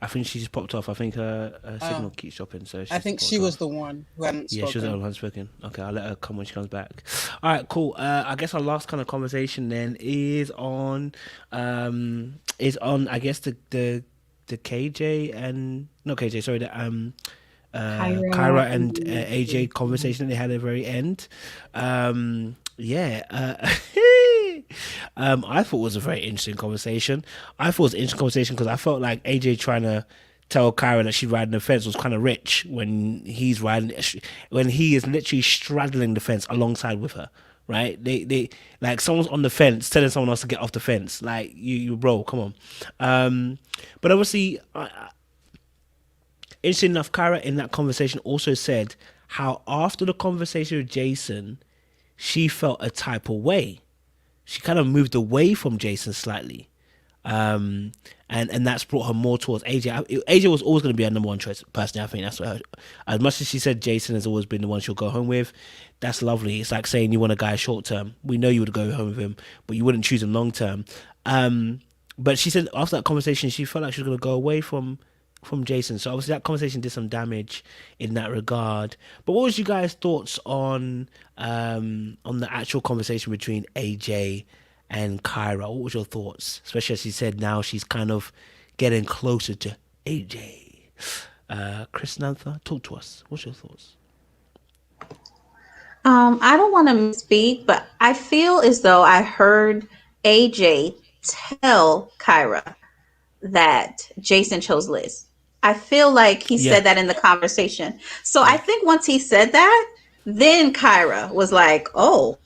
S1: I think she just popped off. I think her signal keeps dropping. So
S10: I think she was the one who hadn't spoken.
S1: Yeah, she was the one who hadn't spoken. Okay, I'll let her come when she comes back. All right, cool. I guess our last kind of conversation then is on I guess the KJ and not KJ, sorry, the Kyra and AJ conversation that they had at the very end. I thought it was a very interesting conversation. Because I felt like AJ trying to tell Kyra that she's riding the fence was kind of rich when he is literally straddling the fence alongside with her. Right? They like someone's on the fence telling someone else to get off the fence. Like you bro, come on. But obviously, interesting enough, Kyra in that conversation also said how after the conversation with Jason, she felt a type of way. She kind of moved away from Jason slightly. And that's brought her more towards AJ. AJ was always going to be her number one choice, personally. I think that's what as much as she said Jason has always been the one she'll go home with, that's lovely. It's like saying you want a guy short term. We know you would go home with him, but you wouldn't choose him long term. But she said after that conversation, she felt like she was going to go away from Jason. So obviously that conversation did some damage in that regard. But what was you guys' thoughts on the actual conversation between AJ and Kyra? What was your thoughts? Especially as she said now she's kind of getting closer to AJ. Chris Nantha, talk to us. What's your thoughts?
S9: I don't want to misspeak, but I feel as though I heard AJ tell Kyra that Jason chose Liz. I feel like he said that in the conversation. So I think once he said that, then Kyra was like, oh,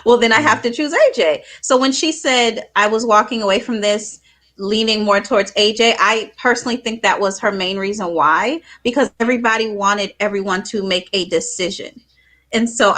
S9: well, then I have to choose AJ. So when she said I was walking away from this, leaning more towards AJ, I personally think that was her main reason why, because everybody wanted everyone to make a decision. And so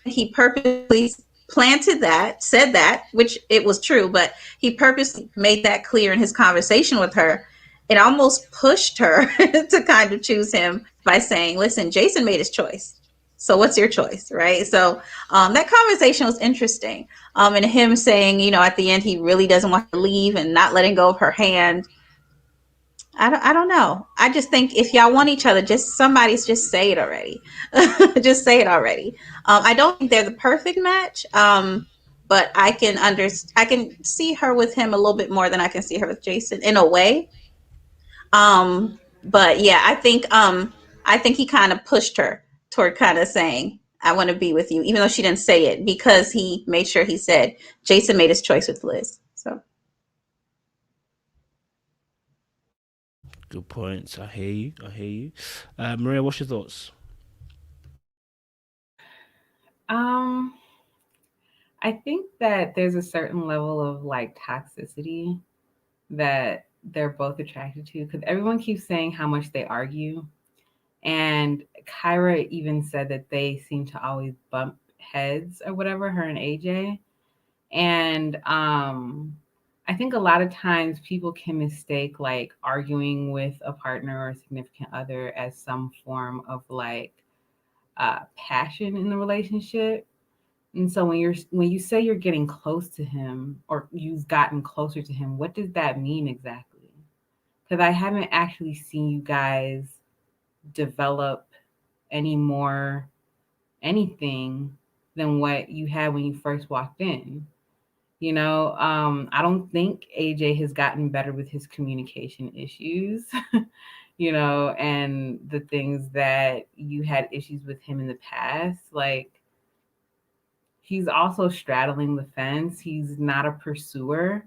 S9: he purposely said that, which it was true, but he purposely made that clear in his conversation with her. It almost pushed her to kind of choose him by saying, listen, Jason made his choice. So what's your choice, right? So that conversation was interesting. And him saying, at the end, he really doesn't want to leave and not letting go of her hand. I don't know. I just think if y'all want each other, just say it already. Just say it already. I don't think they're the perfect match, but I can see her with him a little bit more than I can see her with Jason in a way. But yeah, I think he kind of pushed her toward kind of saying, I want to be with you, even though she didn't say it, because he made sure he said Jason made his choice with Liz. So.
S1: Good points. I hear you. Maria, what's your thoughts?
S11: I think that there's a certain level of like toxicity that they're both attracted to, because everyone keeps saying how much they argue. And Kyra even said that they seem to always bump heads or whatever, her and AJ. And I think a lot of times people can mistake like arguing with a partner or a significant other as some form of like passion in the relationship. And so when you say you're getting close to him or you've gotten closer to him, what does that mean exactly? because I haven't actually seen you guys develop any more anything than what you had when you first walked in. You know, I don't think AJ has gotten better with his communication issues, you know, and the things that you had issues with him in the past. Like, he's also straddling the fence. He's not a pursuer,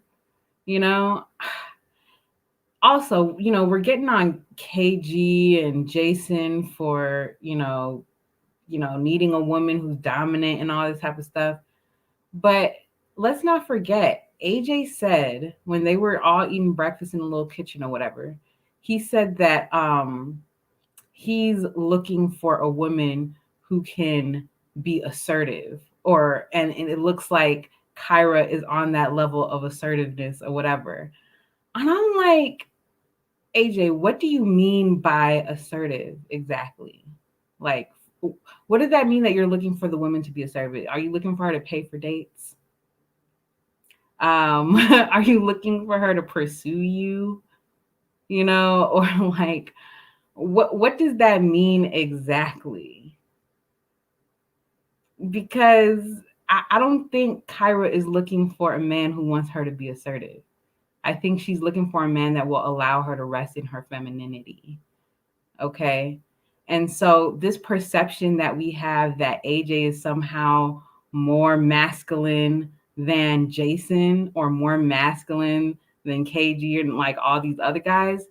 S11: you know. Also, you know, we're getting on KG and Jason for, needing a woman who's dominant and all this type of stuff. But let's not forget, AJ said when they were all eating breakfast in a little kitchen or whatever, he said that he's looking for a woman who can be assertive, and it looks like Kyra is on that level of assertiveness or whatever. And I'm like, AJ, what do you mean by assertive exactly? Like, what does that mean that you're looking for the woman to be assertive? Are you looking for her to pay for dates? Are you looking for her to pursue you? You know, or like, what does that mean exactly? Because I don't think Kyra is looking for a man who wants her to be assertive. I think she's looking for a man that will allow her to rest in her femininity. Okay. And so this perception that we have that AJ is somehow more masculine than Jason or more masculine than KG and like all these other guys,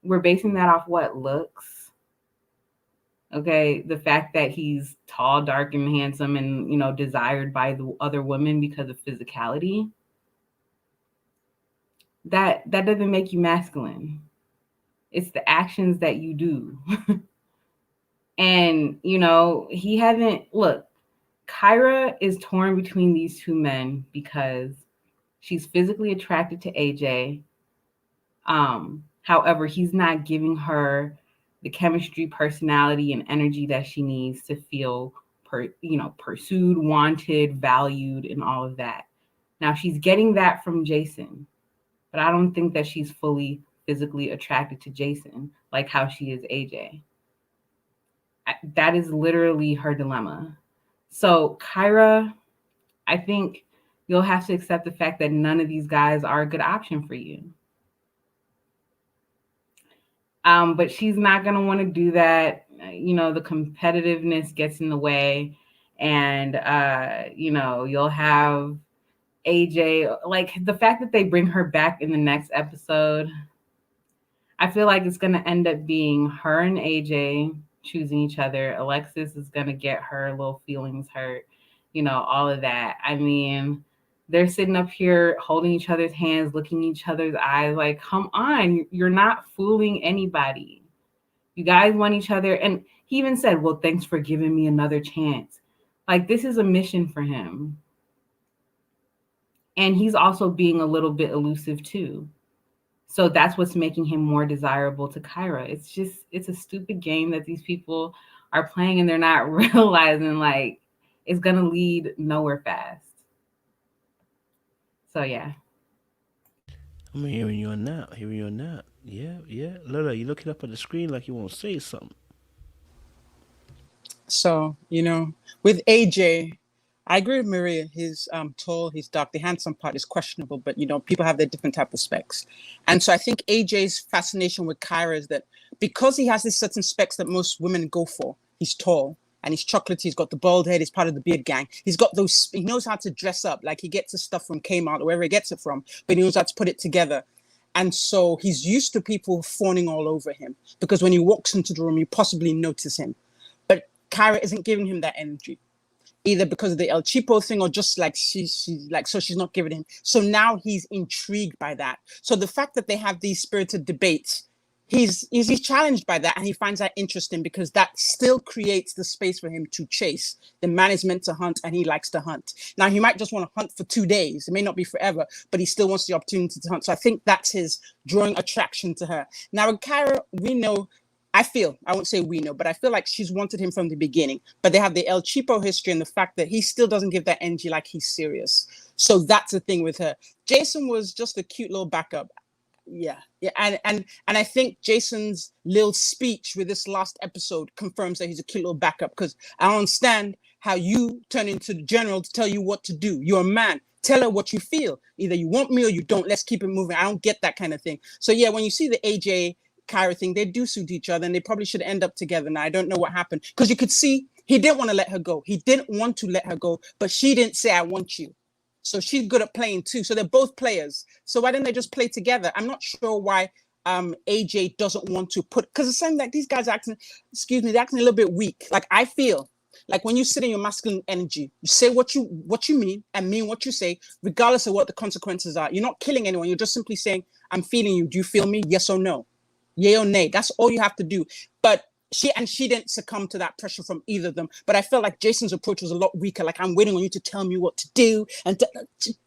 S11: we're basing that off what? Looks. Okay. The fact that he's tall, dark, and handsome and, you know, desired by the other women because of physicality. That doesn't make you masculine. It's the actions that you do. And, you know, Kyra is torn between these two men because she's physically attracted to AJ. However, he's not giving her the chemistry, personality, and energy that she needs to feel, pursued, wanted, valued, and all of that. Now, she's getting that from Jason, but I don't think that she's fully physically attracted to Jason like how she is AJ. That is literally her dilemma. So Kyra, I think you'll have to accept the fact that none of these guys are a good option for you. But she's not going to want to do that. You know, the competitiveness gets in the way, and, you'll have AJ, like the fact that they bring her back in the next episode, I feel like it's going to end up being her and AJ choosing each other. Alexis is going to get her little feelings hurt, all of that. I mean, they're sitting up here holding each other's hands, looking each other's eyes like, come on, you're not fooling anybody. You guys want each other. And he even said, well, thanks for giving me another chance. Like, this is a mission for him. And he's also being a little bit elusive too. So that's what's making him more desirable to Kyra. It's a stupid game that these people are playing and they're not realizing like it's going to lead nowhere fast. So, yeah.
S1: I'm hearing you on that. Yeah. Lola, you looking up at the screen like you want to say something.
S10: So, with AJ, I agree with Maria. He's tall, he's dark. The handsome part is questionable, but people have their different type of specs. And so I think AJ's fascination with Kyra is that because he has these certain specs that most women go for, he's tall and he's chocolatey, he's got the bald head, he's part of the beard gang. He knows how to dress up. Like he gets his stuff from Kmart or wherever he gets it from, but he knows how to put it together. And so he's used to people fawning all over him because when he walks into the room, you possibly notice him. But Kyra isn't giving him that energy, either because of the El Cheapo thing or just like she's not giving him. So now he's intrigued by that. So the fact that they have these spirited debates, he's challenged by that and he finds that interesting because that still creates the space for him to chase. The man is meant to hunt and he likes to hunt. Now he might just want to hunt for 2 days. It may not be forever, but he still wants the opportunity to hunt. So I think that's his drawing attraction to her. Now with Kyra, I won't say we know, but I feel like she's wanted him from the beginning. But they have the El Cheapo history and the fact that he still doesn't give that energy like he's serious. So that's the thing with her. Jason was just a cute little backup. Yeah, and I think Jason's little speech with this last episode confirms that he's a cute little backup, because I don't understand how you turn into the general to tell you what to do. You're a man. Tell her what you feel. Either you want me or you don't. Let's keep it moving. I don't get that kind of thing. So yeah, when you see the AJ Kyra thing, they do suit each other, and they probably should end up together. Now I don't know what happened, because you could see he didn't want to let her go. He didn't want to let her go, but she didn't say I want you. So she's good at playing too. So they're both players. So why didn't they just play together? I'm not sure why AJ doesn't want to put, because it's something like these guys are acting, they're acting a little bit weak. Like I feel like when you sit in your masculine energy, you say what you mean and mean what you say, regardless of what the consequences are. You're not killing anyone. You're just simply saying, I'm feeling you. Do you feel me? Yes or no? Yay or nay. That's all you have to do. But she didn't succumb to that pressure from either of them. But I felt like Jason's approach was a lot weaker. Like, I'm waiting on you to tell me what to do. And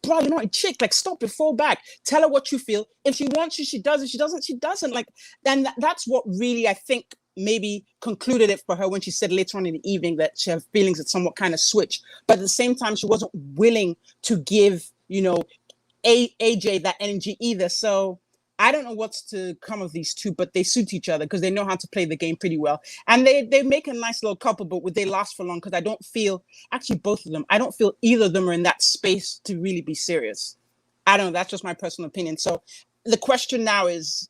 S10: bro, you're not a chick. Like, stop it, fall back. Tell her what you feel. If she wants you, she does. If she doesn't, she doesn't. Like, then that's what really, I think, maybe concluded it for her when she said later on in the evening that she had feelings that somewhat kind of switched. But at the same time, she wasn't willing to give, AJ that energy either. So I don't know what's to come of these two, but they suit each other because they know how to play the game pretty well. And they make a nice little couple, but would they last for long? Because I don't feel, actually both of them, I don't feel either of them are in that space to really be serious. I don't know, that's just my personal opinion. So the question now is,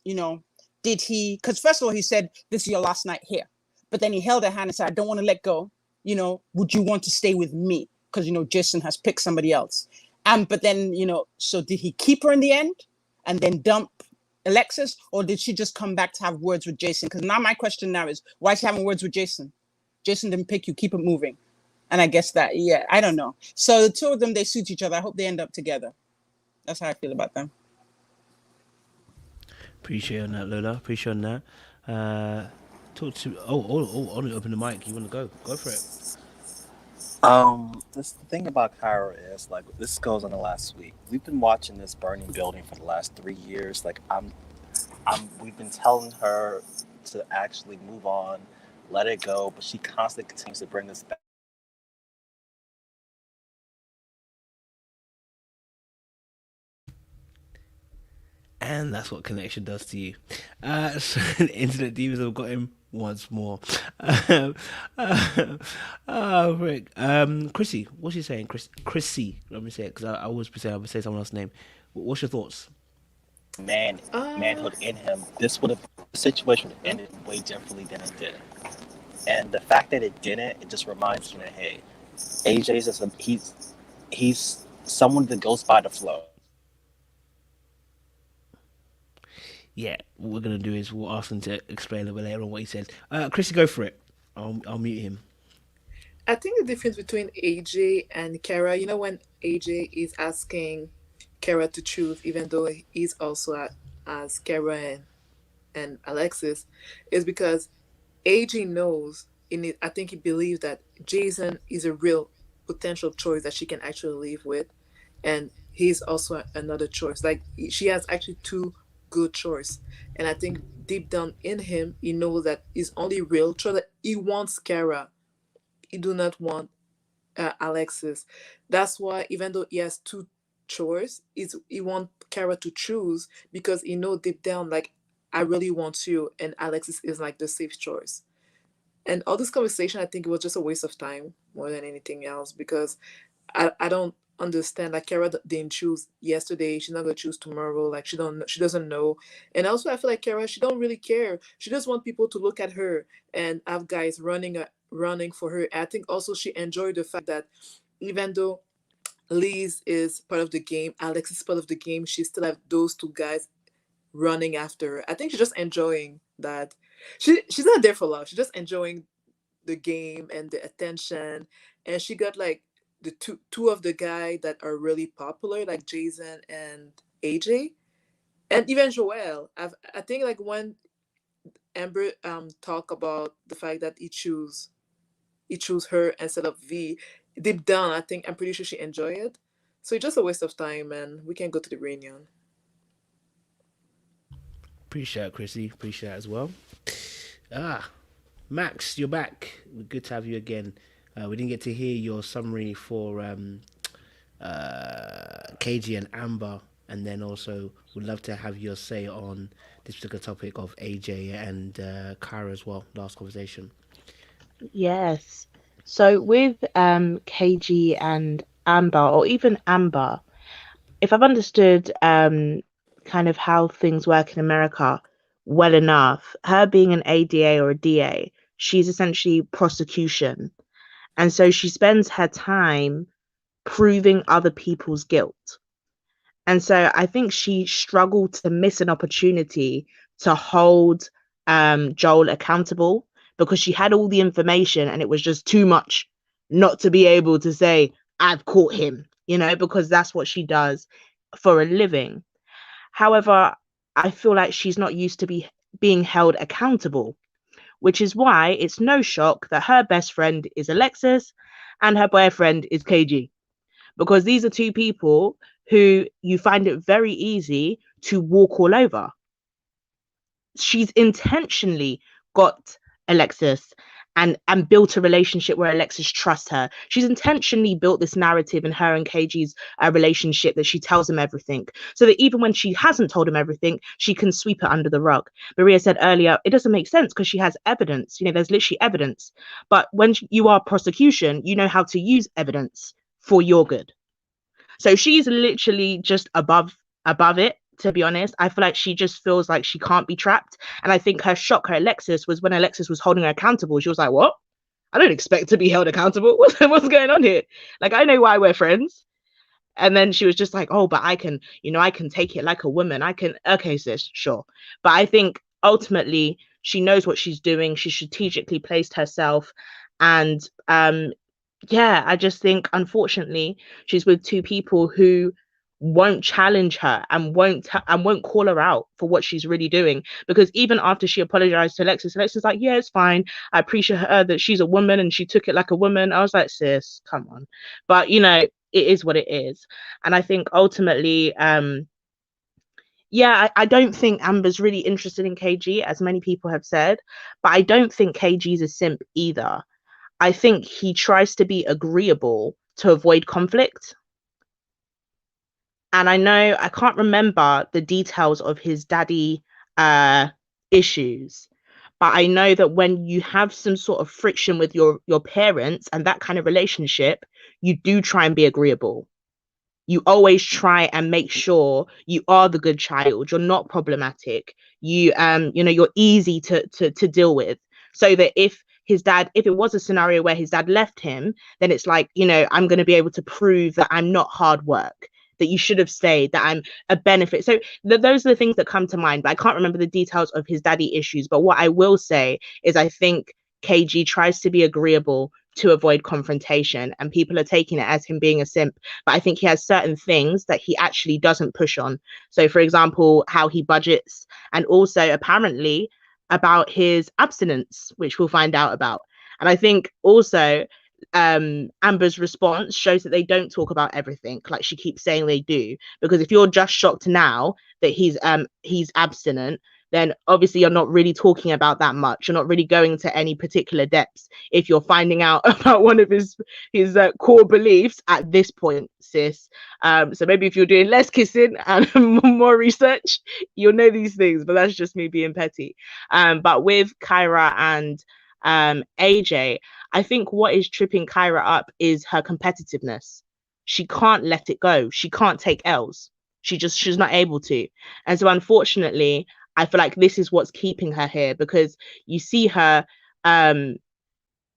S10: did he, because first of all, he said, this is your last night here. But then he held her hand and said, I don't want to let go. Would you want to stay with me? Because, Jason has picked somebody else. But then, so did he keep her in the end and then dump Alexis, or did she just come back to have words with Jason? Because now my question now is, why is she having words with Jason? Jason didn't pick you, keep it moving. And I guess that, I don't know. So the two of them, they suit each other. I hope they end up together. That's how I feel about them.
S1: Appreciate on that, Lola. Appreciate on that. Talk to, I want to open the mic. You want to go? Go for it.
S13: The thing about Kyra is, like, this goes on the last week. We've been watching this burning building for the last 3 years. Like, we've been telling her to actually move on, let it go, but she constantly continues to bring us back.
S1: And that's what connection does to you. So the internet demons have got him once more. Rick. Chrissy, what's she saying? Chrissy, let me say it, because I always say someone else's name. What's your thoughts?
S13: Manhood in him. The situation would have ended way differently than it did. And the fact that it didn't, it just reminds me that, hey, AJ's just he's someone that goes by the flow.
S1: Yeah, what we're going to do is we'll ask him to explain a little bit later on what he says. Chrissy, go for it. I'll mute him.
S8: I think the difference between AJ and Kyra, when AJ is asking Kyra to choose, even though he's also as Kyra and Alexis, is because AJ knows, I think he believes that Jason is a real potential choice that she can actually live with. And he's also another choice. Like, she has actually two good choice, and I think deep down in him he knows that his only real choice, that he wants Kyra, he do not want Alexis. That's why even though he has two choice, he want Kyra to choose, because he know deep down, like, I really want you, and Alexis is like the safe choice. And all this conversation, I think it was just a waste of time more than anything else, because I don't understand, like, Kyra didn't choose yesterday, she's not gonna choose tomorrow. Like, she doesn't know. And also I feel like Kyra, she don't really care. She just want people to look at her and have guys running for her. And I think also she enjoyed the fact that even though Liz is part of the game, Alex is part of the game, she still have those two guys running after her. I think she's just enjoying that. She's not there for love, she's just enjoying the game and the attention. And she got like the two of the guys that are really popular, like Jason and AJ, and even Joelle. I think, like, when Amber talk about the fact that he choose her instead of V, deep down I'm pretty sure she enjoy it. So it's just a waste of time, and we can go to the reunion.
S1: Appreciate it, Chrissy. Appreciate it as well. Max, you're back. Good to have you again. We didn't get to hear your summary for KG and Amber and then also would love to have your say on this particular topic of AJ and Kyra as well. Last conversation.
S14: Yes. So with KG and Amber, or even Amber, if I've understood kind of how things work in America well enough, her being an ADA or a DA, she's essentially prosecution. And so she spends her time proving other people's guilt. And so I think she struggled to miss an opportunity to hold Joel accountable because she had all the information and it was just too much not to be able to say, I've caught him, you know, because that's what she does for a living. However, I feel like she's not used to being held accountable, which is why it's no shock that her best friend is Alexis and her boyfriend is KG, because these are two people who you find it very easy to walk all over. She's intentionally got Alexis and built a relationship where Alexis trusts her. She's intentionally built this narrative in her and KG's relationship that she tells him everything, so that even when she hasn't told him everything, she can sweep it under the rug. Maria said earlier, it doesn't make sense because she has evidence. You know, there's literally evidence. But when you are prosecution, you know how to use evidence for your good. So she's literally just above it, to be honest. I feel like she just feels like she can't be trapped. And I think her shock, her Alexis, was when Alexis was holding her accountable. She was like, what? I don't expect to be held accountable. What's going on here? Like, I know why we're friends. And then she was just like, oh, but I can take it like a woman. Okay, sis, sure. But I think ultimately she knows what she's doing. She strategically placed herself. And yeah, I just think, unfortunately, she's with two people who won't challenge her and won't call her out for what she's really doing. Because even after she apologized to Alexis, Alexis was like, yeah, it's fine. I appreciate her that she's a woman and she took it like a woman. I was like, sis, come on. But, you know, it is what it is. And I think ultimately, yeah, I don't think Amber's really interested in KG, as many people have said. But I don't think KG's a simp either. I think he tries to be agreeable to avoid conflict. And I know I can't remember the details of his daddy issues, but I know that when you have some sort of friction with your parents and that kind of relationship, you do try and be agreeable. You always try and make sure you are the good child. You're not problematic. You you know, you're easy to deal with, so that if it was a scenario where his dad left him, then it's like, you know, I'm going to be able to prove that I'm not hard work, that you should have stayed, that I'm a benefit. So those are the things that come to mind, but I can't remember the details of his daddy issues. But what I will say is I think KG tries to be agreeable to avoid confrontation, and people are taking it as him being a simp. But I think he has certain things that he actually doesn't push on. So, for example, how he budgets, and also apparently about his abstinence, which we'll find out about. And I think also Amber's response shows that they don't talk about everything like she keeps saying they do. Because if you're just shocked now that he's abstinent, then obviously you're not really talking about that much. You're not really going to any particular depths if you're finding out about one of his core beliefs at this point, sis. So maybe if you're doing less kissing and more research, you'll know these things, but that's just me being petty. But with Kyra and AJ, I think what is tripping Kyra up is her competitiveness. She can't let it go. She can't take L's. She's not able to. And so unfortunately, I feel like this is what's keeping her here, because you see her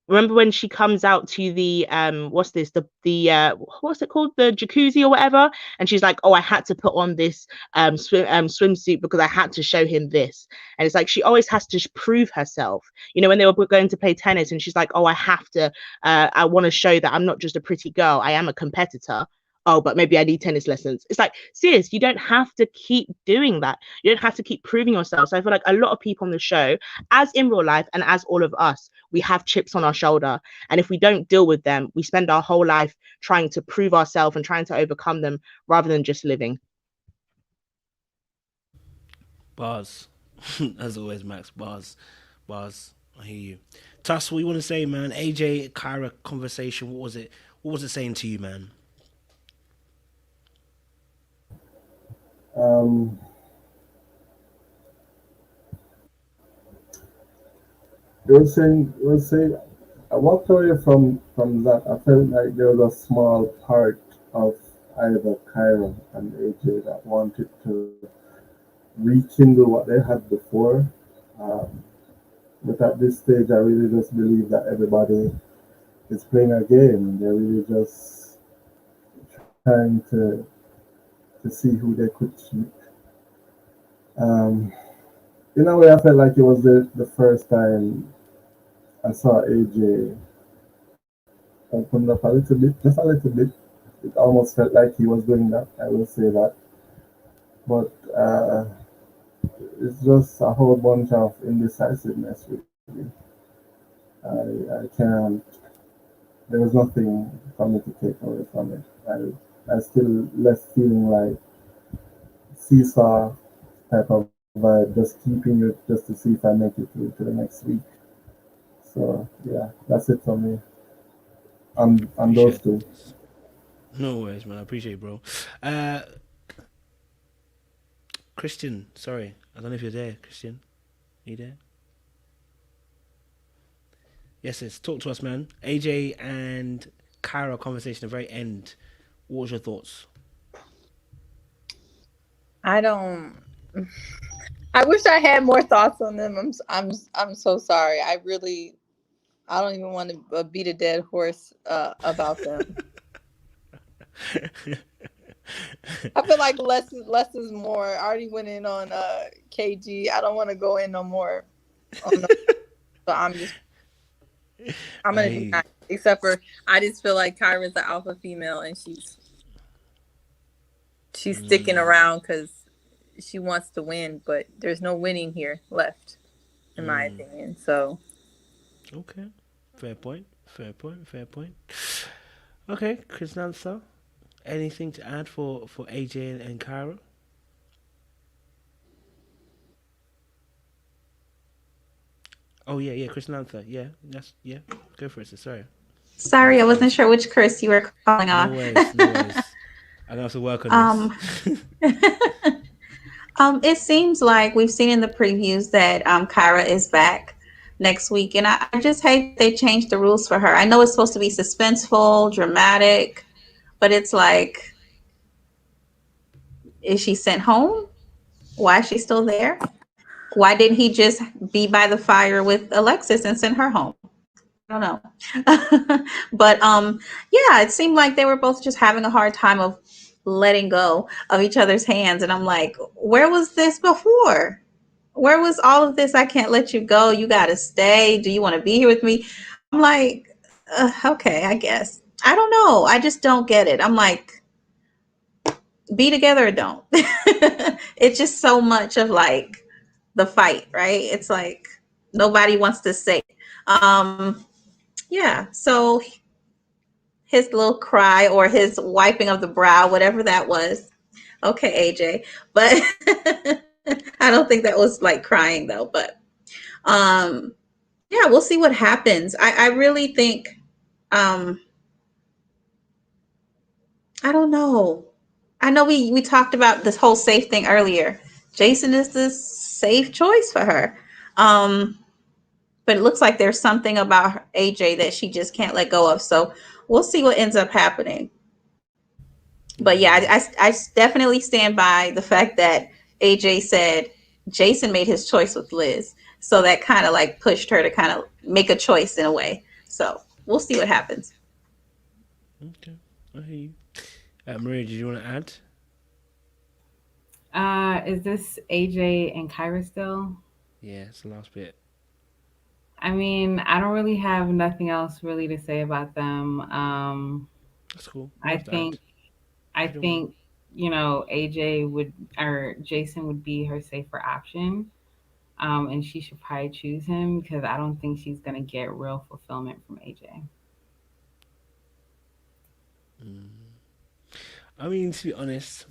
S14: remember when she comes out to the what's it called, the jacuzzi or whatever, and she's like, oh, I had to put on this swimsuit because I had to show him this. And it's like she always has to prove herself. You know, when they were going to play tennis and she's like, oh, I want to show that I'm not just a pretty girl, I am a competitor. Oh, but maybe I need tennis lessons. It's like, sis, you don't have to keep doing that. You don't have to keep proving yourself. So I feel like a lot of people on the show, as in real life and as all of us, we have chips on our shoulder. And if we don't deal with them, we spend our whole life trying to prove ourselves and trying to overcome them rather than just living.
S1: Bars. As always, Max. Bars. I hear you. Tuss, what you want to say, man? AJ, Kyra conversation, what was it saying to you, man?
S7: Um, you were saying, I walked away from that. I felt like there was a small part of either Kyra and AJ that wanted to rekindle what they had before. Um, but at this stage, I really just believe that everybody is playing a game. They're really just trying to see who they could keep. Um, in a way, I felt like it was the first time I saw AJ open up a little bit, just a little bit. It almost felt like he was doing that. I will say that, but it's just a whole bunch of indecisiveness. Really, I can't. There was nothing for me to take away from it. I still left feeling like seesaw type of vibe, just keeping it just to see if I make it through to the next week. So yeah, that's it for me. On those
S1: Appreciate
S7: two.
S1: it. No worries, man. I appreciate it, bro. Christian, sorry. I don't know if you're there, Christian. Are you there? Yes, yes. Talk to us, man. AJ and Kyra conversation at the very end. What was your thoughts?
S6: I don't. I wish I had more thoughts on them. I'm so sorry. I don't even want to beat a dead horse about them. I feel like less is more. I already went in on KG. I don't want to go in no more. So I'm gonna be nice. Except for I just feel like Kyra's the alpha female and she's sticking around because she wants to win, but there's no winning here left, in my opinion. So
S1: okay, fair point. Fair point. Fair point. Okay, Chris Nancer, anything to add for AJ and Kyra? Oh yeah, Chris Nancer. Yeah, yeah. Go for it. Sorry.
S9: Sorry, I wasn't sure which Chris you were calling
S1: No
S9: on.
S1: worries, no worries. I'm gonna have to work on this.
S9: It seems like we've seen in the previews that Kyra is back next week, and I just hate they changed the rules for her. I know it's supposed to be suspenseful, dramatic, but it's like, is she sent home? Why is she still there? Why didn't he just be by the fire with Alexis and send her home? I don't know. But yeah, it seemed like they were both just having a hard time of letting go of each other's hands. And I'm like, where was this before? Where was all of this? I can't let you go. You got to stay. Do you want to be here with me? I'm like, okay, I guess. I don't know. I just don't get it. I'm like, be together or don't. It's just so much of like the fight, right? It's like nobody wants to say it. Yeah. So his little cry or his wiping of the brow, whatever that was. Okay, AJ. But I don't think that was like crying though. But yeah, we'll see what happens. I really think I don't know. I know we talked about this whole safe thing earlier. Jason is the safe choice for her. But it looks like there's something about AJ that she just can't let go of. So we'll see what ends up happening. But yeah, I definitely stand by the fact that AJ said Jason made his choice with Liz. So that kind of like pushed her to kind of make a choice in a way. So we'll see what happens.
S1: Okay, I hear you. Maria, did you want to add?
S11: Is this AJ and Kyra still?
S1: Yeah, it's the last bit.
S11: I mean, I don't really have nothing else really to say about them.
S1: That's cool.
S11: I think AJ would or Jason would be her safer option. And she should probably choose him because I don't think she's gonna get real fulfillment from AJ.
S1: I mean, to be honest,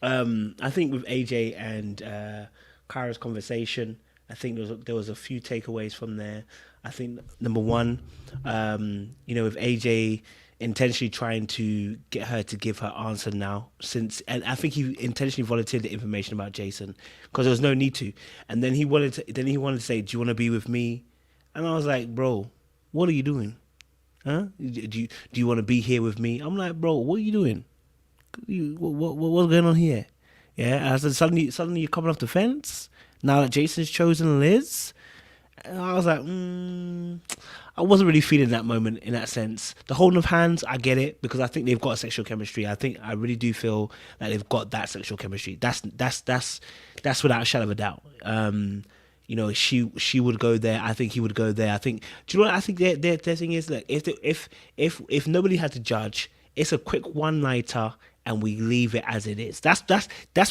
S1: I think with AJ and Kyra's conversation, I think there was a few takeaways from there. I think number one, with AJ intentionally trying to get her to give her answer now, and I think he intentionally volunteered the information about Jason because there was no need to. And then he wanted to say, "Do you want to be with me?" And I was like, "Bro, what are you doing? Huh? Do you want to be here with me?" I'm like, "Bro, what are you doing? What's going on here?" Yeah, I said, suddenly you're coming off the fence now that Jason's chosen Liz. And I was like, I wasn't really feeling that moment in that sense. The holding of hands, I get it because I think they've got a sexual chemistry. I really do feel that they've got that sexual chemistry. That's without a shadow of a doubt. She would go there. I think he would go there. Do you know what I think their thing is? Like, if nobody had to judge, it's a quick one-nighter and we leave it as it is. That's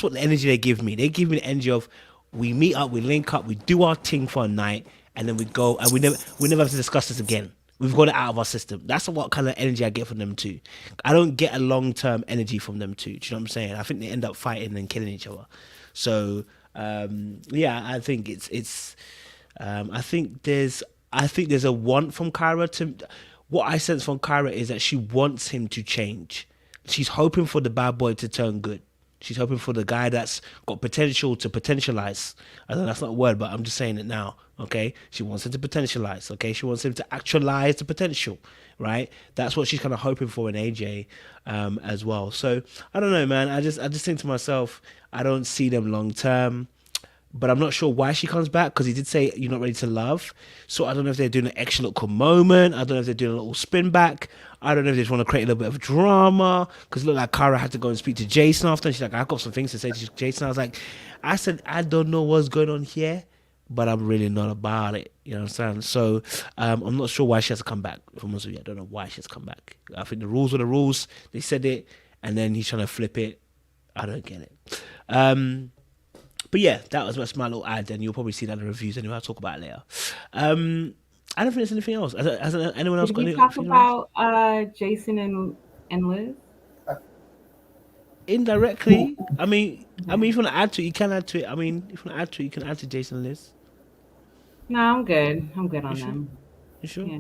S1: what the energy they give me. They give me the energy of we meet up, we link up, we do our thing for a night, and then we go, and we never have to discuss this again. We've got it out of our system. That's what kind of energy I get from them too. I don't get a long-term energy from them too. Do you know what I'm saying? I think they end up fighting and killing each other. So I think it's I think there's a want from Kyra to. What I sense from Kyra is that she wants him to change. She's hoping for the bad boy to turn good. She's hoping for the guy that's got potential to potentialize. I know that's not a word, but I'm just saying it now, okay? She wants him to potentialize, okay? She wants him to actualize the potential, right? That's what she's kind of hoping for in AJ as well. So, I don't know, man. I just think to myself, I don't see them long term. But I'm not sure why she comes back because he did say you're not ready to love. So I don't know if they're doing an extra little moment. I don't know if they're doing a little spin back. I don't know if they just want to create a little bit of drama because it looked like Kyra had to go and speak to Jason after. And she's like, I've got some things to say to Jason. I said, I don't know what's going on here, but I'm really not about it. You know what I'm saying? So I'm not sure why she has to come back. If I'm honest with you, I don't know why she has to come back. I think the rules were the rules. They said it, and then he's trying to flip it. I don't get it. But yeah, that's my little ad, and you'll probably see that in the reviews anyway. I'll talk about it later. I don't think there's anything else. Has anyone else got anything?
S11: Did we talk about Jason and Liz?
S1: Indirectly. I mean, if you want to add to it, you can add to it. I mean, if you want to add to it, you can add to Jason and Liz.
S11: No, I'm good. I'm good on
S1: You
S11: them.
S1: You sure?
S11: Yeah.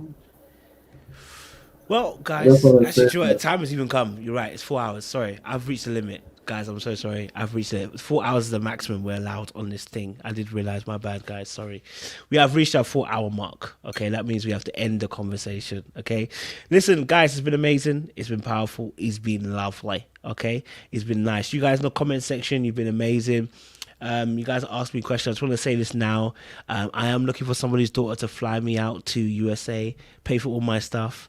S1: Well, guys, actually, the time has even come. You're right. It's 4 hours. Sorry, I've reached the limit. Guys, I'm so sorry. I've reached it. 4 hours is the maximum we're allowed on this thing. I did realize, my bad, guys. Sorry. We have reached our 4 hour mark. Okay, that means we have to end the conversation. Okay, listen, guys, it's been amazing. It's been powerful. It's been lovely. Okay, it's been nice. You guys in the comment section, you've been amazing. You guys asked me questions. I just want to say this now. I am looking for somebody's daughter to fly me out to USA, pay for all my stuff.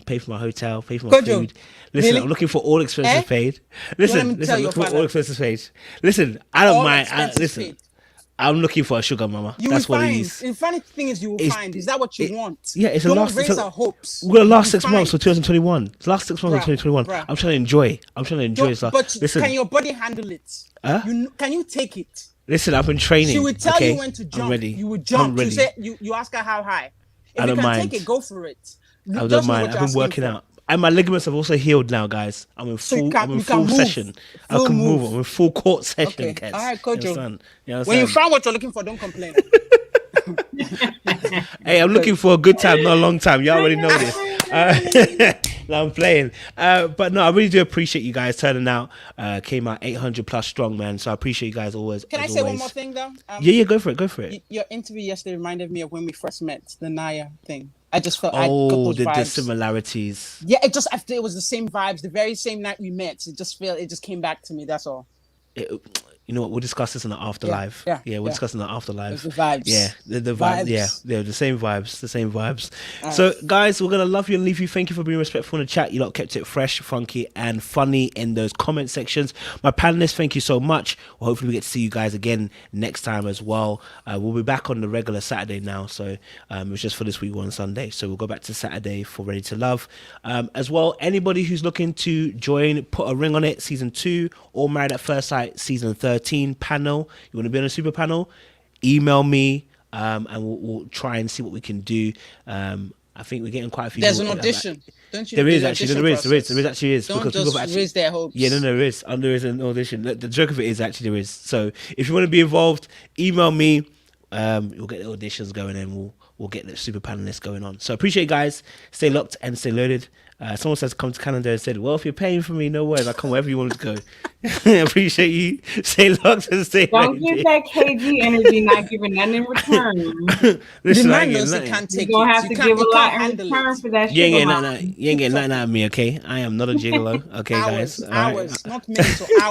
S1: Pay for my hotel, pay for my food. Listen, really? I'm looking for all expenses paid. Listen, I'm looking for all expenses paid. Listen, I don't mind. Listen, I'm looking for a sugar mama. That's what it is.
S10: The funny thing is, you will find. Is that what you want?
S1: Yeah, it's
S10: Don't raise our hopes.
S1: We're the last 6 months for 2021. It's the last 6 months of 2021. I'm trying to enjoy.
S10: But listen, can your body handle it? Can you take it?
S1: Listen, I've been training.
S10: She would tell you when to jump.
S1: I'm ready.
S10: You would jump.
S1: I'm ready.
S10: You ask her how high. If
S1: I don't
S10: you can
S1: mind.
S10: take it, go for it.
S1: I don't mind. I've been working out. And my ligaments have also healed now, guys. I'm in full session. I can move. I'm in full court session,
S10: okay.
S1: guys.
S10: All right, Kojo.
S1: You
S10: when you found what you're looking for, don't complain.
S1: Hey, I'm looking for a good time, not a long time. You already know this. No, I'm playing. But no, I really do appreciate you guys turning out. Came out 800 plus strong, man. So I appreciate you guys always.
S10: Can I say one more thing, though?
S1: Yeah, go for it.
S10: Your interview yesterday reminded me of when we first met, the Naya thing. I just felt
S1: the similarities.
S10: Yeah, it was the same vibes. The very same night we met, it just came back to me. That's all.
S1: You know what? We'll discuss this in the afterlife. We'll discuss in the afterlife.
S10: The vibes.
S1: Yeah, the vibes. Yeah, the same vibes. So, guys, we're gonna love you and leave you. Thank you for being respectful in the chat. You lot kept it fresh, funky, and funny in those comment sections. My panelists, thank you so much. Well, hopefully we get to see you guys again next time as well. We'll be back on the regular Saturday now. So it was just for this week on Sunday. So we'll go back to Saturday for Ready to Love. As well, anybody who's looking to join, put a ring on it, season 2, or Married at First Sight, season 13 panel. You want to be on a super panel? Email me, and we'll try and see what we can do. I think we're getting quite a few.
S10: There's an audition. Don't you?
S1: There is actually. There is.
S10: Don't
S1: because
S10: just
S1: people
S10: raise their hopes.
S1: Yeah, no, there is. There is an audition. The joke of it is actually there is. So if you want to be involved, email me. We'll get the auditions going and we'll get the super panelists going on. So appreciate you guys. Stay locked and stay loaded. Someone says come to Canada and said, well, if you're paying for me, no worries. I'll come wherever you want to go. Appreciate you. Stay locked and stay
S11: Don't
S1: loaded.
S11: give that KG energy, not giving nothing in return.
S1: Listen,
S16: the
S1: I
S16: man
S1: ain't
S16: knows
S1: getting
S16: he
S1: nothing.
S16: can't take
S11: You're gonna
S16: it.
S11: have to give a lot in return for that
S1: You
S11: shit.
S1: ain't getting nothing out of me, okay? I am not a gigolo, okay, guys? All right.
S16: Hours, not minutes or hours.